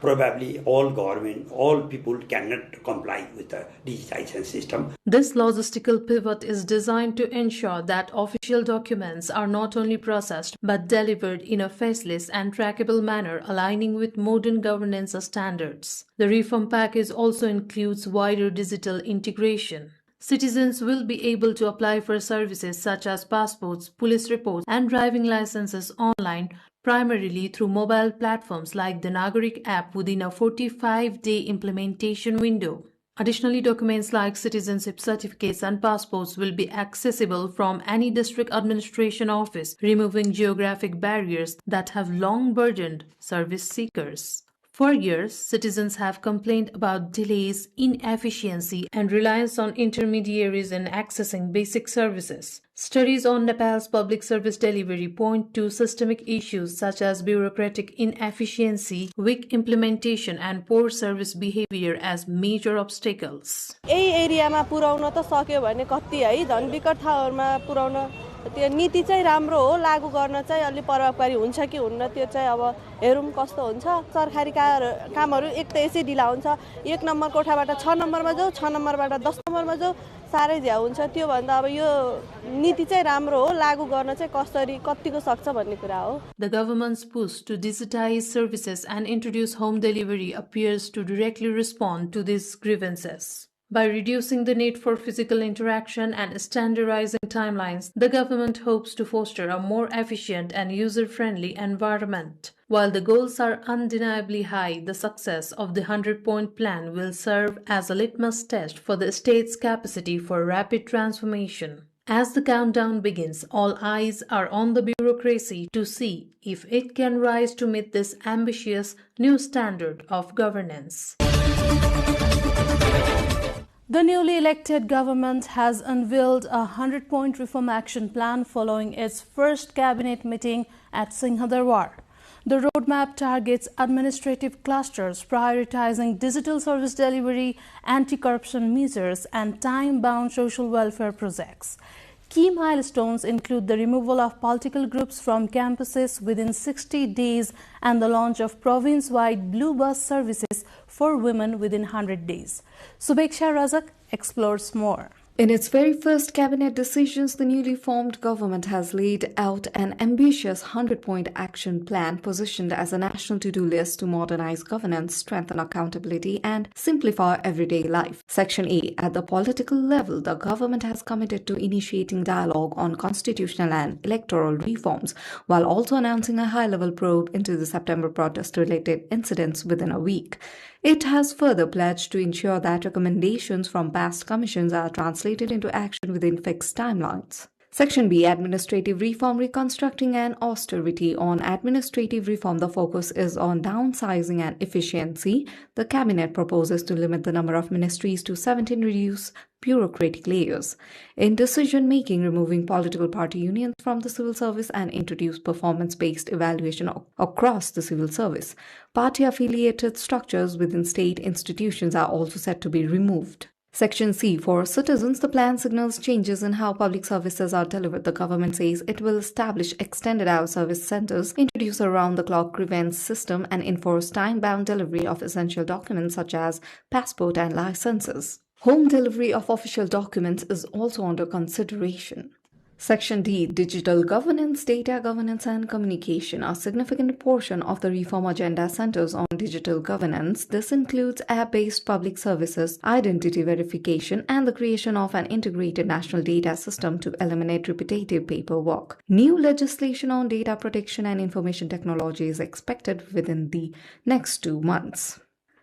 [SPEAKER 8] probably all people cannot comply with the digitization system.
[SPEAKER 2] This logistical pivot is designed to ensure that official documents are not only processed but delivered in a faceless and trackable manner, aligning with modern governance standards. The reform package also includes wider digital integration. Citizens will be able to apply for services such as passports, police reports, and driving licenses online, primarily through mobile platforms like the Nagarik app within a 45-day implementation window. Additionally, documents like citizenship certificates and passports will be accessible from any district administration office, removing geographic barriers that have long burdened service seekers. For years, citizens have complained about delays, inefficiency, and reliance on intermediaries in accessing basic services. Studies on Nepal's public service delivery point to systemic issues such as bureaucratic inefficiency, weak implementation, and poor service behavior as major obstacles.
[SPEAKER 9] त्यो नीति चाहिँ राम्रो हो लागू गर्न चाहिँ अलि प्रभावकारी हुन्छ कि हुन्न त्यो चाहिँ अब हेरौं कस्तो हुन्छ सरकारी कामहरु एक त यसै ढिला हुन्छ एक नम्बर कोठाबाट 6 नम्बरमा जाऊ 6 नम्बरबाट 10 नम्बरमा जाऊ सारै झ्या हुन्छ त्यो भन्दा अब यो नीति चाहिँ राम्रो हो लागू गर्न चाहिँ कसरी कतिको सक्छ भन्ने कुरा हो.
[SPEAKER 2] The government's push to digitize services and introduce home delivery appears to directly respond to these grievances. By reducing the need for physical interaction and standardizing timelines, the government hopes to foster a more efficient and user-friendly environment. While the goals are undeniably high, the success of the 100-point plan will serve as a litmus test for the state's capacity for rapid transformation. As the countdown begins, all eyes are on the bureaucracy to see if it can rise to meet this ambitious new standard of governance.
[SPEAKER 7] The newly elected government has unveiled a 100-point reform action plan following its first cabinet meeting at Singhadarwar. The roadmap targets administrative clusters, prioritizing digital service delivery, anti-corruption measures, and time-bound social welfare projects. Key milestones include the removal of political groups from campuses within 60 days and the launch of province-wide blue bus services for women within 100 days. Subeksha Razak explores more.
[SPEAKER 11] In its very first cabinet decisions, the newly formed government has laid out an ambitious 100-point action plan positioned as a national to-do list to modernize governance, strengthen accountability, and simplify everyday life. Section A. At the political level, the government has committed to initiating dialogue on constitutional and electoral reforms, while also announcing a high-level probe into the September protest-related incidents within a week. It has further pledged to ensure that recommendations from past commissions are translated into action within fixed timelines. Section B. Administrative reform, reconstructing and austerity. On administrative reform, the focus is on downsizing and efficiency. The cabinet proposes to limit the number of ministries to 17, reduce bureaucratic layers. In decision-making, removing political party unions from the civil service and introduce performance-based evaluation across the civil service. Party-affiliated structures within state institutions are also set to be removed. Section C. For citizens, the plan signals changes in how public services are delivered. The government says it will establish extended hour service centers, introduce a round-the-clock grievance system, and enforce time-bound delivery of essential documents such as passport and licenses. Home delivery of official documents is also under consideration. Section D, digital governance, data governance and communication. A significant portion of the reform agenda centers on digital governance. This includes app-based public services, identity verification, and the creation of an integrated national data system to eliminate repetitive paperwork. New legislation on data protection and information technology is expected within the next 2 months.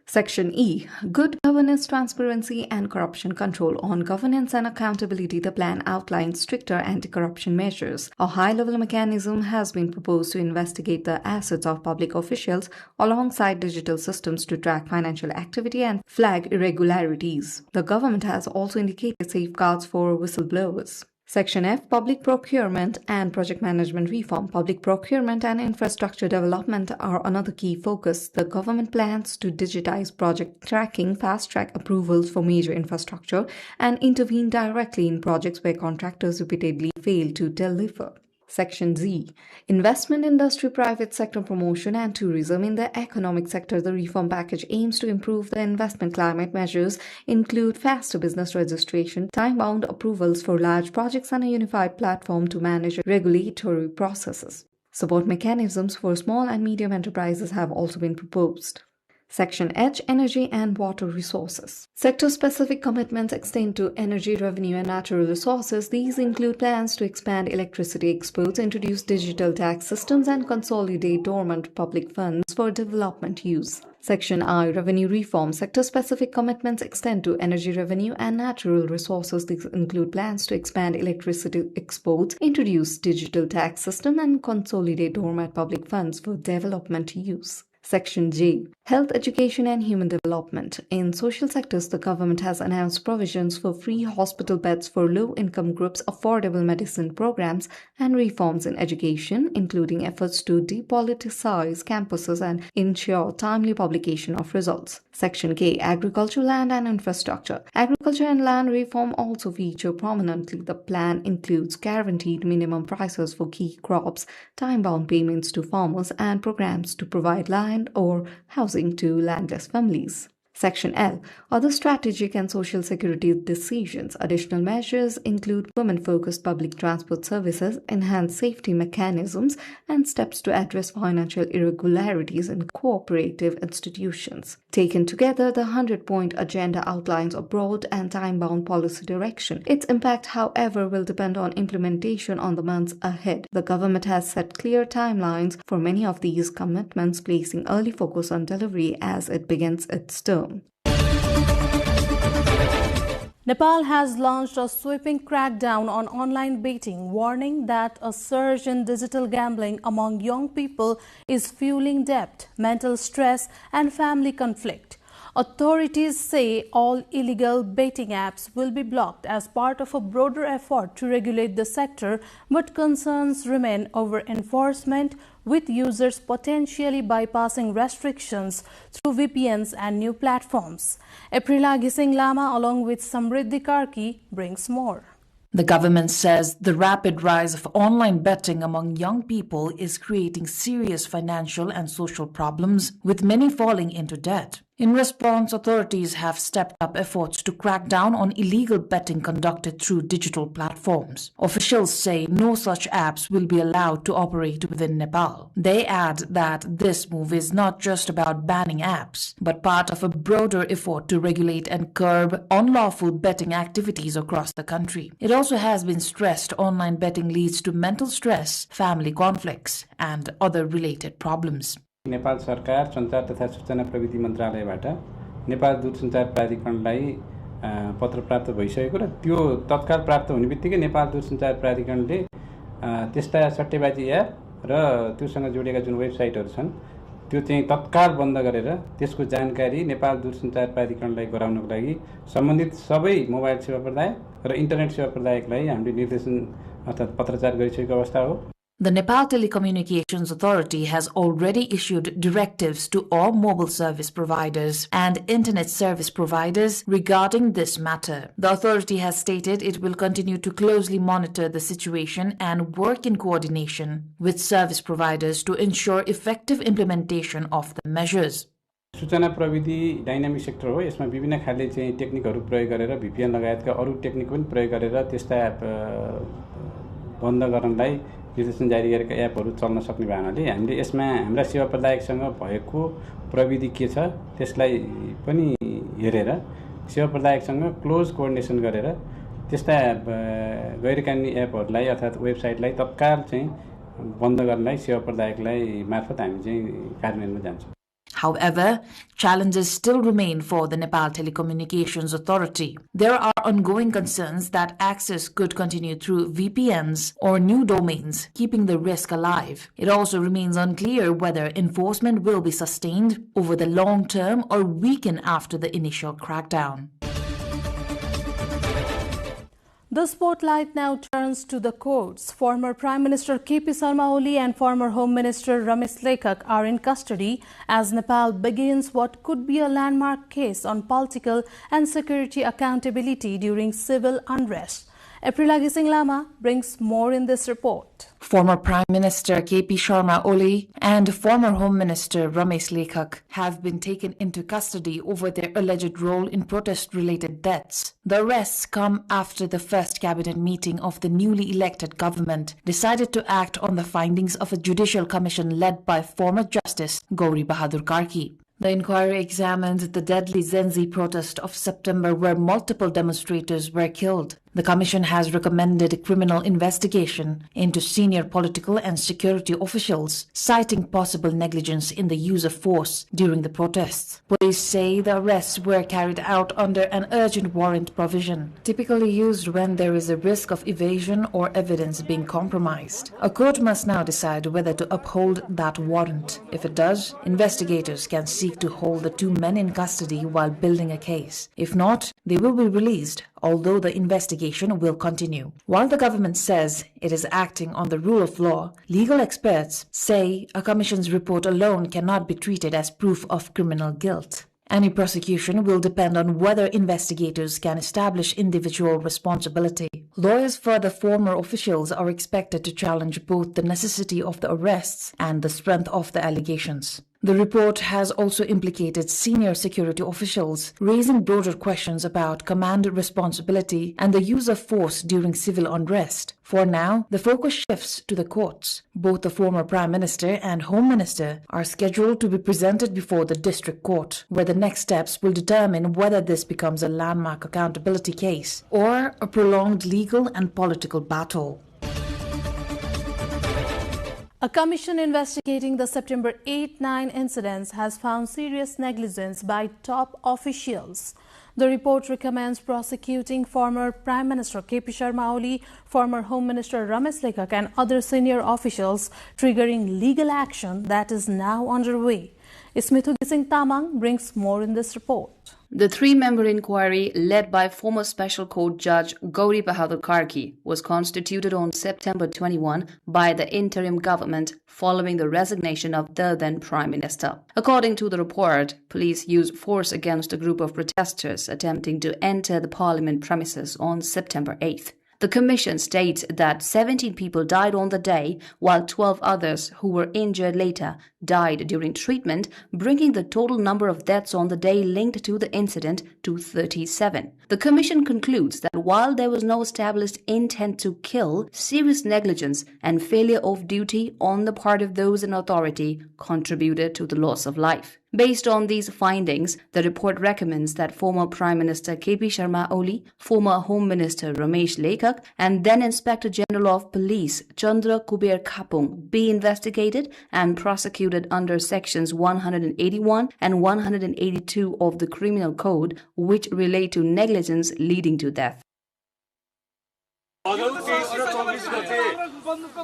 [SPEAKER 11] Section E, good governance, transparency and corruption control. On governance and accountability, the plan outlines stricter anti-corruption measures. A high-level mechanism has been proposed to investigate the assets of public officials alongside digital systems to track financial activity and flag irregularities. The government has also indicated safeguards for whistleblowers. Section F, public procurement and project management reform. Public procurement and infrastructure development are another key focus. The government plans to digitize project tracking, fast-track approvals for major infrastructure, and intervene directly in projects where contractors repeatedly fail to deliver. Section Z, investment, industry, private sector promotion and tourism. In the economic sector, the reform package aims to improve the investment climate. Measures include faster business registration, time-bound approvals for large projects, and a unified platform to manage regulatory processes. Support mechanisms for small and medium enterprises have also been proposed. Section H, energy and water resources. Sector-specific commitments extend to energy, revenue, and natural resources. These include plans to expand electricity exports, introduce digital tax systems, and consolidate dormant public funds for development use. Section I, revenue reform. Sector-specific commitments extend to energy, revenue, and natural resources. These include plans to expand electricity exports, introduce digital tax system, and consolidate dormant public funds for development use. Section J, health, education and human development. In social sectors, the government has announced provisions for free hospital beds for low-income groups, affordable medicine programs, and reforms in education, including efforts to depoliticize campuses and ensure timely publication of results. Section K, agriculture, land and infrastructure. Agriculture and land reform also feature prominently. The plan includes guaranteed minimum prices for key crops, time-bound payments to farmers, and programs to provide land or housing to landless families. Section L, other strategic and social security decisions. Additional measures include women-focused public transport services, enhanced safety mechanisms, and steps to address financial irregularities in cooperative institutions. Taken together, the 100-point agenda outlines a broad and time-bound policy direction. Its impact, however, will depend on implementation on the months ahead. The government has set clear timelines for many of these commitments, placing early focus on delivery as it begins its term.
[SPEAKER 7] Nepal has launched a sweeping crackdown on online betting, warning that a surge in digital gambling among young people is fueling debt, mental stress, and family conflict. Authorities say all illegal betting apps will be blocked as part of a broader effort to regulate the sector, but concerns remain over enforcement, with users potentially bypassing restrictions through VPNs and new platforms. Aprila Gising Lama along with Samriddhi Karki brings more.
[SPEAKER 10] The government says the rapid rise of online betting among young people is creating serious financial and social problems, with many falling into debt. In response, authorities have stepped up efforts to crack down on illegal betting conducted through digital platforms. Officials say no such apps will be allowed to operate within Nepal. They add that this move is not just about banning apps, but part of a broader effort to regulate and curb unlawful betting activities across the country. It also has been stressed online betting leads to mental stress, family conflicts, and other related problems.
[SPEAKER 14] Nepal सरकार सञ्चार तथा सूचना प्रविधि मन्त्रालयबाट नेपाल दूरसञ्चार प्राधिकरणलाई पत्र प्राप्त भइसकेको र त्यो तत्काल प्राप्त हुने बित्तिकै नेपाल दूरसञ्चार प्राधिकरणले त्यस्ता सट्टेबाजी एप र त्योसँग जोडिएका जुन वेबसाइटहरू छन् त्यो चाहिँ तत्काल बन्द गरेर त्यसको जानकारी नेपाल दूरसञ्चार प्राधिकरणलाई गराउनको लागि सम्बन्धित सबै मोबाइल सेवा प्रदायक र इन्टरनेट सेवा प्रदायकलाई हामीले निर्देशन अर्थात् पत्रचार गरिसकेको अवस्था हो।
[SPEAKER 10] The Nepal Telecommunications Authority has already issued directives to all mobile service providers and internet service providers regarding this matter. The authority has stated it will continue to closely monitor the situation and work in coordination with service providers to ensure effective implementation of the measures.
[SPEAKER 14] सूचना प्रविधि dynamic sector हो। यसमा विभिन्न खाले चाहिँ टेक्निकहरू प्रयोग गरेर VPN लगायतका अरू टेक्निक पनि प्रयोग गरेर त्यस्ता बन्द गर्नलाई निर्देशन जारी गरेका एपहरू चल्न सक्ने भएनाले हामीले यसमा हाम्रा सेवा प्रदायकसँग भएको प्रविधि के छ त्यसलाई पनि हेरेर सेवा प्रदायकसँग क्लोज कोअर्डिनेसन गरेर त्यस्ता गैरकानुनी एपहरूलाई अर्थात् वेबसाइटलाई तत्काल चाहिँ बन्द गर्नलाई सेवा प्रदायकलाई मार्फत हामी चाहिँ कार्यान्वयनमा जान्छौँ।
[SPEAKER 10] However, challenges still remain for the Nepal Telecommunications Authority. There are ongoing concerns that access could continue through VPNs or new domains, keeping the risk alive. It also remains unclear whether enforcement will be sustained over the long term or weaken after the initial crackdown.
[SPEAKER 7] The spotlight now turns to the courts. Former Prime Minister KP Sharma Oli and former Home Minister Ramesh Lekhak are in custody as Nepal begins what could be a landmark case on political and security accountability during civil unrest. Aprila Gising Lama brings more in this report.
[SPEAKER 10] Former Prime Minister KP Sharma Oli and former Home Minister Ramesh Lekhak have been taken into custody over their alleged role in protest-related deaths. The arrests come after the first cabinet meeting of the newly elected government decided to act on the findings of a judicial commission led by former Justice Gauri Bahadur Karki. The inquiry examined the deadly Zenzi protest of September where multiple demonstrators were killed. The commission has recommended a criminal investigation into senior political and security officials, citing possible negligence in the use of force during the protests. Police say the arrests were carried out under an urgent warrant provision, typically used when there is a risk of evasion or evidence being compromised. A court must now decide whether to uphold that warrant. If it does, investigators can seek to hold the two men in custody while building a case. If not, they will be released, although the investigation will continue. While the government says it is acting on the rule of law, legal experts say a commission's report alone cannot be treated as proof of criminal guilt. Any prosecution will depend on whether investigators can establish individual responsibility. Lawyers for the former officials are expected to challenge both the necessity of the arrests and the strength of the allegations. The report has also implicated senior security officials, raising broader questions about command responsibility and the use of force during civil unrest. For now, the focus shifts to the courts. Both the former Prime Minister and Home Minister are scheduled to be presented before the district court, where the next steps will determine whether this becomes a landmark accountability case or a prolonged legal and political battle.
[SPEAKER 7] A commission investigating the September 8-9 incidents has found serious negligence by top officials. The report recommends prosecuting former Prime Minister KP Sharma Oli, former Home Minister Ramesh Lekhak and other senior officials, triggering legal action that is now underway. Smithu Gising Tamang brings more in this report.
[SPEAKER 1] The three-member inquiry, led by former Special Court Judge Gauri Bahadur Karki, was constituted on September 21 by the interim government following the resignation of the then Prime Minister. According to the report, police used force against a group of protesters attempting to enter the parliament premises on September 8th. The commission states that 17 people died on the day, while 12 others who were injured later died during treatment, bringing the total number of deaths on the day linked to the incident to 37. The commission concludes that while there was no established intent to kill, serious negligence and failure of duty on the part of those in authority contributed to the loss of life. Based on these findings, the report recommends that former Prime Minister KP Sharma Oli, former Home Minister Ramesh Lekhak, and then Inspector General of Police Chandra Kuber Khapung be investigated and prosecuted under sections 181 and 182 of the Criminal Code, which relate to negligence leading to death.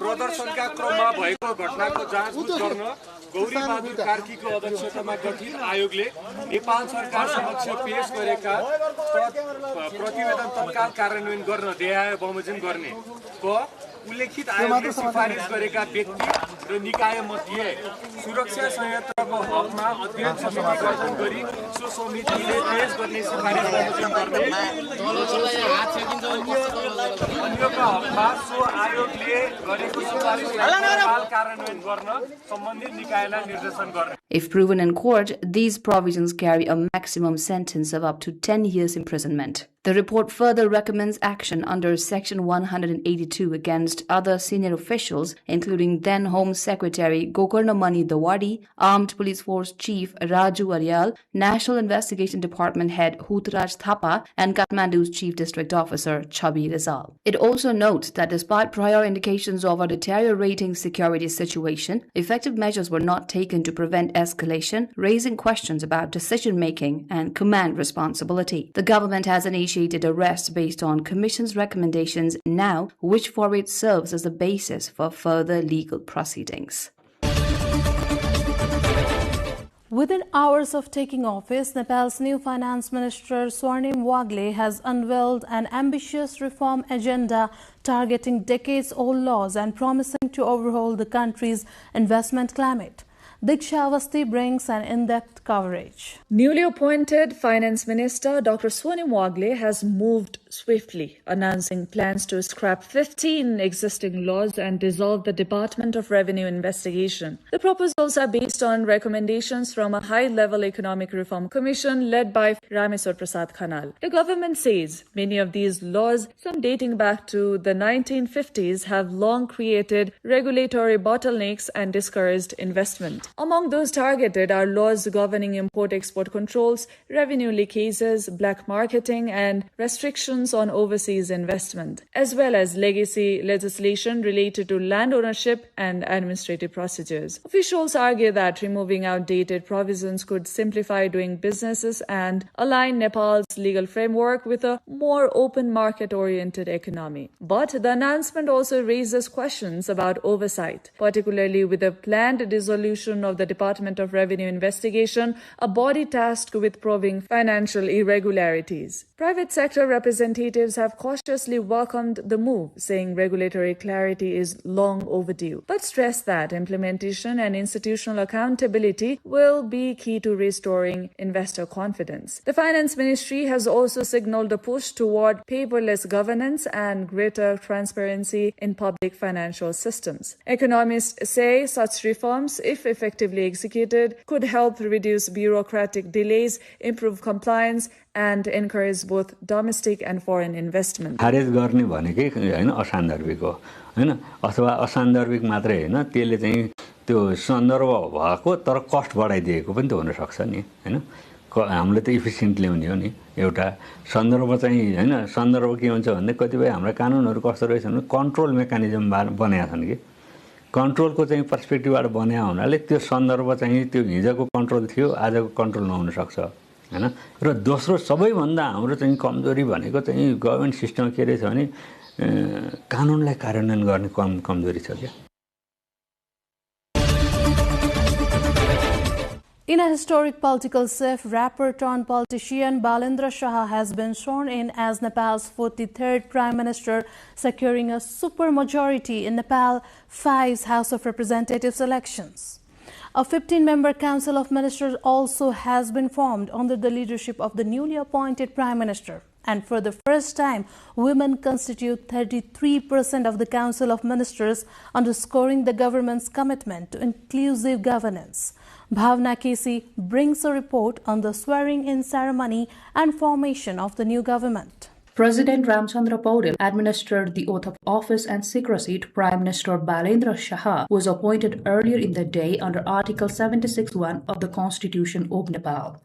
[SPEAKER 12] प्रदर्शनका क्रममा भएको घटनाको जाँचबुझ गर्न गौरी बहादुर कार्कीको अध्यक्षतामा गठित आयोगले नेपाल सरकार समक्ष पेश गरेका प्रतिवेदन तत्काल कार्यान्वयन गर्न देहाय बमोजिम गर्ने क उल्लेखित आयोगले सिफारिस गरेका व्यक्ति र निकाय मध्ये सुरक्षा संयन्त्र हकमा अध्ययन समिति गठन गरी सो समितिले पेश गर्ने सिफारिस गर्ने अन्यका हकमा सो आयोगले गरेको सिफारिसलाई कार्यान्वयन गर्न सम्बन्धित निकायलाई निर्देशन गर्ने.
[SPEAKER 1] If proven in court, these provisions carry a maximum sentence of up to 10 years imprisonment. The report further recommends action under Section 182 against other senior officials, including then Home Secretary Gokarnamani Dawadi, Armed Police Force Chief Raju Aryal, National Investigation Department Head Hutraj Thapa, and Kathmandu's Chief District Officer Chabi Rizal. It also notes that despite prior indications of a deteriorating security situation, effective measures were not taken to prevent escalation, raising questions about decision-making and command responsibility. The government has initiated arrests based on Commission's recommendations now, which for it serves as the basis for further legal proceedings.
[SPEAKER 7] Within hours of taking office, Nepal's new Finance Minister Swarnim Wagle has unveiled an ambitious reform agenda targeting decades-old laws and promising to overhaul the country's investment climate. Diksha Avasti brings an in-depth coverage.
[SPEAKER 13] Newly appointed Finance Minister Dr. Swarnim Wagle has moved swiftly, announcing plans to scrap 15 existing laws and dissolve the Department of Revenue Investigation. The proposals are based on recommendations from a high-level economic reform commission led by Rameswar Prasad Khanal. The government says many of these laws, some dating back to the 1950s, have long created regulatory bottlenecks and discouraged investment. Among those targeted are laws governing import-export controls, revenue leakages, black marketing, and restrictions on overseas investment, as well as legacy legislation related to land ownership and administrative procedures. Officials argue that removing outdated provisions could simplify doing businesses and align Nepal's legal framework with a more open market-oriented economy. But the announcement also raises questions about oversight, particularly with the planned dissolution of the Department of Revenue Investigation, a body tasked with probing financial irregularities. Private sector representatives have cautiously welcomed the move, saying regulatory clarity is long overdue, but stress that implementation and institutional accountability will be key to restoring investor confidence. The Finance Ministry has also signaled a push toward paperless governance and greater transparency in public financial systems. Economists say such reforms, if effectively executed, could help reduce bureaucratic delays, improve compliance, and encourage both domestic and foreign investment.
[SPEAKER 15] खारेज गर्ने भनेकै हैन असान्दर्भिक हो हैन अथवा असान्दर्भिक मात्रै हैन त्यसले चाहिँ त्यो सन्दर्भ भएको तर कस्ट बढाइदिएको पनि त हुन सक्छ नि हैन हामीले त इफिसिएन्ट ल्याउने हो नि एउटा सन्दर्भ चाहिँ हैन सन्दर्भ के हुन्छ भन्दा कतिपय हाम्रो कानुनहरु कस्तो रहेछ भने कन्ट्रोल मेकानिजम बनाएका छन् कि कन्ट्रोलको चाहिँ पर्सपेक्टिभबाट बनाया हुनाले त्यो सन्दर्भ चाहिँ त्यो हिजोको कन्ट्रोल थियो आजको कन्ट्रोल नहुन सक्छ हैन र दोस्रो सबैभन्दा हाम्रो चाहिँ कमजोरी भनेको चाहिँ गभर्नमेन्ट सिस्टम के रहेछ भने कानुनलाई कार्यान्वयन गर्ने कमजोरी छ के.
[SPEAKER 7] In a historic political shift, rapper turned politician Balendra Shah has been sworn in as Nepal's 43rd Prime Minister, securing a supermajority in Nepal 5's House of Representatives elections. A 15-member Council of Ministers also has been formed under the leadership of the newly appointed Prime Minister. And for the first time, women constitute 33% of the Council of Ministers, underscoring the government's commitment to inclusive governance. Bhavna Kesi brings a report on the swearing-in ceremony and formation of the new government.
[SPEAKER 2] President Ramchandra Paudel administered the oath of office and secrecy to Prime Minister Balendra Shah, who was appointed earlier in the day under Article 76(1) of the Constitution of Nepal.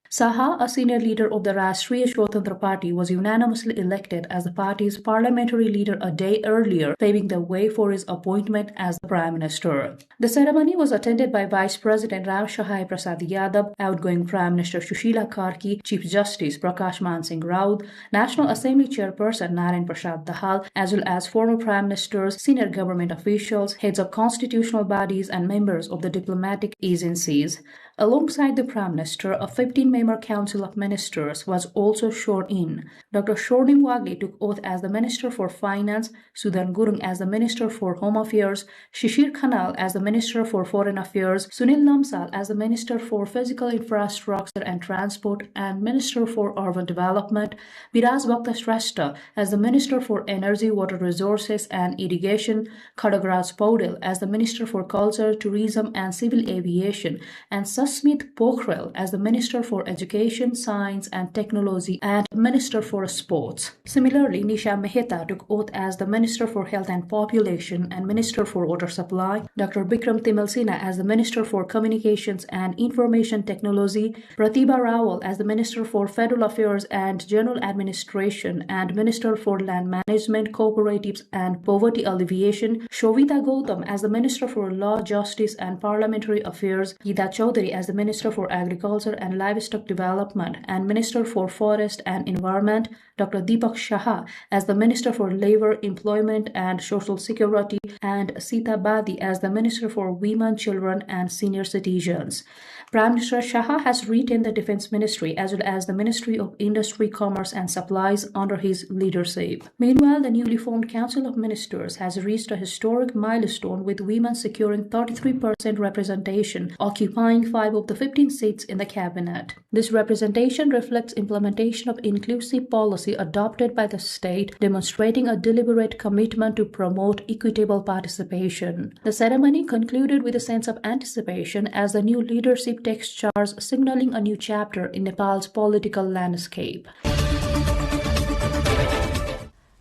[SPEAKER 2] Saha, a senior leader of the Rashtriya Swatantra Party, was unanimously elected as the party's parliamentary leader a day earlier, paving the way for his appointment as the Prime Minister. The ceremony was attended by Vice President Ram Shahai Prasad Yadav, outgoing Prime Minister Sushila Karki, Chief Justice Prakash Man Singh Raut, National Assembly Chairperson Narayan Prasad Dahal, as well as former Prime Ministers, senior government officials, heads of constitutional bodies, and members of the diplomatic agencies. Alongside the Prime Minister, a 15-member Council of Ministers was also sworn in. Dr. Shornim Wagle took oath as the Minister for Finance, Sudan Gurung as the Minister for Home Affairs, Shishir Khanal as the Minister for Foreign Affairs, Sunil Lamsal as the Minister for Physical Infrastructure and Transport and Minister for Urban Development, Biraj Bhakta Shrestha as the Minister for Energy, Water Resources and Irrigation, Khadagraj Paudel as the Minister for Culture, Tourism and Civil Aviation, and Sasmit Pokhrel as the Minister for Education, Science and Technology and Minister for Sports. Similarly, Nisha Mehta took oath as the Minister for Health and Population and Minister for Water Supply, Dr. Bikram Timalsina as the Minister for Communications and Information Technology, Pratibha Rawal as the Minister for Federal Affairs and General Administration and Minister for Land Management, Cooperatives and Poverty Alleviation, Shovita Gautam as the Minister for Law, Justice and Parliamentary Affairs, Geeta Chaudhary as the Minister for Agriculture and Livestock Development and Minister for Forest and Environment, Dr. Deepak Shah as the Minister for Labour, Employment and Social Security, and Sita Badi as the Minister for Women, Children and Senior Citizens. Prime Minister Shah has retained the Defence Ministry as well as the Ministry of Industry, Commerce and Supplies under his leadership. Meanwhile, the newly formed Council of Ministers has reached a historic milestone with women securing 33% representation, occupying 5 of the 15 seats in the cabinet. This representation reflects implementation of inclusive policy adopted by the state, demonstrating a deliberate commitment to promote equitable participation. The ceremony concluded with a sense of anticipation as the new leadership takes charge, signaling a new chapter in Nepal's political landscape.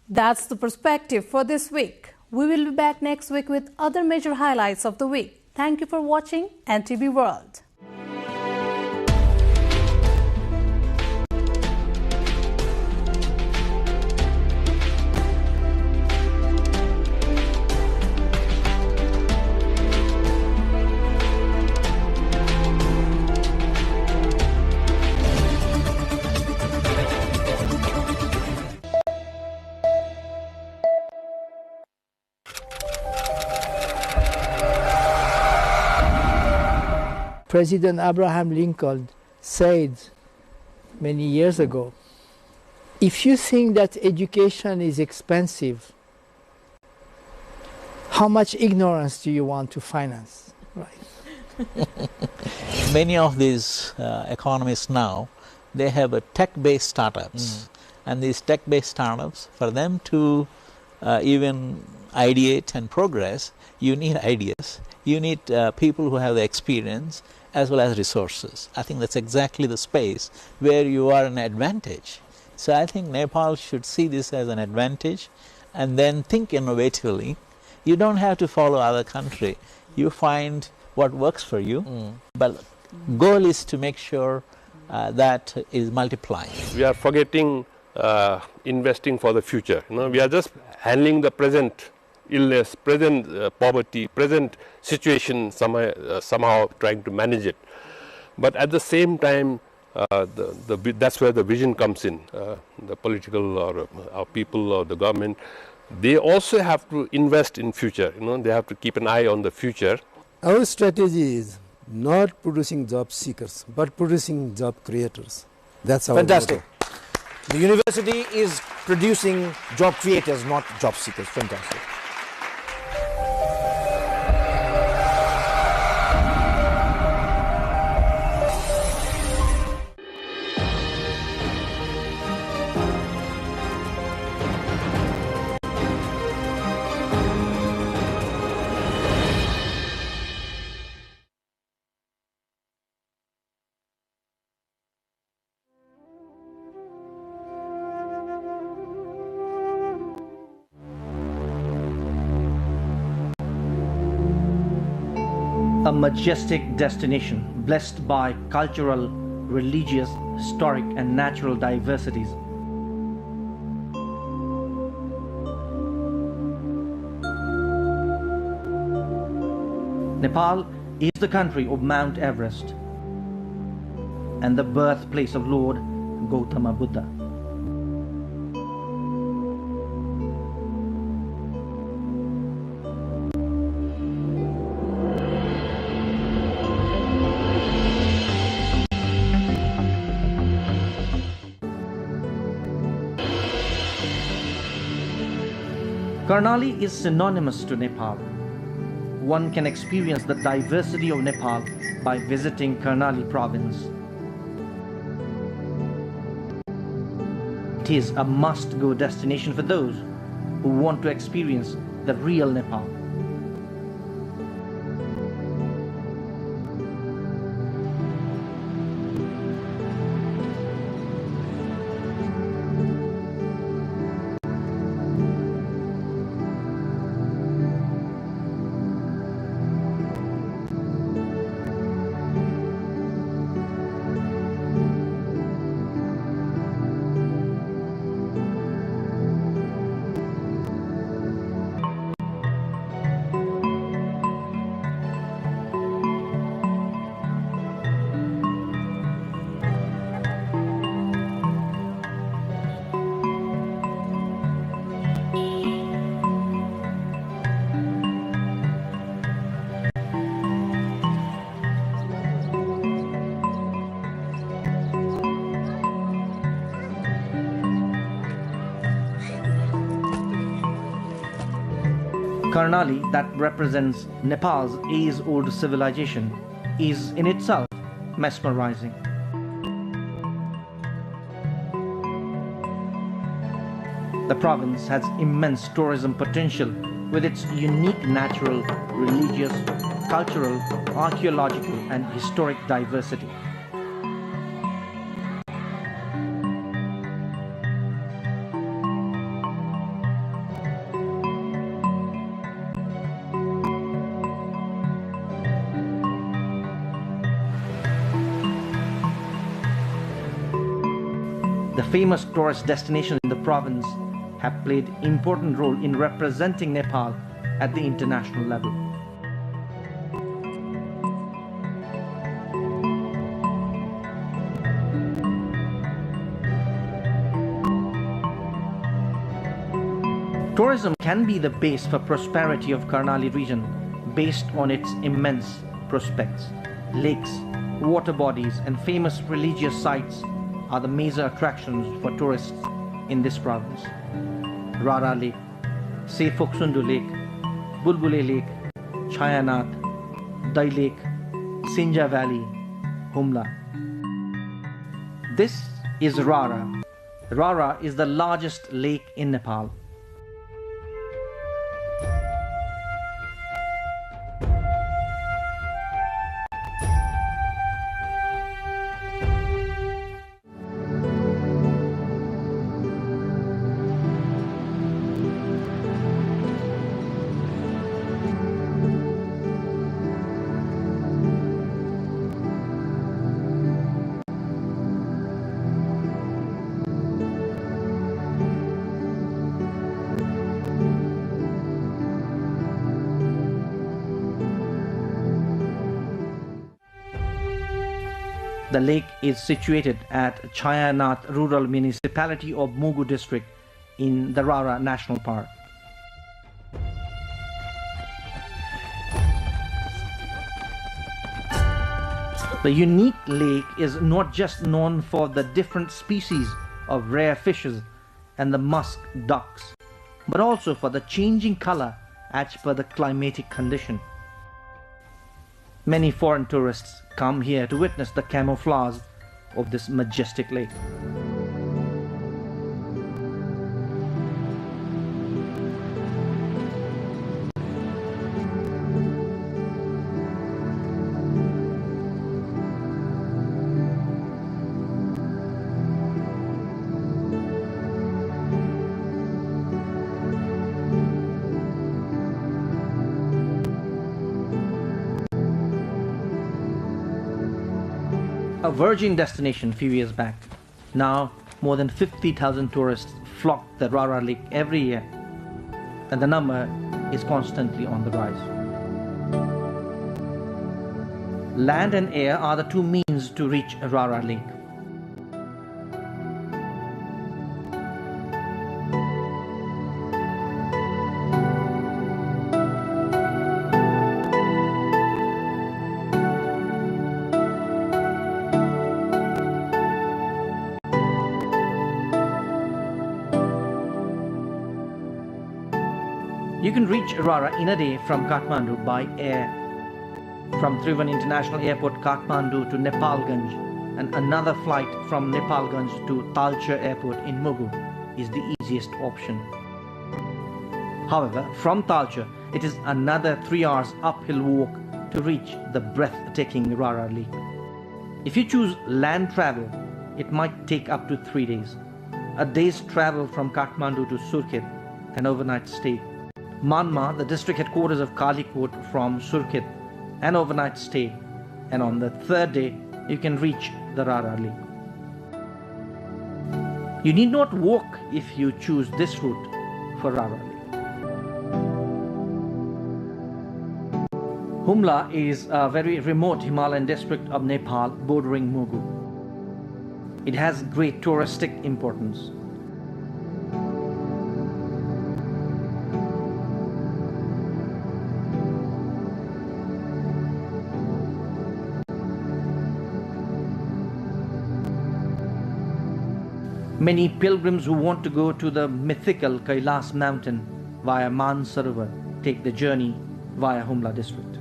[SPEAKER 7] That's the perspective for this week. We will be back next week with other major highlights of the week. Thank you for watching NTV World.
[SPEAKER 16] President Abraham Lincoln said many years ago, if you think that education is expensive, how much ignorance do you want to finance? Right.
[SPEAKER 19] Many of these economists now, they have a tech-based startups. And these tech-based startups, for them to even ideate and progress, you need ideas. You need people who have the experience as well as resources. I think that's exactly the space where you are an advantage. So I think Nepal should see this as an advantage and then think innovatively. You don't have to follow other country. You find what works for you, but goal is to make sure that is multiplying.
[SPEAKER 21] We are forgetting investing for the future. We are just handling the present illness, present poverty, present situation, somehow trying to manage it. But at the same time, that's where the vision comes in. The political or our people or the government, they also have to invest in future. They have to keep an eye on the future.
[SPEAKER 22] Our strategy is not producing job seekers, but producing job creators. That's our
[SPEAKER 6] fantastic.
[SPEAKER 22] motto.
[SPEAKER 6] The university is producing job creators, not job seekers. Fantastic.
[SPEAKER 20] A majestic destination blessed by cultural, religious, historic and natural diversities. Nepal is the country of Mount Everest and the birthplace of Lord Gautama Buddha. Karnali is synonymous to Nepal. One can experience the diversity of Nepal by visiting Karnali province. It is a must-go destination for those who want to experience the real Nepal. Karnali, that represents Nepal's age-old civilization, is in itself mesmerizing. The province has immense tourism potential with its unique natural, religious, cultural, archaeological, and historic diversity. The famous tourist destinations in the province have played an important role in representing Nepal at the international level. Tourism can be the base for prosperity of Karnali region based on its immense prospects. Lakes, water bodies, and famous religious sites are the major attractions for tourists in this province. Rara Lake, Sefoksundu Lake, Bulbule Lake, Chayanath, Dai Lake, Sinja Valley, Humla. This is Rara. Rara is the largest lake in Nepal. The lake is situated at Chayanath Rural Municipality of Mugu District in the Rara National Park. The unique lake is not just known for the different species of rare fishes and the musk ducks, but also for the changing color as per the climatic condition. Many foreign tourists come here to witness the camouflage of this majestic lake. A virgin destination a few years back. Now more than 50,000 tourists flock the Rara Lake every year, and the number is constantly on the rise. Land and air are the two means to reach Rara Lake. You can reach Rara in a day from Kathmandu by air. From Trivandrum International Airport, Kathmandu to Nepalganj, and another flight from Nepalganj to Talcher Airport in Mugu is the easiest option. However, from Talcher, it is another 3 hours uphill walk to reach the breathtaking Rara Lake. If you choose land travel, it might take up to 3 days. A day's travel from Kathmandu to Surkhet, an overnight stay. Myanmar, the district headquarters of Kalikot, from Surkhet, an overnight stay. And on the 3rd day, you can reach the Rara Lake. You need not walk if you choose this route for Rara Lake. Humla is a very remote Himalayan district of Nepal bordering Mugu. It has great touristic importance. Many pilgrims who want to go to the mythical Kailas mountain via Mansarovar take the journey via Humla district.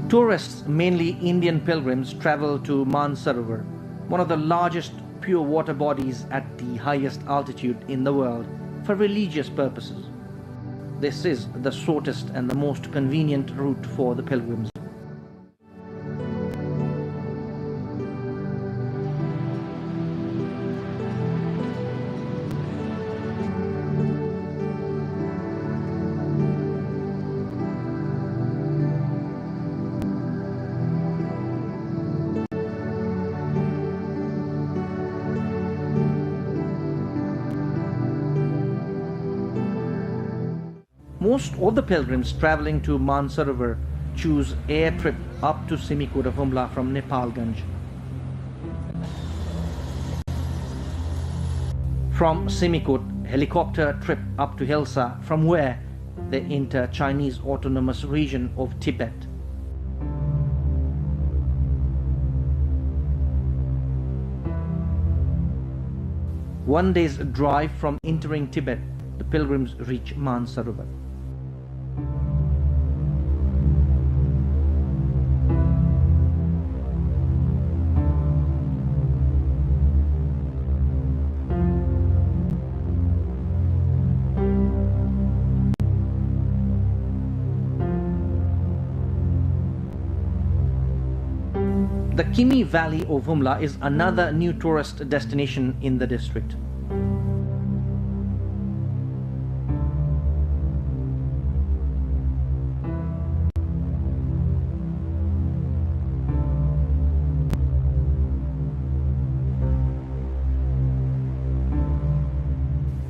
[SPEAKER 20] Tourists, mainly Indian pilgrims, travel to Mansarovar, one of the largest pure water bodies at the highest altitude in the world, for religious purposes. This is the shortest and the most convenient route for the pilgrims. Most of the pilgrims traveling to Mansarovar choose air trip up to Simikot of Humla from Nepalganj. From Simikot, helicopter trip up to Hilsa, from where they enter Chinese autonomous region of Tibet. One day's drive from entering Tibet, the pilgrims reach Mansarovar. The Kimi Valley of Humla is another new tourist destination in the district.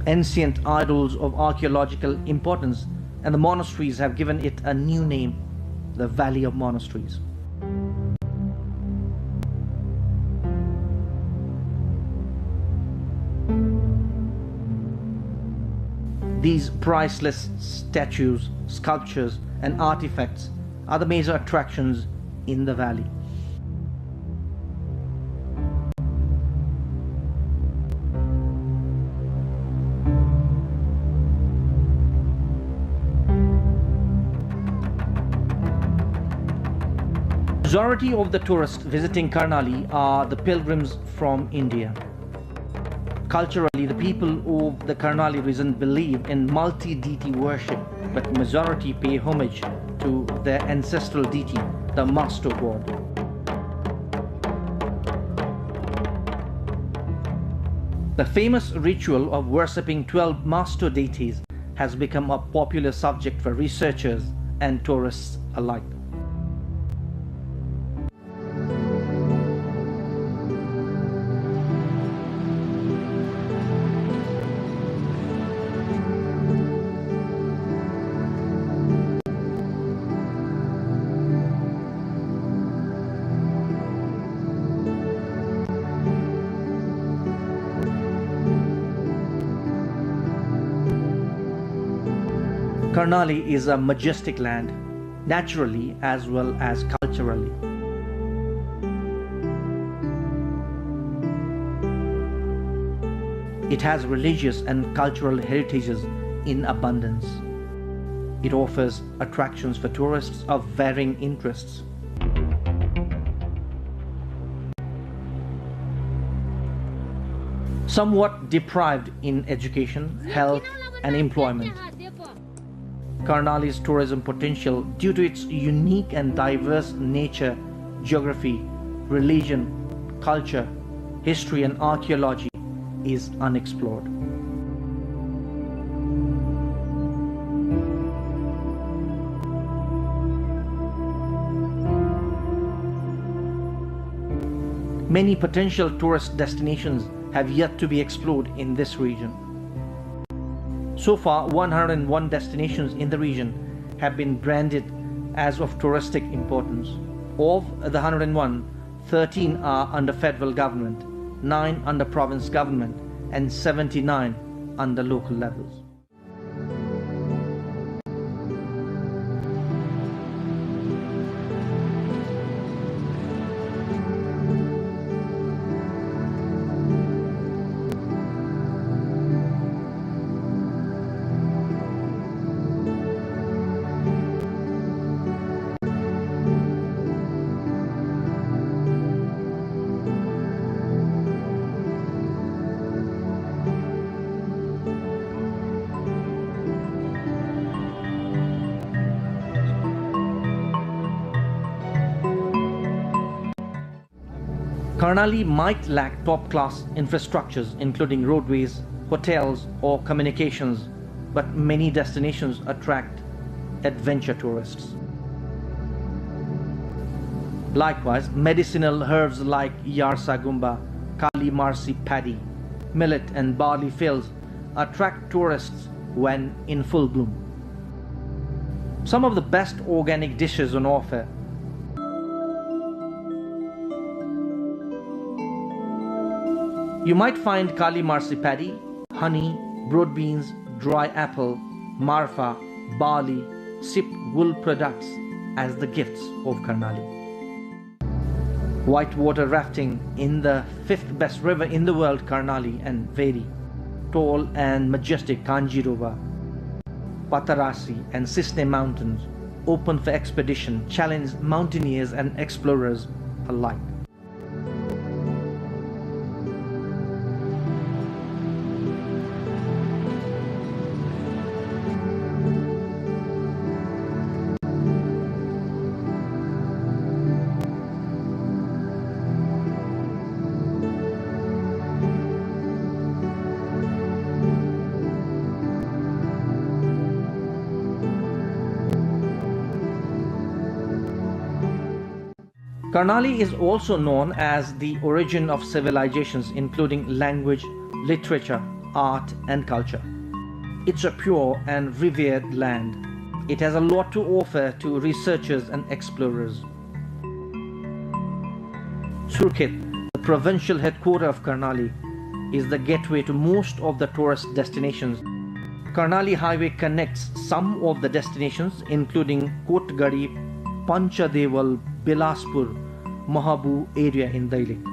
[SPEAKER 20] Ancient idols of archaeological importance and the monasteries have given it a new name, the Valley of Monasteries. These priceless statues, sculptures, and artifacts are the major attractions in the valley. Majority of the tourists visiting Karnali are the pilgrims from India. Culturally, the people of the Karnali region believe in multi-deity worship, but majority pay homage to their ancestral deity, the master god. The famous ritual of worshipping 12 master deities has become a popular subject for researchers and tourists alike. Karnali is a majestic land, naturally as well as culturally. It has religious and cultural heritages in abundance. It offers attractions for tourists of varying interests. Somewhat deprived in education, health, and employment. Karnali's tourism potential, due to its unique and diverse nature, geography, religion, culture, history, and archaeology, is unexplored. Many potential tourist destinations have yet to be explored in this region. So far, 101 destinations in the region have been branded as of touristic importance. Of the 101, 13 are under federal government, 9 under province government, and 79 under local levels. Karnali might lack top-class infrastructures including roadways, hotels or communications, but many destinations attract adventure tourists. Likewise, medicinal herbs like Yarsagumba, Kali Marsi paddy, millet and barley fields attract tourists when in full bloom. Some of the best organic dishes on offer you might find Kali Marsi paddy, honey, broad beans, dry apple, marfa, barley, sip wool products as the gifts of Karnali. Whitewater rafting in the 5th best river in the world, Karnali, and very tall and majestic Kanjirova, Patarasi and Sisne mountains open for expedition challenge mountaineers and explorers alike. Karnali is also known as the origin of civilizations including language, literature, art and culture. It's a pure and revered land. It has a lot to offer to researchers and explorers. Surkhet, the provincial headquarters of Karnali, is the gateway to most of the tourist destinations. Karnali Highway connects some of the destinations including Kotgadi, Panchadeval, Bilaspur, Mahabu area in Dhading.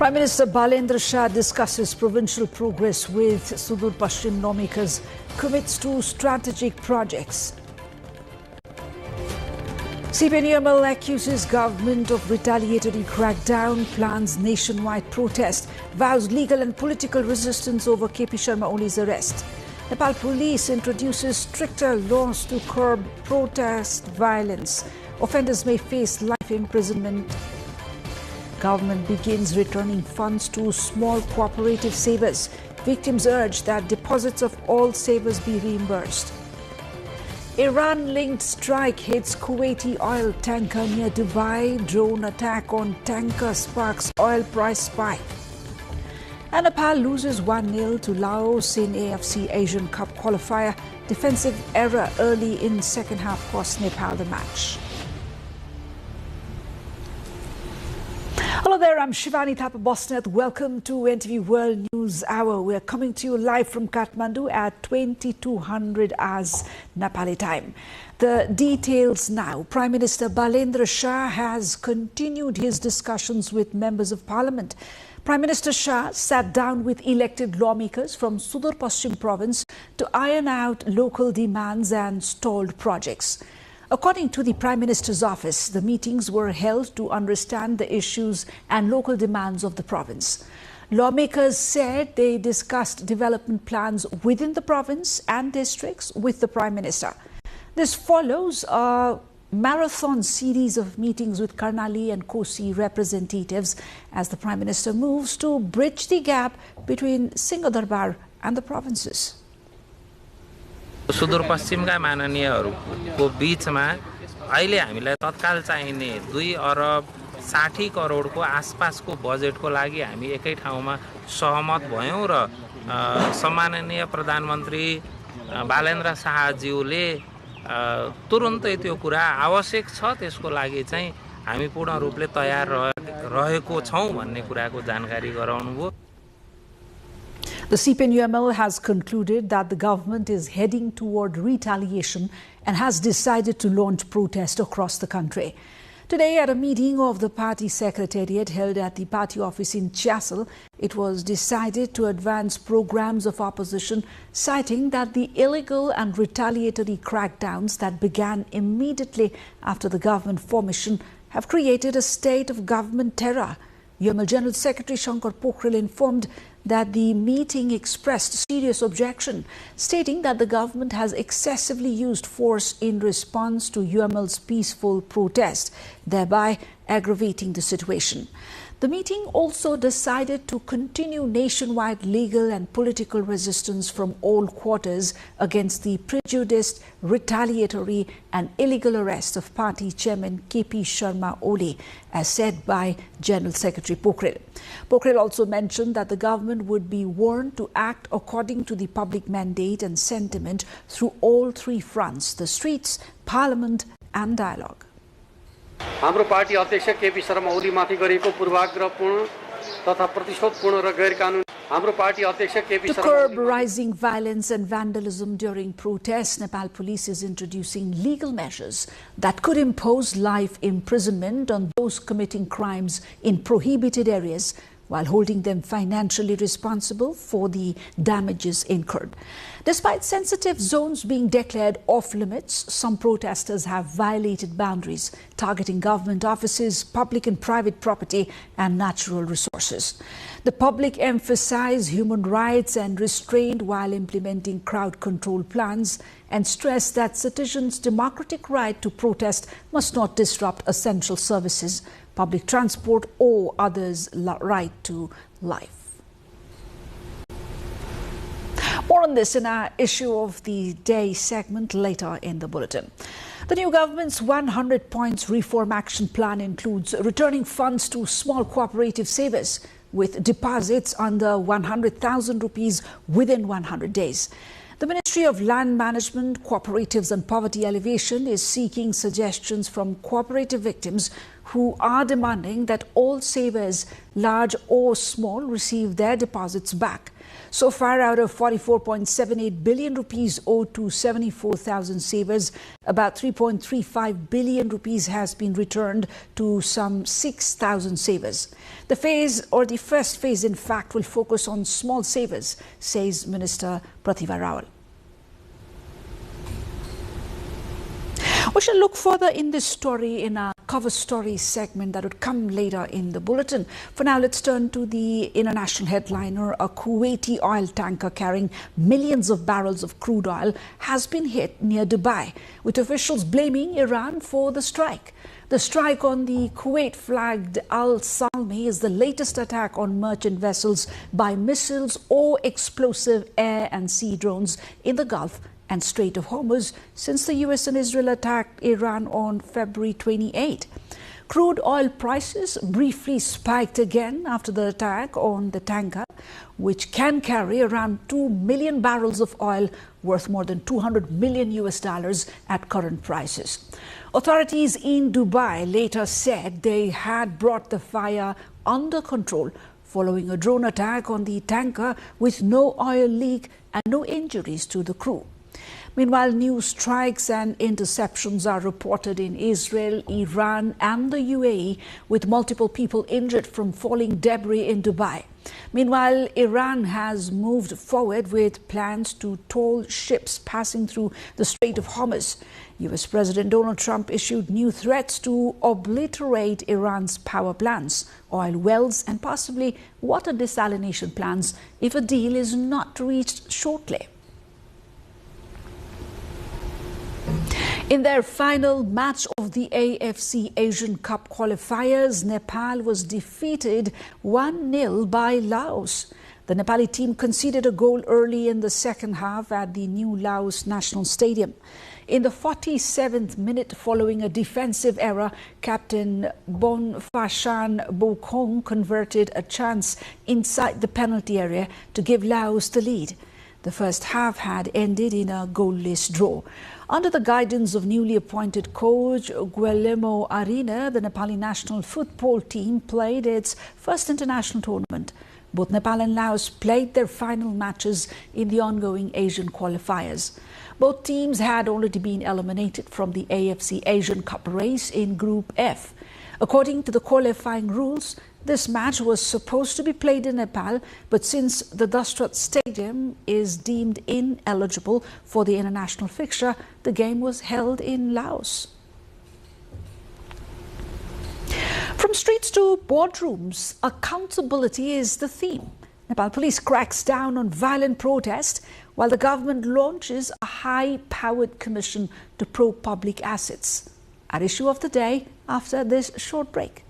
[SPEAKER 17] Prime Minister Balendra Shah discusses provincial progress with Sudur Pashchim lawmakers, commits to strategic projects. CPNUML accuses government of retaliatory crackdown, plans nationwide protest, vows legal and political resistance over KP Sharma Oli's arrest. Nepal police introduces stricter laws to curb protest violence. Offenders may face life imprisonment. Government begins returning funds to small cooperative savers. Victims urge that deposits of all savers be reimbursed. Iran-linked strike hits Kuwaiti oil tanker near Dubai. Drone attack on tanker sparks oil price spike. And Nepal loses 1-0 to Laos in AFC Asian Cup qualifier. Defensive error early in second half cost Nepal the match. Hello there, I'm Shivani Thapa Bosnath. Welcome to NTV World News Hour. We're coming to you live from Kathmandu at 2200 as Nepali time. The details now. Prime Minister Balendra Shah has continued his discussions with members of Parliament. Prime Minister Shah sat down with elected lawmakers from Sudur Paschim province to iron out local demands and stalled projects. According to the Prime Minister's office, the meetings were held to understand the issues and local demands of the province. Lawmakers said they discussed development plans within the province and districts with the Prime Minister. This follows a marathon series of meetings with Karnali and Kosi representatives as the Prime Minister moves to bridge the gap between Singhadarbar and the provinces.
[SPEAKER 3] सुदूरपश्चिमका माननीयहरूको बीचमा अहिले हामीलाई तत्काल चाहिने 2 अरब 60 करोडको आसपासको बजेटको लागि हामी एकै ठाउँमा सहमत भयौं र सम्माननीय प्रधानमन्त्री बालेन्द्र शाहज्यूले तुरुन्तै त्यो कुरा आवश्यक छ त्यसको लागि चाहिँ हामी पूर्ण रूपले तयार रहेको छौं भन्ने कुराको जानकारी गराउनु भयो.
[SPEAKER 17] The CPNUML has concluded that the government is heading toward retaliation and has decided to launch protest across the country. Today, at a meeting of the party secretariat held at the party office in Chassel, it was decided to advance programs of opposition, citing that the illegal and retaliatory crackdowns that began immediately after the government formation have created a state of government terror. UML General Secretary Shankar Pokhrel informed that the meeting expressed serious objection, stating that the government has excessively used force in response to UML's peaceful protest, thereby aggravating the situation. The meeting also decided to continue nationwide legal and political resistance from all quarters against the prejudiced, retaliatory and illegal arrest of party chairman KP Sharma Oli, as said by General Secretary Pokhrel. Pokhrel also mentioned that the government would be warned to act according to the public mandate and sentiment through all 3 fronts: the streets, parliament and dialogue.
[SPEAKER 18] हाम्रो party अध्यक्ष KP Sharma ओलीमाथि गरेको पूर्वाग्रहपूर्ण तथा प्रतिशोधपूर्ण र गैरकानुनी हाम्रो party अध्यक्ष KP
[SPEAKER 17] Sharma. To curb rising violence and vandalism during protests, Nepal police is introducing legal measures that could impose life imprisonment on those committing crimes in prohibited areas, while holding them financially responsible for the damages incurred. Despite sensitive zones being declared off limits, some protesters have violated boundaries, targeting government offices, public and private property and natural resources. The public emphasized human rights and restraint while implementing crowd control plans and stressed that citizens' democratic right to protest must not disrupt essential services, public transport or others' right to life. More on this in our issue of the day segment later in the bulletin. The new government's 100 points reform action plan includes returning funds to small cooperative savers with deposits under 100,000 rupees within 100 days. The Ministry of Land Management, Cooperatives and Poverty Alleviation is seeking suggestions from cooperative victims who are demanding that all savers, large or small, receive their deposits back. So far, out of 44.78 billion rupees owed to 74,000 savers, about 3.35 billion rupees has been returned to some 6,000 savers. The first phase, in fact, will focus on small savers, says Minister Pratibha Rawal. We shall look further in this story in our cover story segment that would come later in the bulletin. For now, let's turn to the international headliner. A Kuwaiti oil tanker carrying millions of barrels of crude oil has been hit near Dubai, with officials blaming Iran for the strike. The strike on the Kuwait-flagged Al Salmi is the latest attack on merchant vessels by missiles or explosive air and sea drones in the Gulf and Strait of Hormuz since the US and Israel attacked Iran on February 28. Crude oil prices briefly spiked again after the attack on the Tanka, which can carry around 2 million barrels of oil worth more than $200 million at current prices. Authorities in Dubai later said they had brought the fire under control following a drone attack on the tanker with no oil leak and no injuries to the crew. Meanwhile, new strikes and interceptions are reported in Israel, Iran and the UAE, with multiple people injured from falling debris in Dubai. Meanwhile, Iran has moved forward with plans to toll ships passing through the Strait of Hormuz. US President Donald Trump issued new threats to obliterate Iran's power plants, oil wells and possibly water desalination plants if a deal is not reached shortly. In their final match of the AFC Asian Cup qualifiers, Nepal was defeated 1-0 by Laos. The Nepali team conceded a goal early in the second half at the new Laos National Stadium. In the 47th minute, following a defensive error, captain Bonfashan Bokong converted a chance inside the penalty area to give Laos the lead. The first half had ended in a goalless draw. Under the guidance of newly appointed coach Guillermo Arena, the Nepali national football team played its first international tournament. Both Nepal and Laos played their final matches in the ongoing Asian qualifiers. Both teams had already been eliminated from the AFC Asian Cup race in Group F. According to the qualifying rules, this match was supposed to be played in Nepal, but since the Dastrat Stadium is deemed ineligible for the international fixture, the game was held in Laos. From streets to boardrooms, accountability is the theme. Nepal police cracks down on violent protest while the government launches a high-powered commission to probe public assets. Our issue of the day after this short break.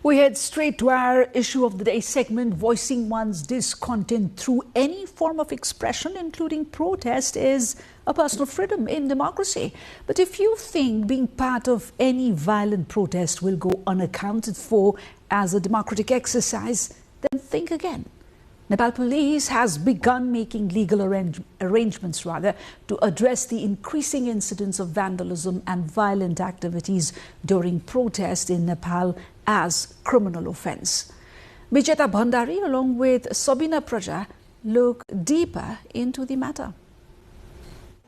[SPEAKER 17] We head straight to our issue of the day segment. Voicing one's discontent through any form of expression, including protest, is a personal freedom in democracy. But if you think being part of any violent protest will go unaccounted for as a democratic exercise, then think again. Nepal police has begun making legal arrangements to address the increasing incidence of vandalism and violent activities during protest in Nepal as criminal offence. Bijeta Bhandari, along with Sabina Praja, look deeper into the matter.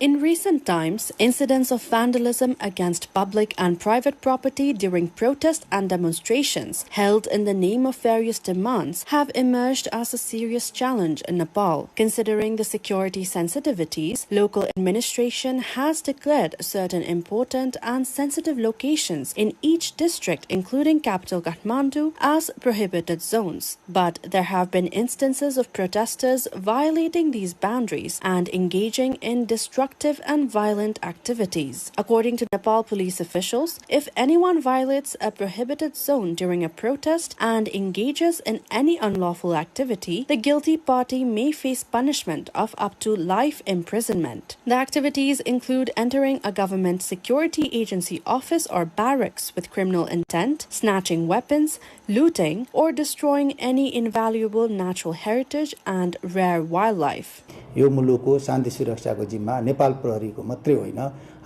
[SPEAKER 4] In recent times, incidents of vandalism against public and private property during protests and demonstrations held in the name of various demands have emerged as a serious challenge in Nepal. Considering the security sensitivities, local administration has declared certain important and sensitive locations in each district, including capital Kathmandu, as prohibited zones. But there have been instances of protesters violating these boundaries and engaging in destructive and violent activities. According to Nepal police officials, if anyone violates a prohibited zone during a protest and engages in any unlawful activity, the guilty party may face punishment of up to life imprisonment. The activities include entering a government security agency office or barracks with criminal intent, snatching weapons, looting, or destroying any invaluable natural heritage and rare wildlife.
[SPEAKER 5] यो मुलुकको शान्ति सुरक्षाको जिम्मा नेपाल प्रहरीको मात्रै होइन,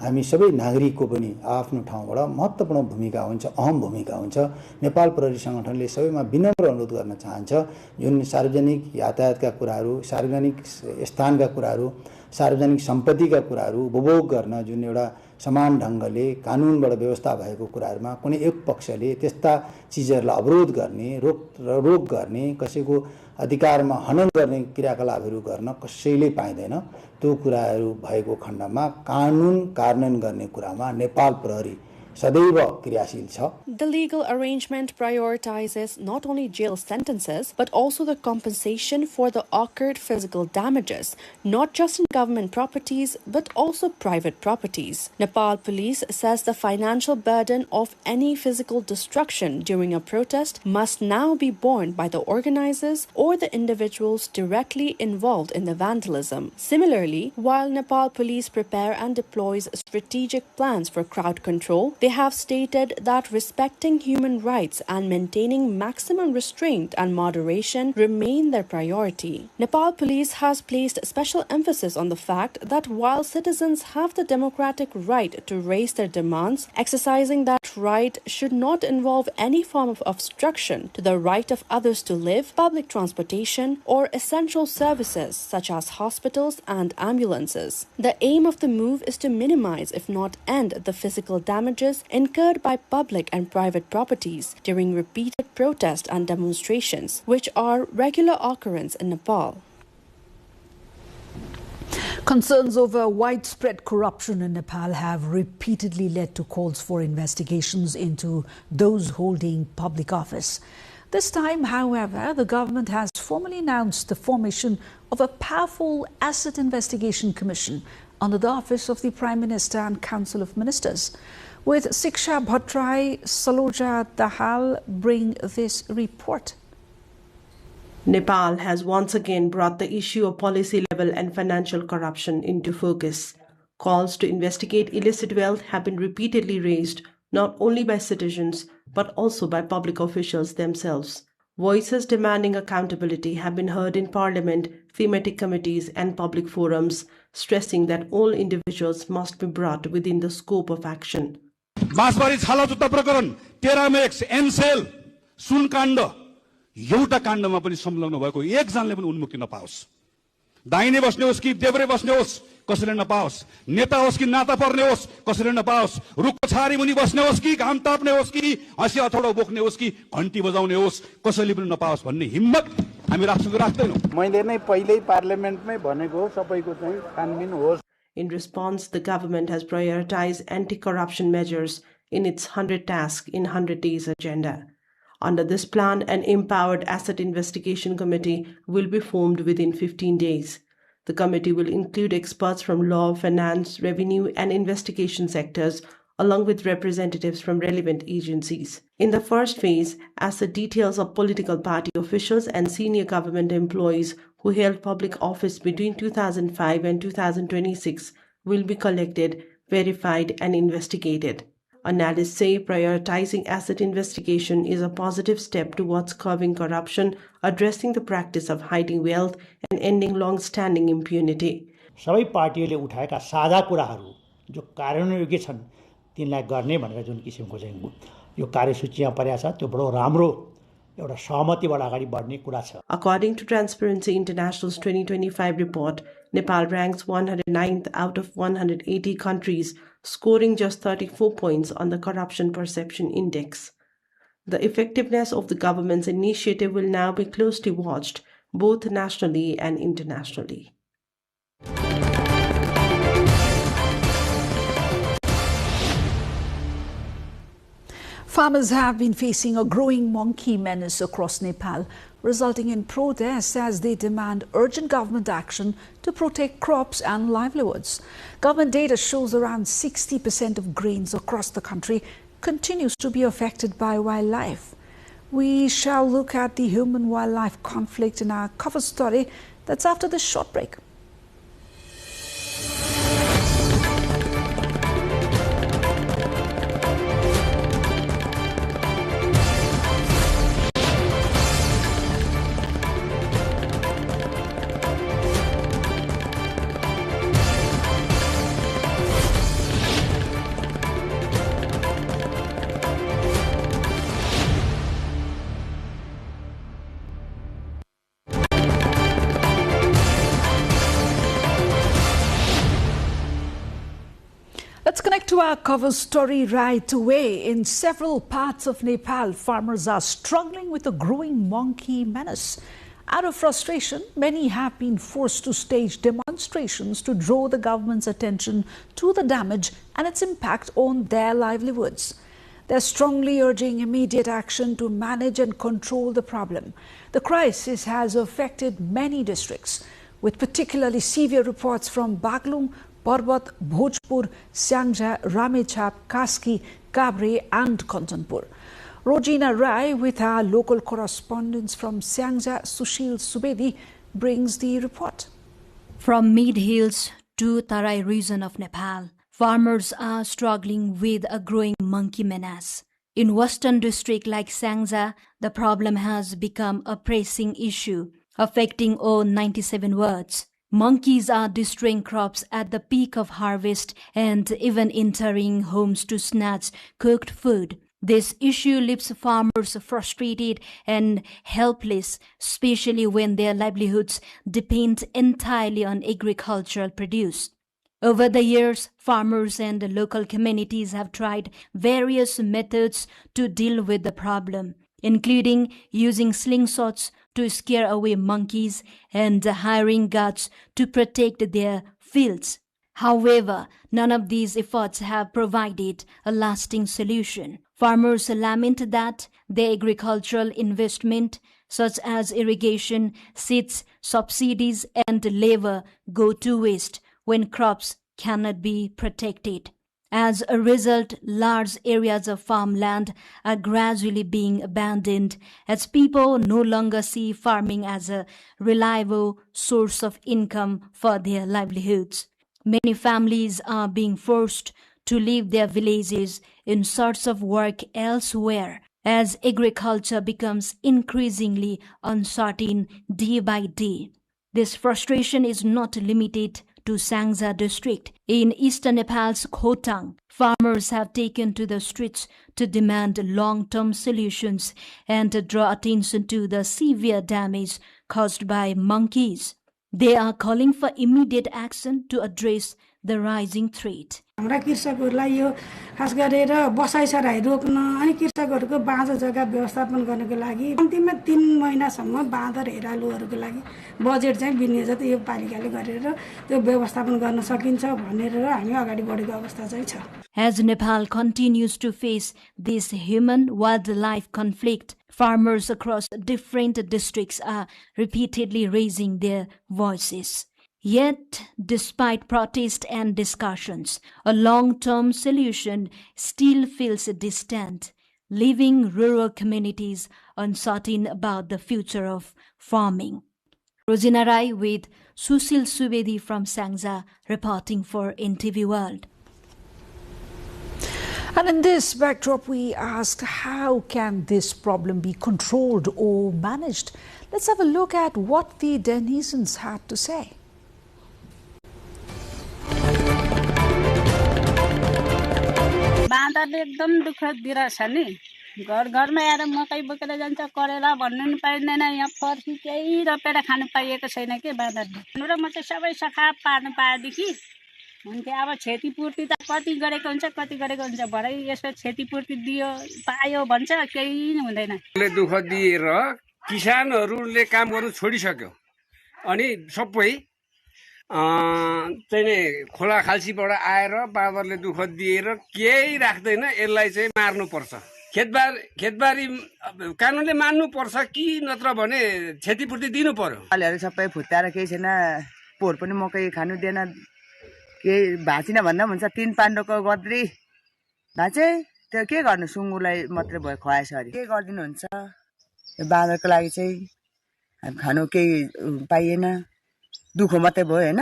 [SPEAKER 5] हामी सबै नागरिकको पनि आफ्नो ठाउँबाट महत्त्वपूर्ण भूमिका हुन्छ, अहम भूमिका हुन्छ। नेपाल प्रहरी संगठनले सबैमा विनम्र अनुरोध गर्न चाहन्छ, जुन सार्वजनिक यातायातका कुराहरू, सार्वजनिक स्थानका कुराहरू, सार्वजनिक सम्पत्तिका कुराहरू उपभोग गर्न जुन एउटा समान ढङ्गले कानुनबाट व्यवस्था भएको कुराहरूमा कुनै एक पक्षले त्यस्ता चिजहरूलाई अवरोध गर्ने, रोक गर्ने, कसैको अधिकारमा हनन गर्ने क्रियाकलापहरू गर्न कसैले पाइँदैन। त्यो कुराहरू भएको खण्डमा कानुन कार्यान्वयन गर्ने कुरामा नेपाल प्रहरी सदैव क्रियाशील छ।
[SPEAKER 4] The legal arrangement prioritizes not only jail sentences but also the compensation for the occurred physical damages, not just in government properties but also private properties. Nepal police says the financial burden of any physical destruction during a protest must now be borne by the organizers or the individuals directly involved in the vandalism. Similarly, while Nepal police prepare and deploys strategic plans for crowd control, they have stated that respecting human rights and maintaining maximum restraint and moderation remain their priority. Nepal police has placed special emphasis on the fact that while citizens have the democratic right to raise their demands, exercising that right should not involve any form of obstruction to the right of others to live, public transportation, or essential services such as hospitals and ambulances. The aim of the move is to minimize, if not end, the physical damages incurred by public and private properties during repeated protests and demonstrations, which are regular occurrence in Nepal.
[SPEAKER 17] Concerns over widespread corruption in Nepal have repeatedly led to calls for investigations into those holding public office. This time, however, the government has formally announced the formation of a powerful Asset Investigation Commission under the office of the Prime Minister and Council of Ministers. With Siksha Bhattrai, Saloja Dahal bring this report.
[SPEAKER 23] Nepal has once again brought the issue of policy level and financial corruption into focus. Calls to investigate illicit wealth have been repeatedly raised, not only by citizens, but also by public officials themselves. Voices demanding accountability have been heard in Parliament, thematic committees, and public forums, stressing that all individuals must be brought within the scope of action.
[SPEAKER 24] बाँसबारी छाला जुत्ता प्रकरण, टेरामेक्स, एनसेल, सुन काण्ड, एउटा काण्डमा पनि संलग्न भएको एकजनाले पनि उन्मुक्ति नपाओस्। दाहिने बस्ने होस् कि देब्रे बस्ने होस्, कसैले नपाओस्। नेता होस् कि नाता पर्ने होस्, कसैले नपाओस्। रुखको छारी मुनि बस्ने होस् कि घाम ताप्ने होस् कि हँसी हथौडा बोक्ने होस् कि घन्टी बजाउने होस्, कसैले पनि नपाओस् भन्ने हिम्मत हामी राख्दैनौँ। मैले नै पहिल्यै पार्लियामेन्टमै भनेको हो सबैको चाहिँ छानबिन होस्।
[SPEAKER 23] In response, the government has prioritized anti-corruption measures in its 100 Tasks in 100 Days agenda. Under this plan, an empowered Asset Investigation Committee will be formed within 15 days. The committee will include experts from law, finance, revenue, and investigation sectors, along with representatives from relevant agencies. In the first phase, as the details of political party officials and senior government employees who held public office between 2005 and 2026 will be collected, verified, and investigated. Analysts say prioritizing asset investigation is a positive step towards curbing corruption, addressing the practice of hiding wealth, and ending long-standing impunity.
[SPEAKER 25] सबै पार्टीले उठाएका साझा कुराहरू जो कार्यान्वयनयोग्य छन् तिनलाई गर्ने भनेर जुन किसिमको चाहिँ यो कार्यसूचीमा परेको छ त्यो बडो राम्रो एउटा सहमतिबाट अगाडि बढ्ने कुरा छ।
[SPEAKER 23] According to Transparency International's 2025 report, Nepal ranks 109th out of 180 countries, scoring just 34 points on the Corruption Perception Index. The effectiveness of the government's initiative will now be closely watched, both nationally and internationally.
[SPEAKER 17] Farmers have been facing a growing monkey menace across Nepal, resulting in protests as they demand urgent government action to protect crops and livelihoods. Government data shows around 60% of grains across the country continues to be affected by wildlife. We shall look at the human-wildlife conflict in our cover story. That's after this short break. Let's connect to our cover story right away. In several parts of Nepal, farmers are struggling with a growing monkey menace. Out of frustration, many have been forced to stage demonstrations to draw the government's attention to the damage and its impact on their livelihoods. They're strongly urging immediate action to manage and control the problem. The crisis has affected many districts, with particularly severe reports from Baglung, Parbat, Bhojpur, Syangja, Ramechhap, Kaski, Kabre and Kanchanpur. Rojina Rai with our local correspondents from Syangja, Sushil Subedi, brings the report.
[SPEAKER 8] From mid-hills to Tarai region of Nepal, farmers are struggling with a growing monkey menace. In western district like Syangja, the problem has become a pressing issue, affecting all 97 wards. Monkeys are destroying crops at the peak of harvest and even entering homes to snatch cooked food. This issue leaves farmers frustrated and helpless, especially when their livelihoods depend entirely on agricultural produce. Over the years, farmers and local communities have tried various methods to deal with the problem, including using slingshots to scare away monkeys and hiring guards to protect their fields. However, none of these efforts have provided a lasting solution. Farmers lament that their agricultural investment, such as irrigation, seeds, subsidies, and labor, go to waste when crops cannot be protected. As a result, large areas of farmland are gradually being abandoned as people no longer see farming as a reliable source of income for their livelihoods. Many families are being forced to leave their villages in search of work elsewhere as agriculture becomes increasingly uncertain day by day. This frustration is not limited to Syangja district. In eastern Nepal's Khotang, farmers have taken to the streets to demand long-term solutions and to draw attention to the severe damage caused by monkeys. They are calling for immediate action to address the rising threat.
[SPEAKER 9] हाम्रा कृषकहरूलाई यो खास गरेर बसाइसराई रोक्न अनि कृषकहरूको बाँझो जग्गा व्यवस्थापन गर्नको लागि अन्तिममा 3 महिनासम्म बाँदर हेरालुहरूको लागि बजेट चाहिँ विनियोजित यो पालिकाले गरेर त्यो व्यवस्थापन गर्न सकिन्छ भनेर हामी अगाडि बढेको अवस्था चाहिँ छ.
[SPEAKER 8] As Nepal continues to face this human-wildlife conflict, farmers across different districts are repeatedly raising their voices. Yet, despite protest and discussions, a long-term solution still feels distant, leaving rural communities uncertain about the future of farming. Rojina Rai with Sushil Subedi from Syangja reporting for NTV World.
[SPEAKER 17] And in this backdrop, we asked, how can this problem be controlled or managed? Let's have a look at what the denizens had to say.
[SPEAKER 10] बाँदरले एकदम दुःख दिइरहेछ नि
[SPEAKER 1] घर घरमा आएर मकै बोकेर जान्छ करेला भन्नु नि पाइँदैन यहाँ फर्सी केही रोपेर खानु पाइएको छैन के बाँदरले र म चाहिँ सबै सखा पार्नु पाएदेखि हुन्थ्यो अब क्षतिपूर्ति त कति गरेको हुन्छ कति गरेको हुन्छ भरै यसो क्षतिपूर्ति दियो पायो भन्छ केही हुँदैन
[SPEAKER 10] दुःख दिएर किसानहरूले काम गर्नु छोडिसक्यो अनि सबै चाहिँ नि खोला खाल्सीबाट आएर बाँदरले दुःख दिएर केही राख्दैन यसलाई चाहिँ मार्नुपर्छ खेतबारी कानुनले मान्नुपर्छ कि नत्र भने क्षतिपूर्ति दिनु पर्यो
[SPEAKER 11] अलहरू सबै फुत्ताएर केही छैन पोहोर पनि मकै खानु दिएन केही भाँचिन भन्दा पनि हुन्छ 3 पाण्डोको गद्री भाँचे त्यो के गर्नु सुँगुरलाई मात्रै भयो खुवाएछ अरे के गरिदिनुहुन्छ बाँदरको लागि चाहिँ खानु केही पाइएन दुःख मात्रै भयो हैन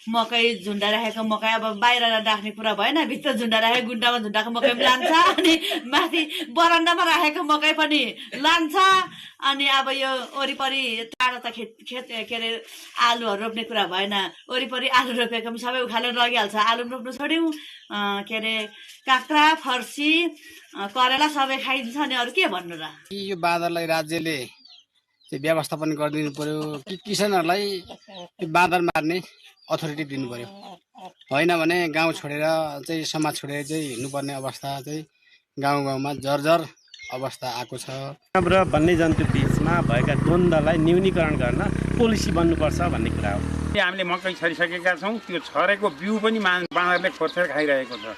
[SPEAKER 12] मकै झुन्डा राखेको मकै अब बाहिर राख्ने कुरा भएन भित्र झुन्डा राखेको गुन्डामा झुन्डाको मकै पनि लान्छ अनि माथि बरन्डामा राखेको मकै पनि लान्छ अनि अब यो वरिपरि टाढा त खेत के अरे आलुहरू रोप्ने कुरा भएन वरिपरि आलु रोपेको पनि सबै उखालेर लगिहाल्छ आलु रोप्नु छोड्यौँ के अरे काँक्रा फर्सी करेला सबै खाइदिन्छ अनि अरू के भन्नु र
[SPEAKER 10] यो बाँदरलाई राज्यले चाहिँ व्यवस्थापन गरिदिनु पर्यो कि किसानहरूलाई बाँदर मार्ने अथोरिटी दिनु पर्यो होइन भने गाउँ छोडेर चाहिँ समाज छोडेर चाहिँ हिँड्नुपर्ने अवस्था चाहिँ गाउँ गाउँमा जर्जर अवस्था आएको छ
[SPEAKER 14] र वन्यजन्तु बीचमा भएका द्वन्द्वलाई न्यूनीकरण गर्न पोलिसी बन्नुपर्छ भन्ने कुरा हो हामीले मकै छरिसकेका छौँ त्यो छरेको बिउ पनि बाँदरले खोर्छेर खाइरहेको छ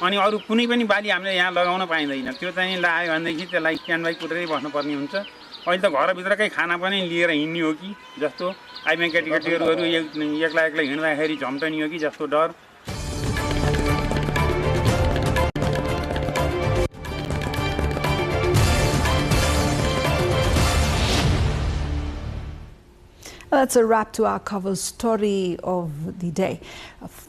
[SPEAKER 14] अनि अरू कुनै पनि बाली हामीले यहाँ लगाउन पाइँदैन त्यो चाहिँ लगायो भनेदेखि त्यसलाई क्यानबाई कुटेरै बस्नुपर्ने हुन्छ अहिले त घरभित्रकै खाना पनि लिएर हिँड्ने हो कि जस्तो आइमा केटीकेटीहरू एक्ला हिँड्दाखेरि झम्टनी हो कि जस्तो डर
[SPEAKER 17] That's a wrap to our cover story of the day.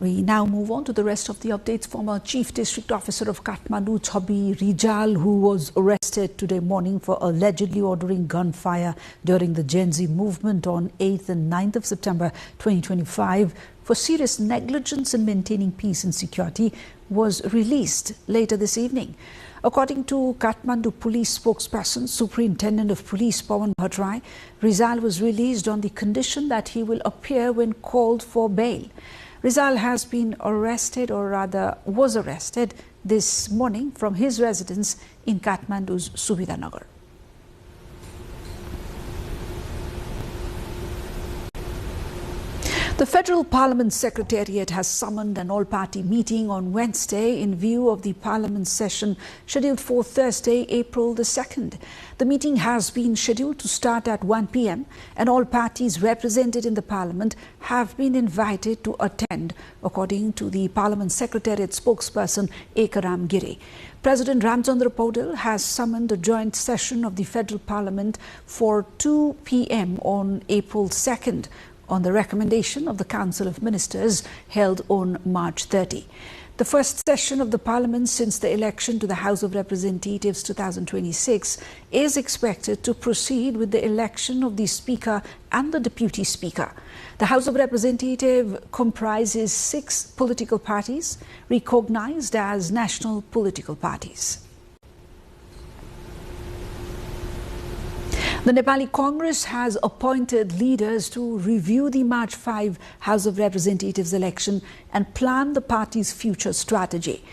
[SPEAKER 17] We now move on to the rest of the updates. Former Chief District Officer of Kathmandu, Chhabi Rijal, who was arrested today morning for allegedly ordering gunfire during the Gen Z movement on 8th and 9th of September 2025 for serious negligence in maintaining peace and security, was released later this evening. According to Kathmandu Police spokesperson, Superintendent of Police Pawan Bhatrai, Rizal was released on the condition that he will appear when called for bail. Rizal has been arrested, or rather was arrested, this morning from his residence in Kathmandu's Subhidanagar. The Federal Parliament Secretariat has summoned an all-party meeting on Wednesday in view of the Parliament session scheduled for Thursday, April the 2nd. The meeting has been scheduled to start at 1 p.m. and all parties represented in the Parliament have been invited to attend, according to the Parliament Secretariat spokesperson Ekaram Giri. President Ramchandra Paudel has summoned a joint session of the Federal Parliament for 2 p.m. on April 2nd. on the recommendation of the Council of Ministers held on March 30. The first session of the Parliament since the election to the House of Representatives 2026 is expected to proceed with the election of the Speaker and the Deputy Speaker. The House of Representatives comprises 6 political parties recognized as national political parties. The Nepali Congress has appointed leaders to review the March 5 House of Representatives election and plan the party's future strategy.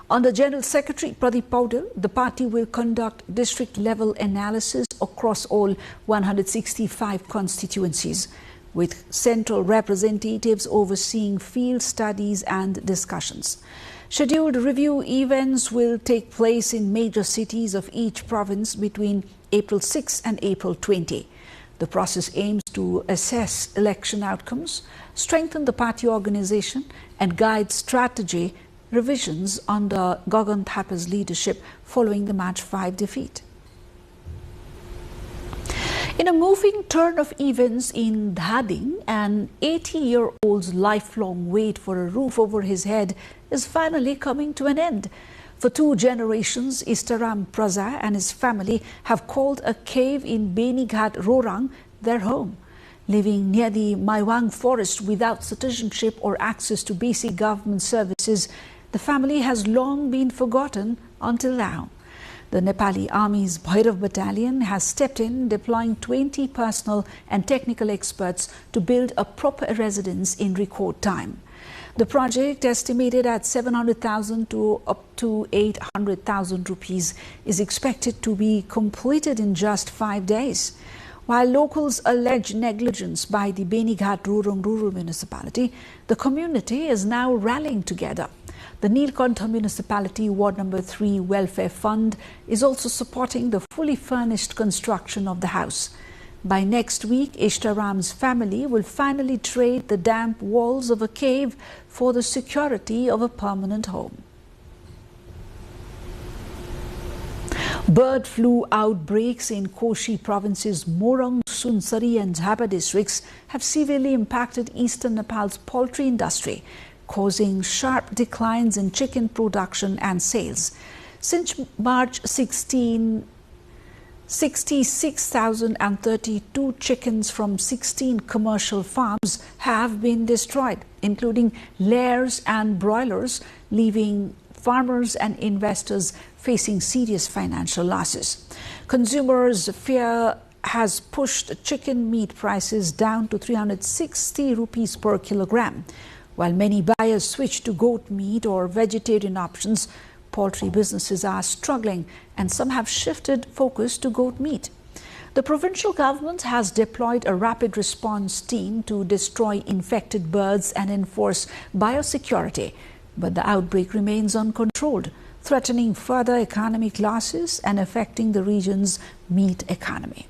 [SPEAKER 17] Under General Secretary Pradeep Paudel, the party will conduct district-level analysis across all 165 constituencies, with central representatives overseeing field studies and discussions. Scheduled review events will take place in major cities of each province between April 6 and April 20. The process aims to assess election outcomes, strengthen the party organization, and guide strategy revisions under Gagan Thapa's leadership following the March 5 defeat. In a moving turn of events in Dhading, an 80-year-old's lifelong wait for a roof over his head is finally coming to an end. For 2 generations, Istaram Praza and his family have called a cave in Benighat Rorang their home. Living near the Maiwang forest without citizenship or access to basic government services, the family has long been forgotten until now. The Nepali Army's Bhairav Battalion has stepped in, deploying 20 personal and technical experts to build a proper residence in record time. The project, estimated at 700,000 to up to 800,000 rupees, is expected to be completed in just 5 days. While locals allege negligence by the Benighat Rural Municipality, the community is now rallying together. The Nilkantha Municipality Ward Number 3 Welfare Fund is also supporting the fully furnished construction of the house. By next week, Ishtaram's family will finally trade the damp walls of a cave for the security of a permanent home. Bird flu outbreaks in Koshi province's Morang, Sunsari and Jhapa districts have severely impacted eastern Nepal's poultry industry, causing sharp declines in chicken production and sales. Since March 16, 66,032 chickens from 16 commercial farms have been destroyed, including layers and broilers, leaving farmers and investors facing serious financial losses. Consumers' fear has pushed chicken meat prices down to 360 rupees per kilogram. While many buyers switch to goat meat or vegetarian options, poultry businesses are struggling and some have shifted focus to goat meat. The provincial government has deployed a rapid response team to destroy infected birds and enforce biosecurity, but the outbreak remains uncontrolled, threatening further economic losses and affecting the region's meat economy.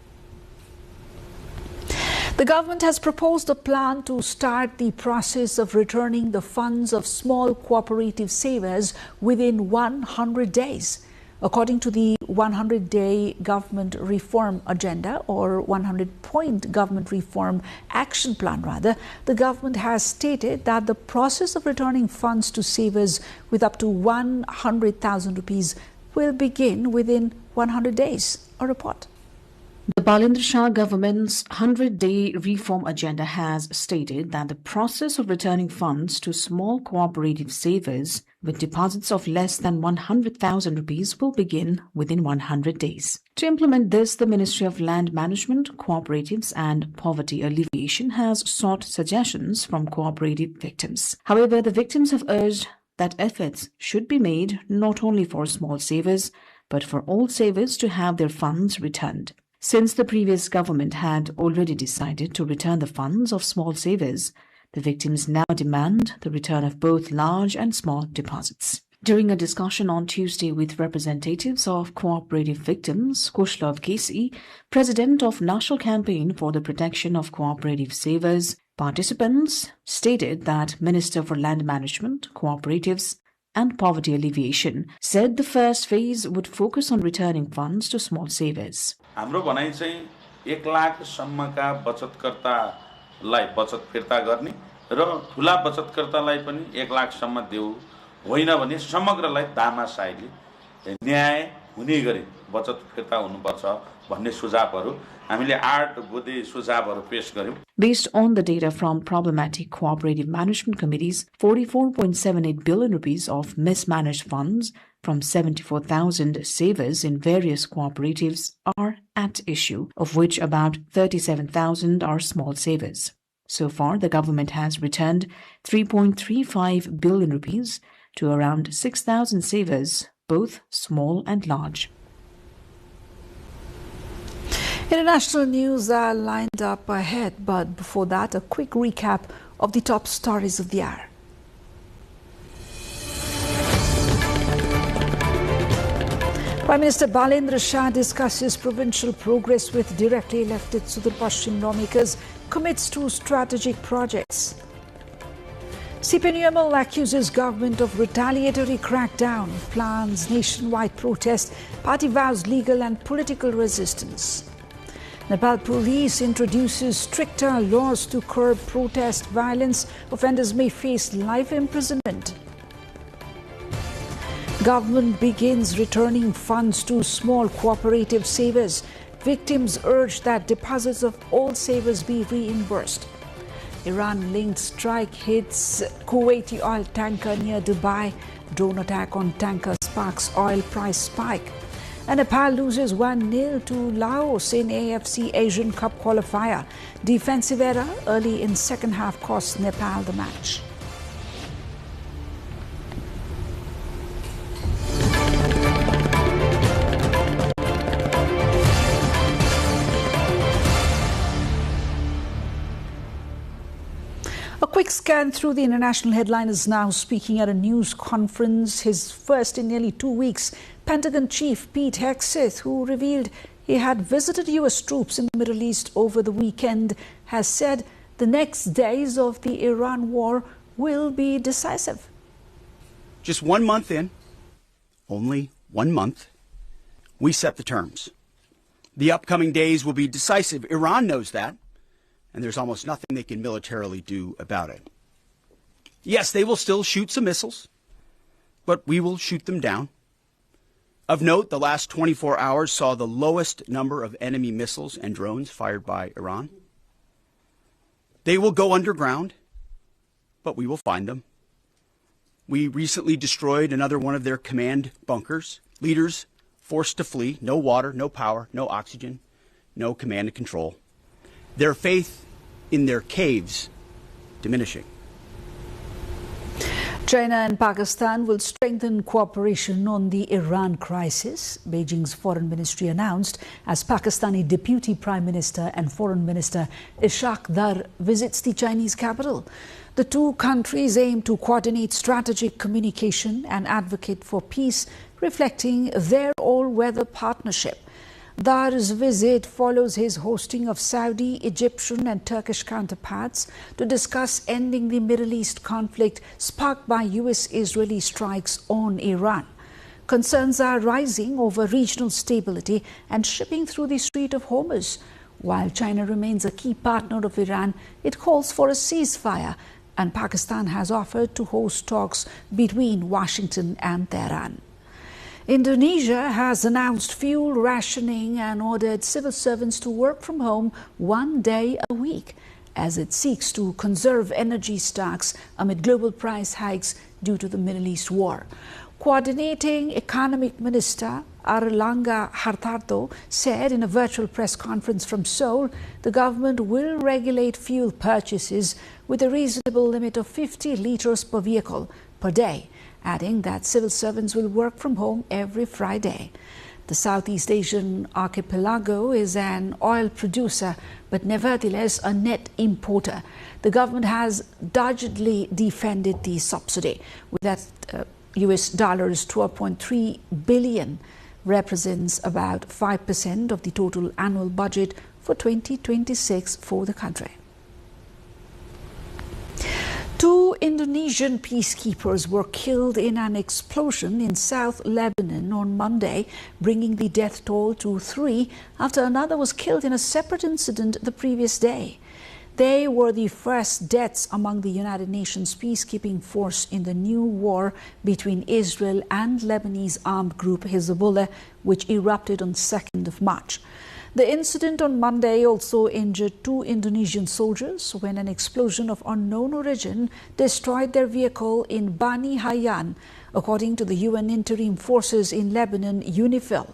[SPEAKER 17] The government has proposed a plan to start the process of returning the funds of small cooperative savers within 100 days. According to the 100-day government reform agenda, or 100-point government reform action plan rather, the government has stated that the process of returning funds to savers with up to 100,000 rupees will begin within 100 days. A report.
[SPEAKER 2] The Parliamentary Shah government's 100-day reform agenda has stated that the process of returning funds to small cooperative savers with deposits of less than 100,000 rupees will begin within 100 days. To implement this, the Ministry of Land Management, Cooperatives and Poverty Alleviation has sought suggestions from cooperative victims. However, the victims have urged that efforts should be made not only for small savers, but for all savers to have their funds returned. Since the previous government had already decided to return the funds of small savers, the victims now demand the return of both large and small deposits. During a discussion on Tuesday with representatives of cooperative victims, Kushlav Kesi, president of National Campaign for the Protection of Cooperative Savers, participants stated that Minister for Land Management, Cooperatives and Poverty Alleviation said the first phase would focus on returning funds to small savers.
[SPEAKER 7] हाम्रो भनाइ चाहिँ 1 लाख सम्मका बचतकर्तालाई बचत फिर्ता गर्ने र ठूला बचतकर्तालाई पनि 1 लाख सम्म देऊ होइन भने समग्रलाई दामासाइले न्याय हुने गरी बचत फिर्ता हुनुपर्छ भन्ने सुझावहरू हामीले 8 बुँदे सुझावहरू पेश गर्यौं.
[SPEAKER 2] Based on the data from problematic cooperative management committees, 44.78 billion rupees of mismanaged funds from 74,000 savers in various cooperatives are at issue, of which about 37,000 are small savers. So far, the government has returned 3.35 billion rupees to around 6,000 savers, both small and large.
[SPEAKER 17] International news are lined up ahead, but before that, a quick recap of the top stories of the hour. Prime Minister Balendra Shah discusses provincial progress with directly elected Sudur Paschim lawmakers, commits to strategic projects. CPNUML accuses government of retaliatory crackdown, plans nationwide protest, party vows legal and political resistance. Nepal police introduces stricter laws to curb protest violence. Offenders may face life imprisonment. Government begins returning funds to small cooperative savers. Victims urge that deposits of all savers be reimbursed. Iran-linked strike hits Kuwaiti oil tanker near Dubai. Drone attack on tanker sparks oil price spike. And Nepal loses 1-0 to Laos in AFC Asian Cup qualifier. Defensive error early in second half cost Nepal the match. A quick scan through the international headliners now. Speaking at a news conference, his first in nearly 2 weeks, Pentagon Chief Pete Hegseth, who revealed he had visited U.S. troops in the Middle East over the weekend, has said the next days of the Iran war will be decisive.
[SPEAKER 13] Just 1 month in, only 1 month, we set the terms. The upcoming days will be decisive. Iran knows that. And there's almost nothing they can militarily do about it. Yes, they will still shoot some missiles, but we will shoot them down. Of note, the last 24 hours saw the lowest number of enemy missiles and drones fired by Iran. They will go underground, but we will find them. We recently destroyed another one of their command bunkers. Leaders forced to flee, no water, no power, no oxygen, no command and control. Their faith in their caves diminishing.
[SPEAKER 17] China and Pakistan will strengthen cooperation on the Iran crisis, Beijing's foreign ministry announced as Pakistani Deputy Prime Minister and Foreign Minister Ishaq Dar visits the Chinese capital. The two countries aim to coordinate strategic communication and advocate for peace, reflecting their all-weather partnership. Dar's visit follows his hosting of Saudi, Egyptian and Turkish counterparts to discuss ending the Middle East conflict sparked by US-Israeli strikes on Iran. Concerns are rising over regional stability and shipping through the Strait of Hormuz. While China remains a key partner of Iran, it calls for a ceasefire, and Pakistan has offered to host talks between Washington and Tehran. Indonesia has announced fuel rationing and ordered civil servants to work from home 1 day a week as it seeks to conserve energy stocks amid global price hikes due to the Middle East war. Coordinating Economic Minister Erlangga Hartarto said in a virtual press conference from Seoul, the government will regulate fuel purchases with a reasonable limit of 50 litres per vehicle per day, adding that civil servants will work from home every Friday. The Southeast Asian archipelago is an oil producer, but nevertheless a net importer. The government has doggedly defended the subsidy, with that US dollars 12.3 billion represents about 5% of the total annual budget for 2026 for the country. 2 Indonesian peacekeepers were killed in an explosion in South Lebanon on Monday, bringing the death toll to 3 after another was killed in a separate incident the previous day. They were the first deaths among the United Nations peacekeeping force in the new war between Israel and Lebanese armed group Hezbollah, which erupted on 2nd of March. The incident on Monday also injured 2 Indonesian soldiers when an explosion of unknown origin destroyed their vehicle in Bani Hayyan, according to the UN interim forces in Lebanon, UNIFIL.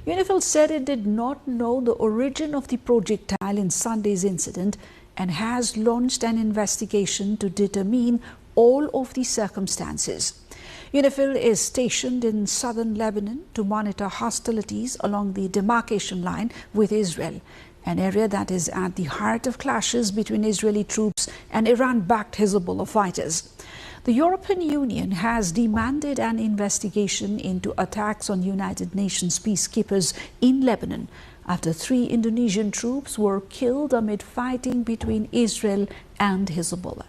[SPEAKER 17] UNIFIL said it did not know the origin of the projectile in Sunday's incident and has launched an investigation to determine all of the circumstances. UNIFIL is stationed in southern Lebanon to monitor hostilities along the demarcation line with Israel, an area that is at the heart of clashes between Israeli troops and Iran-backed Hezbollah fighters. The European Union has demanded an investigation into attacks on United Nations peacekeepers in Lebanon after 3 Indonesian troops were killed amid fighting between Israel and Hezbollah.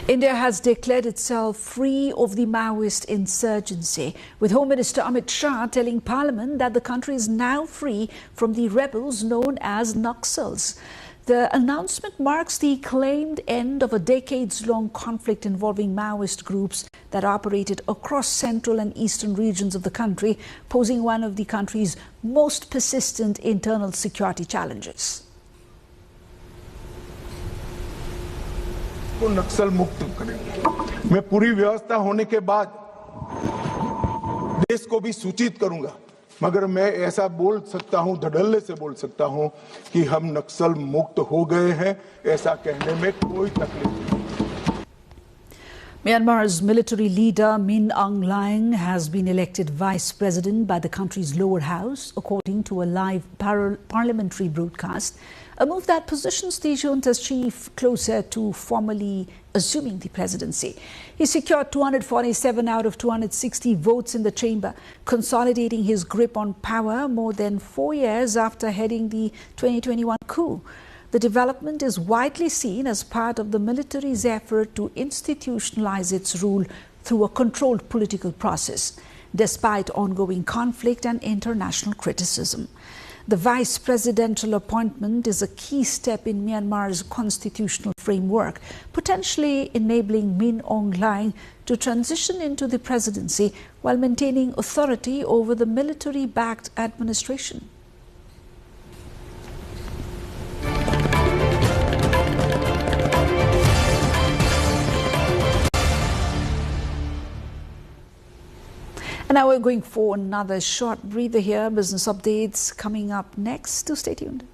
[SPEAKER 17] India has declared itself free of the Maoist insurgency, with Home Minister Amit Shah telling Parliament that the country is now free from the rebels known as Naxals. The announcement marks the claimed end of a decades-long conflict involving Maoist groups that operated across central and eastern regions of the country, posing one of the country's most persistent internal security challenges.
[SPEAKER 15] को नक्सल मुक्त करेंगे। मैं पूरी व्यवस्था होने के बाद देश को भी सूचित करूंगा, मगर मैं ऐसा बोल सकता हूं, धड़ल्ले से बोल सकता हूं कि हम नक्सल मुक्त हो गए हैं। ऐसा कहने में कोई तकलीफ नहीं।
[SPEAKER 17] Myanmar's military leader Min Aung Hlaing has been elected vice president by the country's lower house, according to a live parliamentary broadcast, a move that positions the junta's chief closer to formally assuming the presidency. He secured 247 out of 260 votes in the chamber, consolidating his grip on power more than 4 years after heading the 2021 coup. The development is widely seen as part of the military's effort to institutionalize its rule through a controlled political process, despite ongoing conflict and international criticism. The vice presidential appointment is a key step in Myanmar's constitutional framework, potentially enabling Min Aung Hlaing to transition into the presidency while maintaining authority over the military-backed administration. And now we're going for another short breather here. Business updates coming up next. Do stay tuned.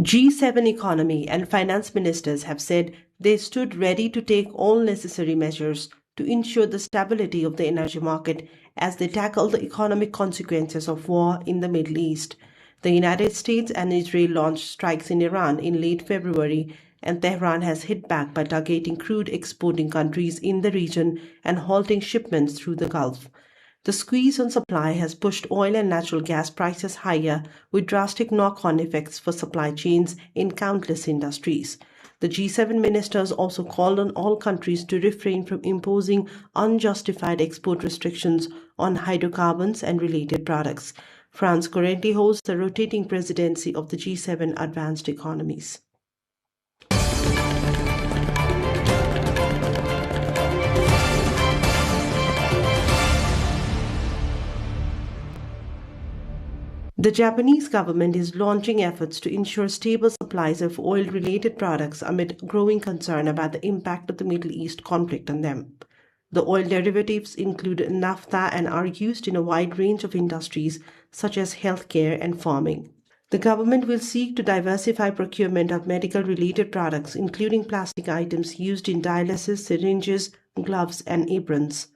[SPEAKER 23] G7 economy and finance ministers have said they stood ready to take all necessary measures to ensure the stability of the energy market as they tackle the economic consequences of war in the Middle East. The United States and Israel launched strikes in Iran in late February, and Tehran has hit back by targeting crude exporting countries in the region and halting shipments through the Gulf. The squeeze on supply has pushed oil and natural gas prices higher, with drastic knock-on effects for supply chains in countless industries. The G7 ministers also called on all countries to refrain from imposing unjustified export restrictions on hydrocarbons and related products. France currently holds the rotating presidency of the G7 advanced economies. The Japanese government is launching efforts to ensure stable supplies of oil-related products amid growing concern about the impact of the Middle East conflict on them. The oil derivatives include naphtha and are used in a wide range of industries such as healthcare and farming. The government will seek to diversify procurement of medical-related products, including plastic items used in dialysis, syringes, gloves, and aprons.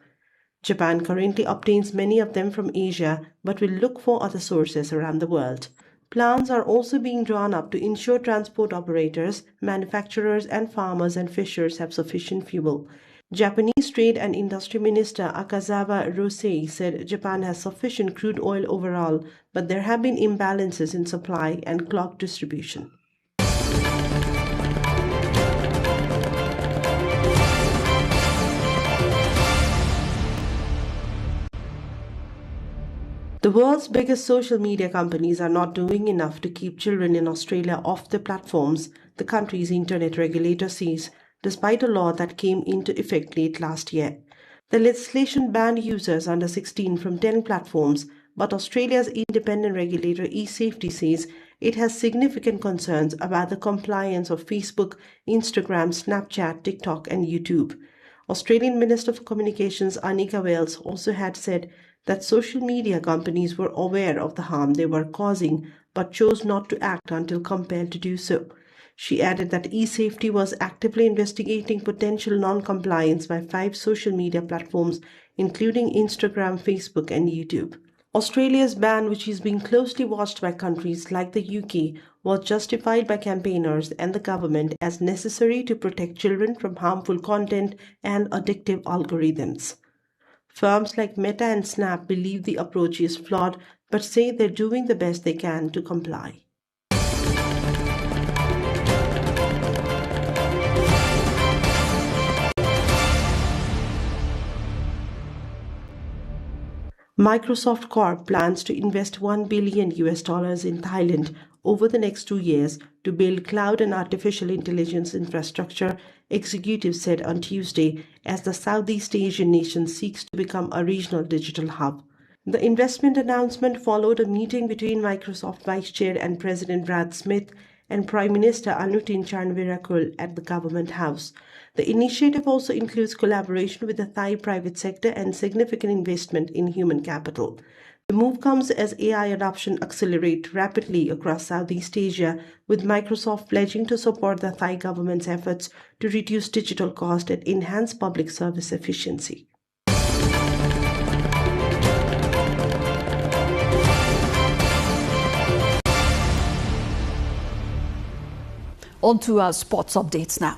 [SPEAKER 23] Japan currently obtains many of them from Asia, but will look for other sources around the world. Plans are also being drawn up to ensure transport operators, manufacturers, and farmers and fishers have sufficient fuel. Japanese Trade and Industry Minister Akazawa Rosei said Japan has sufficient crude oil overall, but there have been imbalances in supply and clogged distribution. The world's biggest social media companies are not doing enough to keep children in Australia off the platforms, the country's internet regulator says, despite a law that came into effect late last year. The legislation banned users under 16 from 10 platforms, but Australia's independent regulator eSafety says it has significant concerns about the compliance of Facebook, Instagram, Snapchat, TikTok, and YouTube. Australian Minister for Communications Anika Wells also had said that social media companies were aware of the harm they were causing but chose not to act until compelled to do so. She added that eSafety was actively investigating potential non-compliance by 5 social media platforms, including Instagram, Facebook, and YouTube. Australia's ban, which is being closely watched by countries like the UK, was justified by campaigners and the government as necessary to protect children from harmful content and addictive algorithms. Firms like Meta and Snap believe the approach is flawed, but say they're doing the best they can to comply. Microsoft Corp plans to invest $1 billion in Thailand over the next 2 years to build cloud and artificial intelligence infrastructure, executives said on Tuesday, as the Southeast Asian nation seeks to become a regional digital hub. The investment announcement followed a meeting between Microsoft Vice Chair and President Brad Smith and Prime Minister Anutin Charnvirakul at the Government House. The initiative also includes collaboration with the Thai private sector and significant investment in human capital. The move comes as AI adoption accelerates rapidly across Southeast Asia, with Microsoft pledging to support the Thai government's efforts to reduce digital cost and enhance public service efficiency.
[SPEAKER 17] On to our sports updates now.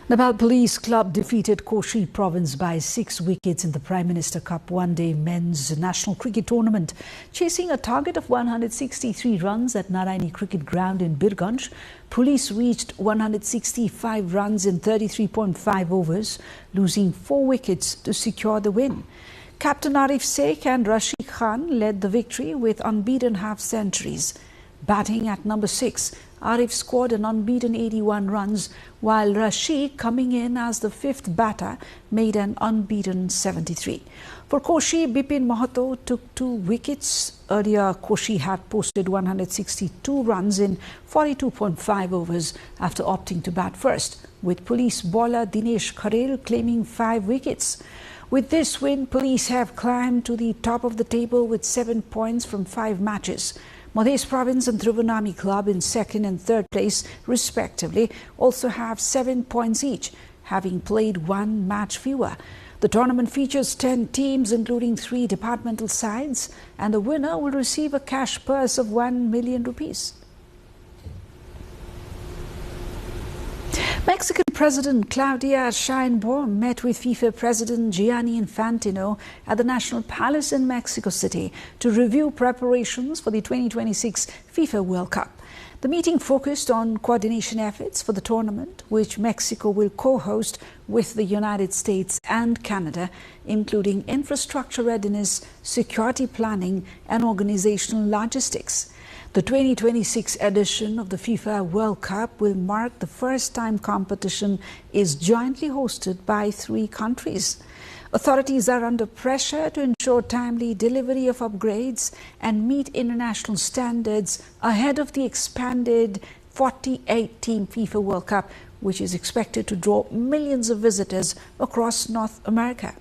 [SPEAKER 17] Nepal Police Club defeated Koshi province by 6 wickets in the Prime Minister Cup one-day men's national cricket tournament. Chasing a target of 163 runs at Narayani Cricket Ground in Birganj, police reached 165 runs in 33.5 overs, losing 4 wickets to secure the win. Captain Arif Sheikh and Rashid Khan led the victory with unbeaten half-centuries. Batting at number 6, Arif scored an unbeaten 81 runs, while Rashid, coming in as the 5th batter, made an unbeaten 73. For Koshi, Bipin Mahato took 2 wickets. Earlier, Koshi had posted 162 runs in 42.5 overs after opting to bat first, with police bowler Dinesh Kharel claiming 5 wickets. With this win, police have climbed to the top of the table with 7 points from 5 matches. Madhya Province and Trivandrum Club in 2nd and 3rd place, respectively, also have 7 points each, having played 1 match fewer. The tournament features 10 teams, including 3 departmental sides, and the winner will receive a cash purse of 1 million rupees. Mexican President Claudia Sheinbaum met with FIFA President Gianni Infantino at the National Palace in Mexico City to review preparations for the 2026 FIFA World Cup. The meeting focused on coordination efforts for the tournament, which Mexico will co-host with the United States and Canada, including infrastructure readiness, security planning, and organizational logistics. The 2026 edition of the FIFA World Cup will mark the first time competition is jointly hosted by 3 countries. Authorities are under pressure to ensure timely delivery of upgrades and meet international standards ahead of the expanded 48-team FIFA World Cup, which is expected to draw millions of visitors across North America.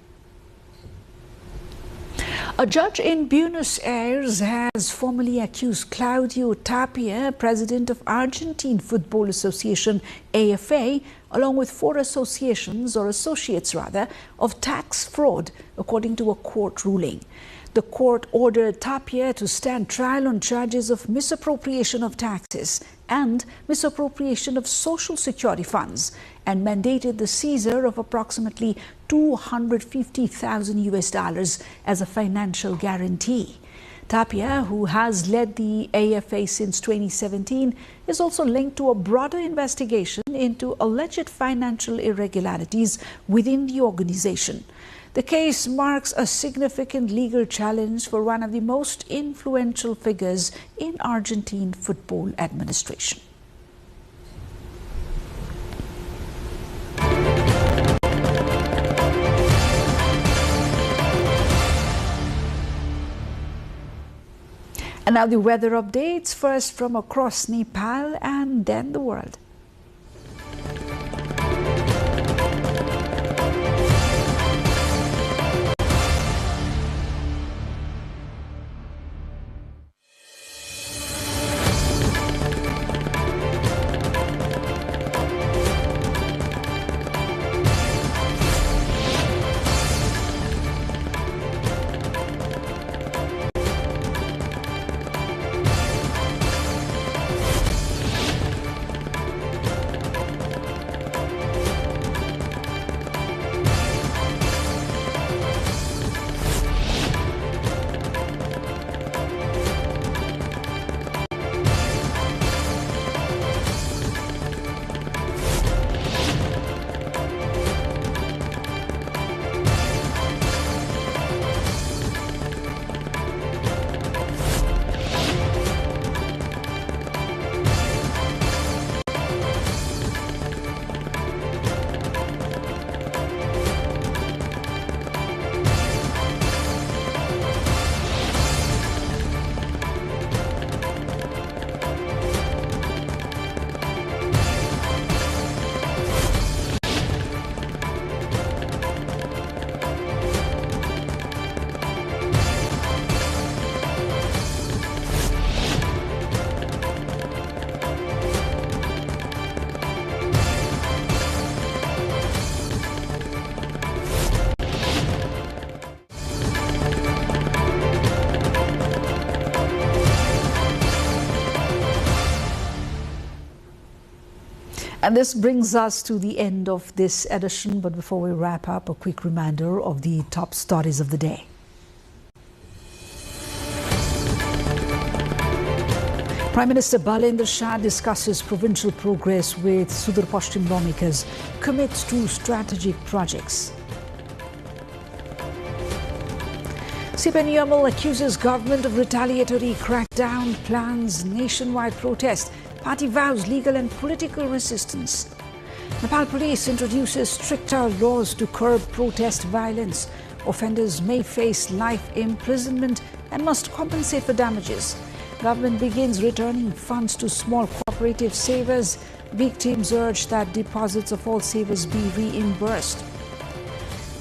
[SPEAKER 17] A judge in Buenos Aires has formally accused Claudio Tapia, president of Argentine Football Association, AFA, along with 4 associations or associates rather, of tax fraud, according to a court ruling. The court ordered Tapia to stand trial on charges of misappropriation of taxes and misappropriation of social security funds, and mandated the seizure of approximately $250,000 as a financial guarantee. Tapia, who has led the AFA since 2017, is also linked to a broader investigation into alleged financial irregularities within the organization. The case marks a significant legal challenge for one of the most influential figures in Argentine football administration. And now the weather updates, first from across Nepal and then the world. And this brings us to the end of this edition. But before we wrap up, a quick reminder of the top stories of the day. Prime Minister Balendra Shah discusses provincial progress with Sudur Pashchim lawmakers, commits to strategic projects. CPNUML accuses government of retaliatory crackdown, plans nationwide protest. Party vows legal and political resistance. Nepal police introduces stricter laws to curb protest violence. Offenders may face life imprisonment and must compensate for damages. Government begins returning funds to small cooperative savers. Victims urge that deposits of all savers be reimbursed.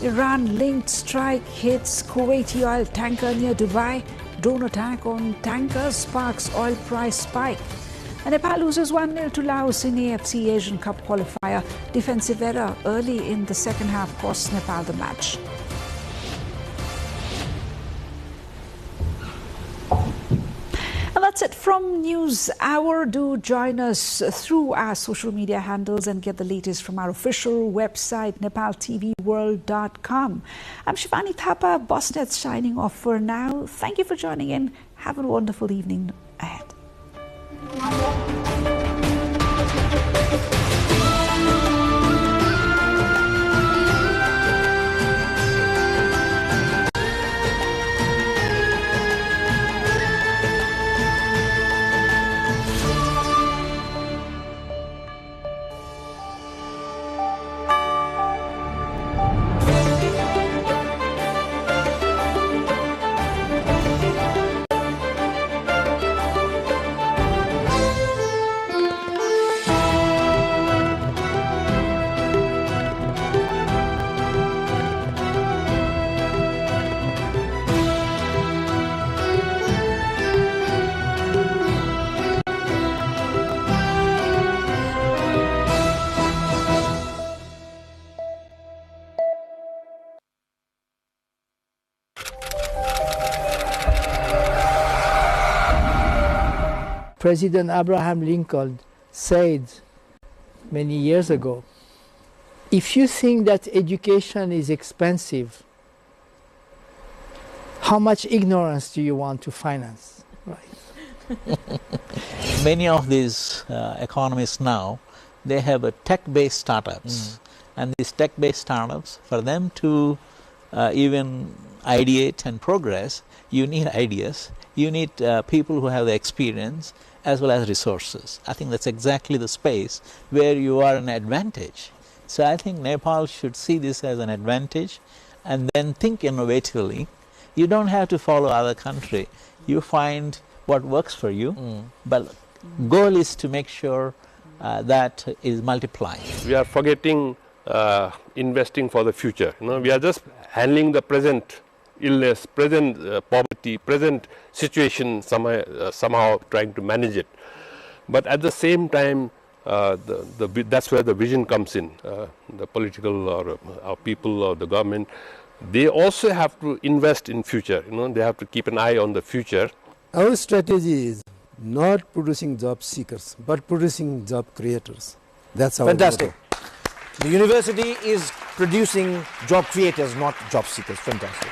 [SPEAKER 17] Iran-linked strike hits Kuwaiti oil tanker near Dubai. Drone attack on tanker sparks oil price spike. And Nepal loses 1-0 to Laos in AFC Asian Cup qualifier. Defensive error early in the second half cost Nepal the match. And that's it from News Hour. Do join us through our social media handles and get the latest from our official website, nepaltvworld.com. I'm Shivani Thapa, Bossnet signing off for now. Thank you for joining in. Have a wonderful evening ahead.
[SPEAKER 6] President Abraham Lincoln said many years ago, if you think that education is expensive, how much ignorance do you want to finance? Right.
[SPEAKER 16] Many of these economists now, they have a tech-based startups. And these tech-based startups, for them to even ideate and progress, you need ideas, you need people who have the experience as well as resources. I think that's exactly the space where you are an advantage. So I think Nepal should see this as an advantage and then think innovatively. You don't have to follow other country. You find what works for you, but goal is to make sure that is multiplying.
[SPEAKER 19] We are forgetting investing for the future. We are just handling the present illness, present poverty, present situation, somehow trying to manage it. But at the same time, that's where the vision comes in. The political or our people or the government, they also have to invest in future. They have to keep an eye on the future.
[SPEAKER 21] Our strategy is not producing job seekers, but producing job creators. That's our
[SPEAKER 22] fantastic.
[SPEAKER 21] motto.
[SPEAKER 22] The university is producing job creators, not job seekers. Fantastic.